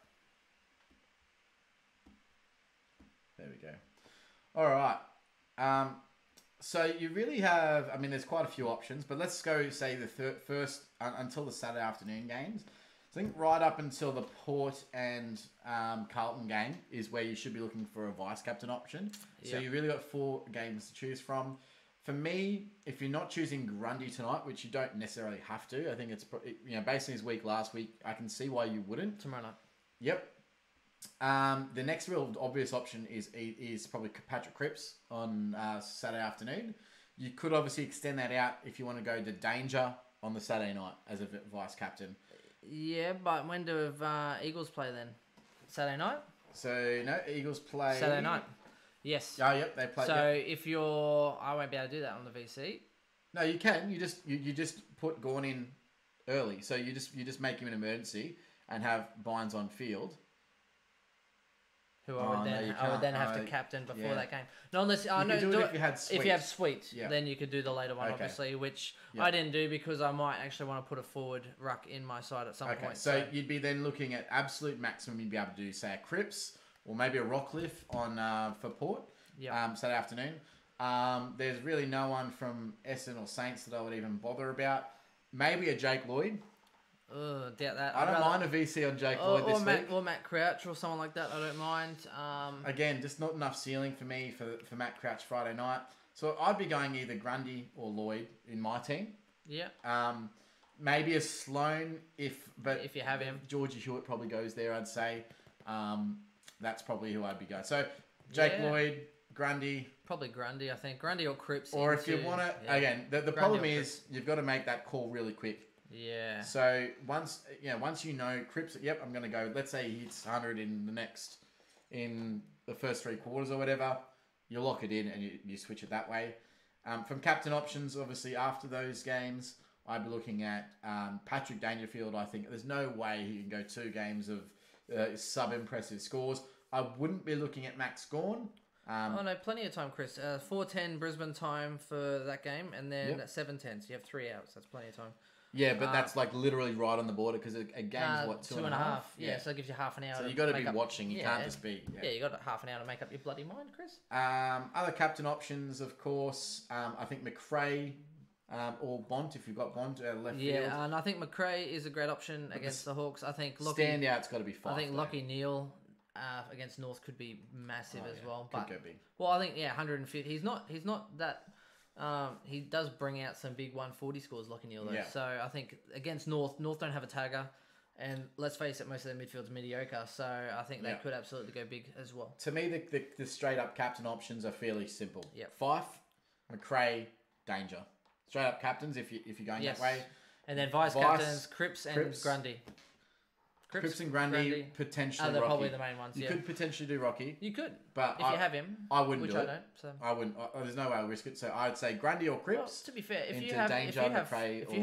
Speaker 2: There we go. All right. So you really have, I mean, there's quite a few options, but let's go, say, the first, until the Saturday afternoon games. I think right up until the Port and Carlton game is where you should be looking for a vice-captain option. Yep. So you really got 4 games to choose from. For me, if you're not choosing Grundy tonight, which you don't necessarily have to, I think it's, based on his week last week, I can see why you wouldn't.
Speaker 1: Tomorrow night.
Speaker 2: Yep. The next real obvious option is probably Patrick Cripps on Saturday afternoon. You could obviously extend that out if you want to go to Danger on the Saturday night as a vice-captain.
Speaker 1: Yeah, but when do Eagles play then? Saturday night?
Speaker 2: So, no, Eagles play...
Speaker 1: Saturday night. Yes.
Speaker 2: Oh, yep, they play...
Speaker 1: So, if you're... I won't be able to do that on the VC.
Speaker 2: No, you can. You just put Gawn in early. So you just make him an emergency and have Bynes on field.
Speaker 1: Who I would then have to captain before that game. No, unless
Speaker 2: you could do it if you had Sweet.
Speaker 1: If you have Sweet, then you could do the later one, obviously, which I didn't do because I might actually want to put a forward ruck in my side at some point.
Speaker 2: So you'd be then looking at absolute maximum. You'd be able to do, say, a Cripps or maybe a Rockcliffe on for Port. Saturday afternoon. There's really no one from Essendon or Saints that I would even bother about. Maybe a Jake Lloyd.
Speaker 1: Doubt that.
Speaker 2: I don't mind a VC on Jake Lloyd this week.
Speaker 1: Or Matt Crouch or someone like that. I don't mind.
Speaker 2: Again, just not enough ceiling for me for Matt Crouch Friday night. So I'd be going either Grundy or Lloyd in my team.
Speaker 1: Yeah.
Speaker 2: Maybe a Sloan if
Speaker 1: you have him.
Speaker 2: Georgie Hewitt probably goes there, I'd say. That's probably who I'd be going. So Jake Lloyd, Grundy.
Speaker 1: Probably Grundy, I think. Grundy or Cripps.
Speaker 2: Or if you want to, again, the problem is you've got to make that call really quick.
Speaker 1: Yeah.
Speaker 2: So once you know Cripps, I'm going to go. Let's say he hits 100 in the first 3 quarters or whatever. You lock it in and you switch it that way. From captain options, obviously after those games, I'd be looking at Patrick Dangerfield. I think there's no way he can go 2 games of sub-impressive scores. I wouldn't be looking at Max Gawn.
Speaker 1: No, plenty of time, Chris. 4:10 Brisbane time for that game, and then at 7:10, so you have 3 hours. That's plenty of time.
Speaker 2: Yeah, but that's like literally right on the border because a game's what, 2.5?
Speaker 1: Yeah, so it gives you half an hour.
Speaker 2: So you got to be watching. You can't just be.
Speaker 1: Yeah, you got half an hour to make up your bloody mind, Chris.
Speaker 2: Other captain options, of course. I think McRae or Bont if you've got Bont left field.
Speaker 1: Yeah, and I think McRae is a great option against the Hawks. I think
Speaker 2: standout's got to be 5.
Speaker 1: I think Lachie Neale against North could be massive as well.
Speaker 2: Could go big.
Speaker 1: Well, I think 150. He's not that. He does bring out some big 140 scores, Lachie Neale, though. Yeah. So I think against North don't have a tagger, and let's face it, most of their midfield's mediocre. So I think they could absolutely go big as well.
Speaker 2: To me, the straight up captain options are fairly simple.
Speaker 1: Yeah.
Speaker 2: Fife, McRae, Danger. Straight up captains if you're going that way.
Speaker 1: And then vice captains, Cripps and Grundy.
Speaker 2: Cripps and Grundy, potentially
Speaker 1: they're
Speaker 2: Rocky.
Speaker 1: Probably the main ones.
Speaker 2: You could potentially do Rocky.
Speaker 1: You could,
Speaker 2: but
Speaker 1: if you have him.
Speaker 2: I wouldn't
Speaker 1: which
Speaker 2: do it.
Speaker 1: I don't. So
Speaker 2: I wouldn't. There's no way I'll risk it. So I'd say Grundy or Cripps.
Speaker 1: Well, to be fair, if you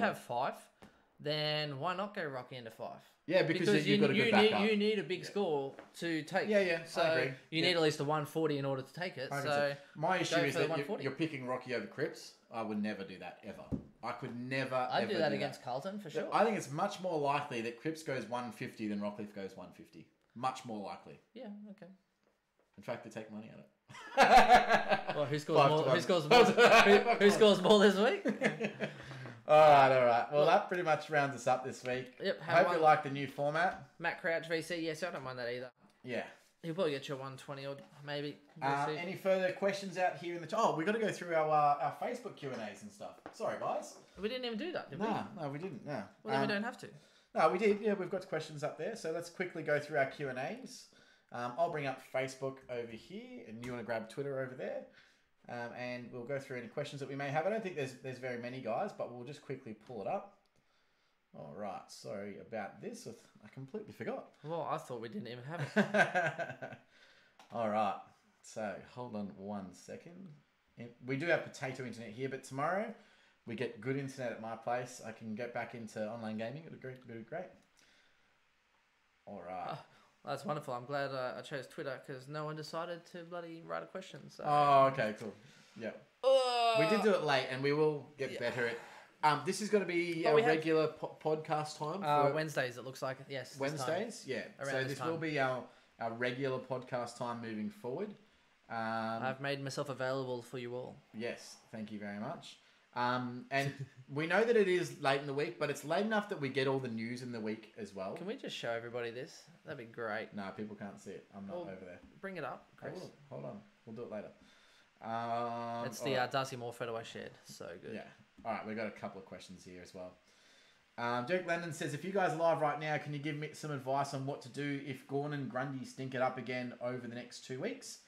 Speaker 1: have 5, then why not go Rocky into 5?
Speaker 2: Yeah, because you've got a good backup.
Speaker 1: You need a big score to take.
Speaker 2: Yeah.
Speaker 1: So
Speaker 2: I agree.
Speaker 1: You need at least a 140 in order to take it. So
Speaker 2: my issue is that you're picking Rocky over Cripps. I would never do that ever. I could never.
Speaker 1: I'd do that against Carlton for sure.
Speaker 2: I think it's much more likely that Cripps goes 150 than Rockcliffe goes 150. Much more likely.
Speaker 1: Yeah. Okay.
Speaker 2: In fact, they take money at it.
Speaker 1: Well, who scores more? Who scores more this week?
Speaker 2: All right. Well, that pretty much rounds us up this week.
Speaker 1: Yep.
Speaker 2: Hope you like the new format.
Speaker 1: Matt Crouch VC. Yes, I don't mind that either.
Speaker 2: Yeah.
Speaker 1: He'll probably get you 120 or maybe.
Speaker 2: Any further questions out here in the chat? Oh, we got to go through our Facebook Q&As and stuff. Sorry, guys.
Speaker 1: We didn't even do that, did we?
Speaker 2: No, we didn't. No.
Speaker 1: Well, then we don't have to.
Speaker 2: No, we did. Yeah, we've got questions up there. So let's quickly go through our Q&As. I'll bring up Facebook over here, and you want to grab Twitter over there. And we'll go through any questions that we may have. I don't think there's very many, guys, but we'll just quickly pull it up. All right. Sorry about this. I completely forgot.
Speaker 1: Well, I thought we didn't even have it.
Speaker 2: All right. So hold on 1 second. We do have potato internet here, but tomorrow we get good internet at my place. I can get back into online gaming. It'll be great. All right.
Speaker 1: That's wonderful. I'm glad I chose Twitter because no one decided to bloody write a question. So.
Speaker 2: Oh, okay, cool. Yeah. We did do it late, and we will get better at. This is going to be our regular podcast time. For
Speaker 1: Wednesdays, it looks like. Yes.
Speaker 2: Wednesdays, yeah. So this will be our regular podcast time moving forward.
Speaker 1: I've made myself available for you all.
Speaker 2: Yes, thank you very much. And we know that it is late in the week, but it's late enough that we get all the news in the week as well.
Speaker 1: Can we just show everybody this? That'd be great.
Speaker 2: No, people can't see it. I'm not over there.
Speaker 1: Bring it up, Chris.
Speaker 2: Hold on. We'll do it later.
Speaker 1: It's the Darcy Moore photo I shared. So good.
Speaker 2: Yeah. All right, we've got a couple of questions here as well. Dirk Lennon says, if you guys are live right now, can you give me some advice on what to do if Gawn and Grundy stink it up again over the next 2 weeks?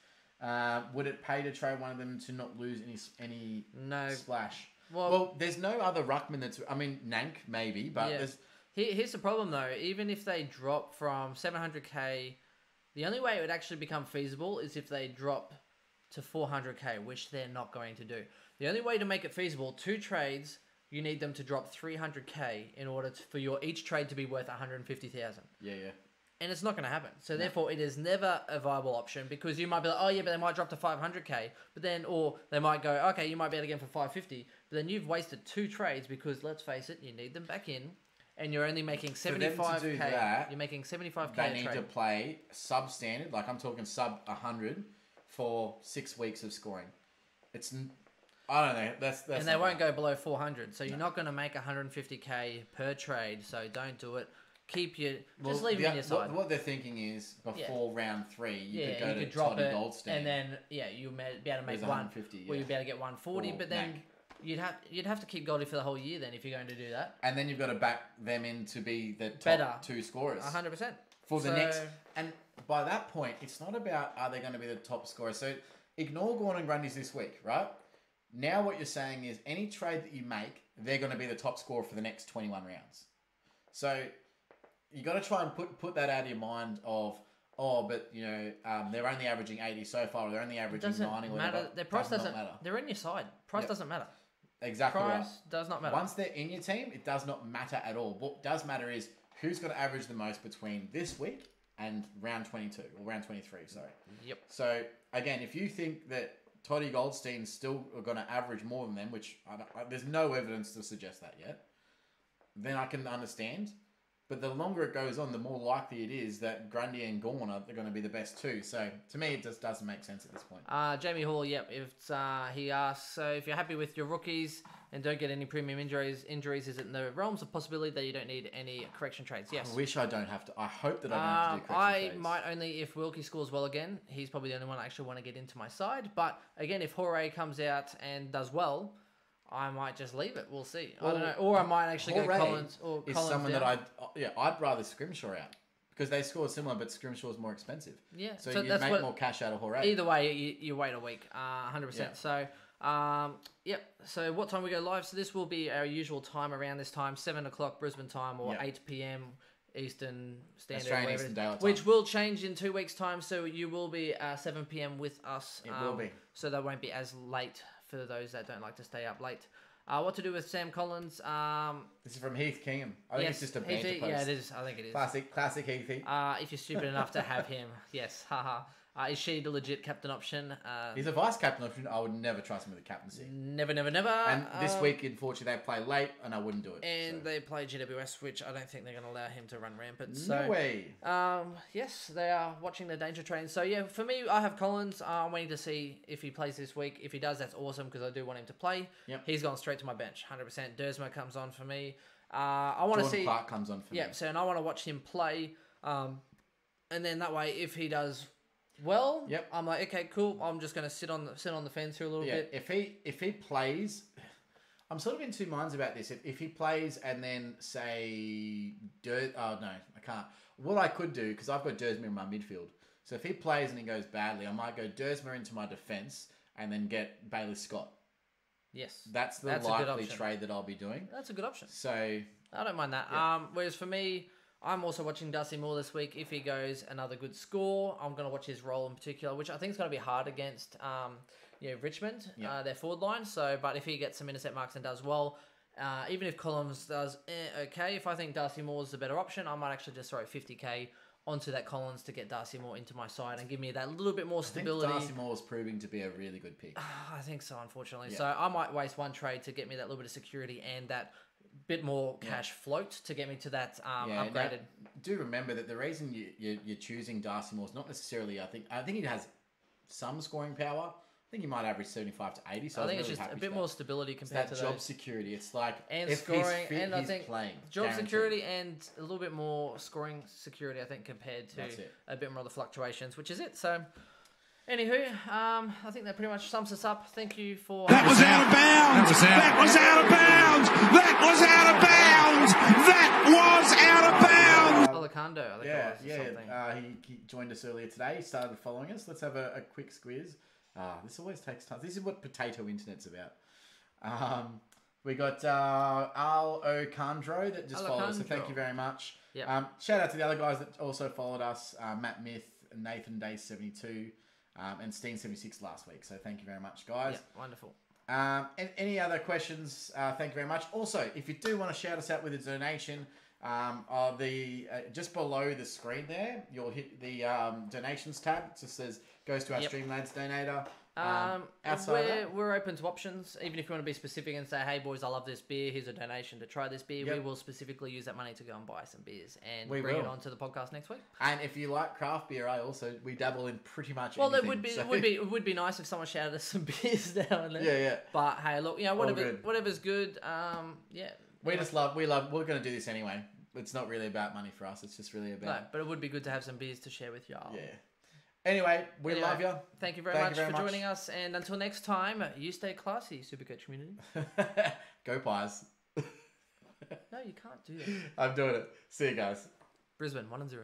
Speaker 2: Would it pay to trade one of them to not lose any splash? Well, there's no other ruckman that's... I mean, Nank, maybe, but there's...
Speaker 1: Here's the problem, though. Even if they drop from 700k, the only way it would actually become feasible is if they drop to 400k, which they're not going to do. The only way to make it feasible, 2 trades, you need them to drop 300K in order for each trade to be worth 150,000.
Speaker 2: Yeah.
Speaker 1: And it's not going to happen. So therefore, it is never a viable option because you might be like, oh yeah, but they might drop to 500K. But then, or they might go, okay, you might be able to get them for 550. But then you've wasted 2 trades because let's face it, you need them back in, and you're only making 75K.
Speaker 2: For them to do that,
Speaker 1: you're making 75K.
Speaker 2: They need to play substandard, like I'm talking sub 100 for 6 weeks of scoring. I don't know. That's
Speaker 1: and they won't go below 400. So you're not going to make 150K per trade. So don't do it. Keep your just leave it in your side.
Speaker 2: What they're thinking is before round 3, you could go to
Speaker 1: drop
Speaker 2: Toddy
Speaker 1: it,
Speaker 2: Goldstein,
Speaker 1: and then you'll be able to make
Speaker 2: 150.
Speaker 1: Well, you'll be able to get 140, but then you'd have to keep Goldie for the whole year. Then if you're going to do that,
Speaker 2: and then you've got to back them in to be the top 2 scorers,
Speaker 1: 100%
Speaker 2: for the next. And by that point, it's not about are they going to be the top scorers. So ignore Gordon Grundy's this week, right? Now what you're saying is any trade that you make, they're going to be the top scorer for the next 21 rounds. So you got to try and put that out of your mind of, but they're only averaging 80 so far, or they're only averaging 90 or whatever.
Speaker 1: Their price doesn't
Speaker 2: matter.
Speaker 1: They're in your side. Price doesn't matter.
Speaker 2: Exactly
Speaker 1: price
Speaker 2: right.
Speaker 1: does not matter.
Speaker 2: Once they're in your team, it does not matter at all. What does matter is who's going to average the most between this week and round 22 or round 23. Sorry.
Speaker 1: Yep.
Speaker 2: So again, if you think that Toddy Goldstein's still going to average more than them, which there's no evidence to suggest that yet, then I can understand. But the longer it goes on, the more likely it is that Grundy and Gawn are going to be the best 2. So to me, it just doesn't make sense at this point.
Speaker 1: Jamie Hall, he asks, so if you're happy with your rookies and don't get any premium injuries, is it in the realms of possibility that you don't need any correction trades? Yes.
Speaker 2: I wish I don't have to. I hope that I don't have to do correction trades.
Speaker 1: I might only if Wilkie scores well again. He's probably the only one I actually want to get into my side. But again, if Jorge comes out and does well, I might just leave it. We'll see. I don't know. Or I might actually go Collins. Or
Speaker 2: is
Speaker 1: Collins
Speaker 2: someone
Speaker 1: down.
Speaker 2: that I'd rather Scrimshaw out because they score similar, but Scrimshaw is more expensive.
Speaker 1: Yeah.
Speaker 2: So you make more cash out of Jorge.
Speaker 1: Either way, you wait a week. 100%. Yeah. So, So what time we go live? So this will be our usual time around this time, 7 o'clock Brisbane time or 8 p.m. Eastern Standard,
Speaker 2: Australian Eastern Daylight Time,
Speaker 1: which will change in 2 weeks' time. So you will be 7 p.m. with us.
Speaker 2: It will be.
Speaker 1: So that won't be as late for those that don't like to stay up late. What to do with Sam Collins?
Speaker 2: This is from Heath Kingham. I think it's just a banter post.
Speaker 1: Yeah, it is. I think it is.
Speaker 2: Classic Heathy.
Speaker 1: If you're stupid enough to have him, yes, haha. Is she the legit captain option?
Speaker 2: He's a vice captain option. I would never trust him with a captaincy.
Speaker 1: Never. And
Speaker 2: this week, unfortunately, they play late, and I wouldn't do it.
Speaker 1: And they play GWS, which I don't think they're going to allow him to run rampant.
Speaker 2: No way.
Speaker 1: Yes, they are watching the danger train. So yeah, for me, I have Collins. I'm waiting to see if he plays this week. If he does, that's awesome because I do want him to play.
Speaker 2: Yep.
Speaker 1: He's gone straight to my bench, 100%. Dersma comes on for me. I want to see
Speaker 2: Clark comes on for me.
Speaker 1: Yeah, so and I want to watch him play. And then that way, if he does well, I'm like, okay, cool. I'm just going to sit on the fence here a little bit.
Speaker 2: If he plays, I'm sort of in 2 minds about this. If he plays and then say, no, I can't. What I could do, because I've got Dersma in my midfield. So if he plays and he goes badly, I might go Dersma into my defense and then get Bailey Scott.
Speaker 1: Yes.
Speaker 2: That's likely trade that I'll be doing.
Speaker 1: That's a good option.
Speaker 2: So
Speaker 1: I don't mind that. Yeah. Whereas for me, I'm also watching Darcy Moore this week. If he goes another good score, I'm going to watch his role in particular, which I think is going to be hard against Richmond, their forward line. So, but if he gets some intercept marks and does well, even if Collins does okay, if I think Darcy Moore is the better option, I might actually just throw 50k onto that Collins to get Darcy Moore into my side and give me that little bit more stability.
Speaker 2: I think Darcy Moore is proving to be a really good pick.
Speaker 1: I think so, unfortunately. Yeah. So I might waste one trade to get me that little bit of security and that bit more cash float to get me to that upgraded. Now,
Speaker 2: do remember that the reason you're choosing Darcy Moore is not necessarily. I think he has some scoring power. I think he might average 75 to 80. So I think it's really just
Speaker 1: a bit more stability compared to
Speaker 2: job
Speaker 1: those.
Speaker 2: Security. It's like
Speaker 1: and
Speaker 2: if
Speaker 1: scoring,
Speaker 2: he's fit,
Speaker 1: and I think
Speaker 2: playing.
Speaker 1: Job
Speaker 2: guaranteed.
Speaker 1: Security and a little bit more scoring security. I think compared to a bit more of the fluctuations, which is it. So. Anywho, I think that pretty much sums us up. Thank you for...
Speaker 3: That was out of bounds! That was out of bounds! That was out of bounds! That was out of bounds!
Speaker 1: Alejandro, I think it was.
Speaker 2: He joined us earlier today. He started following us. Let's have a quick squiz. This always takes time. This is what potato internet's about. We got Alejandro that just followed us, so thank you very much.
Speaker 1: Yep.
Speaker 2: Shout out to the other guys that also followed us. Matt Myth, Nathan Day 72. And Steen 76 last week. So thank you very much, guys.
Speaker 1: Yeah, wonderful.
Speaker 2: And any other questions? Thank you very much. Also, if you do want to shout us out with a donation, just below the screen there, you'll hit the donations tab. It just says goes to our Streamlads donator.
Speaker 1: We're open to options. Even if you want to be specific and say, hey boys, I love this beer, here's a donation to try this beer, we will specifically use that money to go and buy some beers and bring it on to the podcast next week.
Speaker 2: And if you like craft beer, we dabble in pretty much
Speaker 1: anything.
Speaker 2: Well,
Speaker 1: it would be nice if someone shouted us some beers now and then.
Speaker 2: Yeah.
Speaker 1: But hey, look, whatever's good.
Speaker 2: We're gonna do this anyway. It's not really about money for us. It's just really about.
Speaker 1: No, but it would be good to have some beers to share with y'all.
Speaker 2: Yeah. Anyway, we love you.
Speaker 1: Thank you very much for joining us. And until next time, you stay classy, SuperCoach community.
Speaker 2: Go Pies.
Speaker 1: No, you can't do that.
Speaker 2: I'm doing it. See you guys.
Speaker 1: Brisbane, 1-0.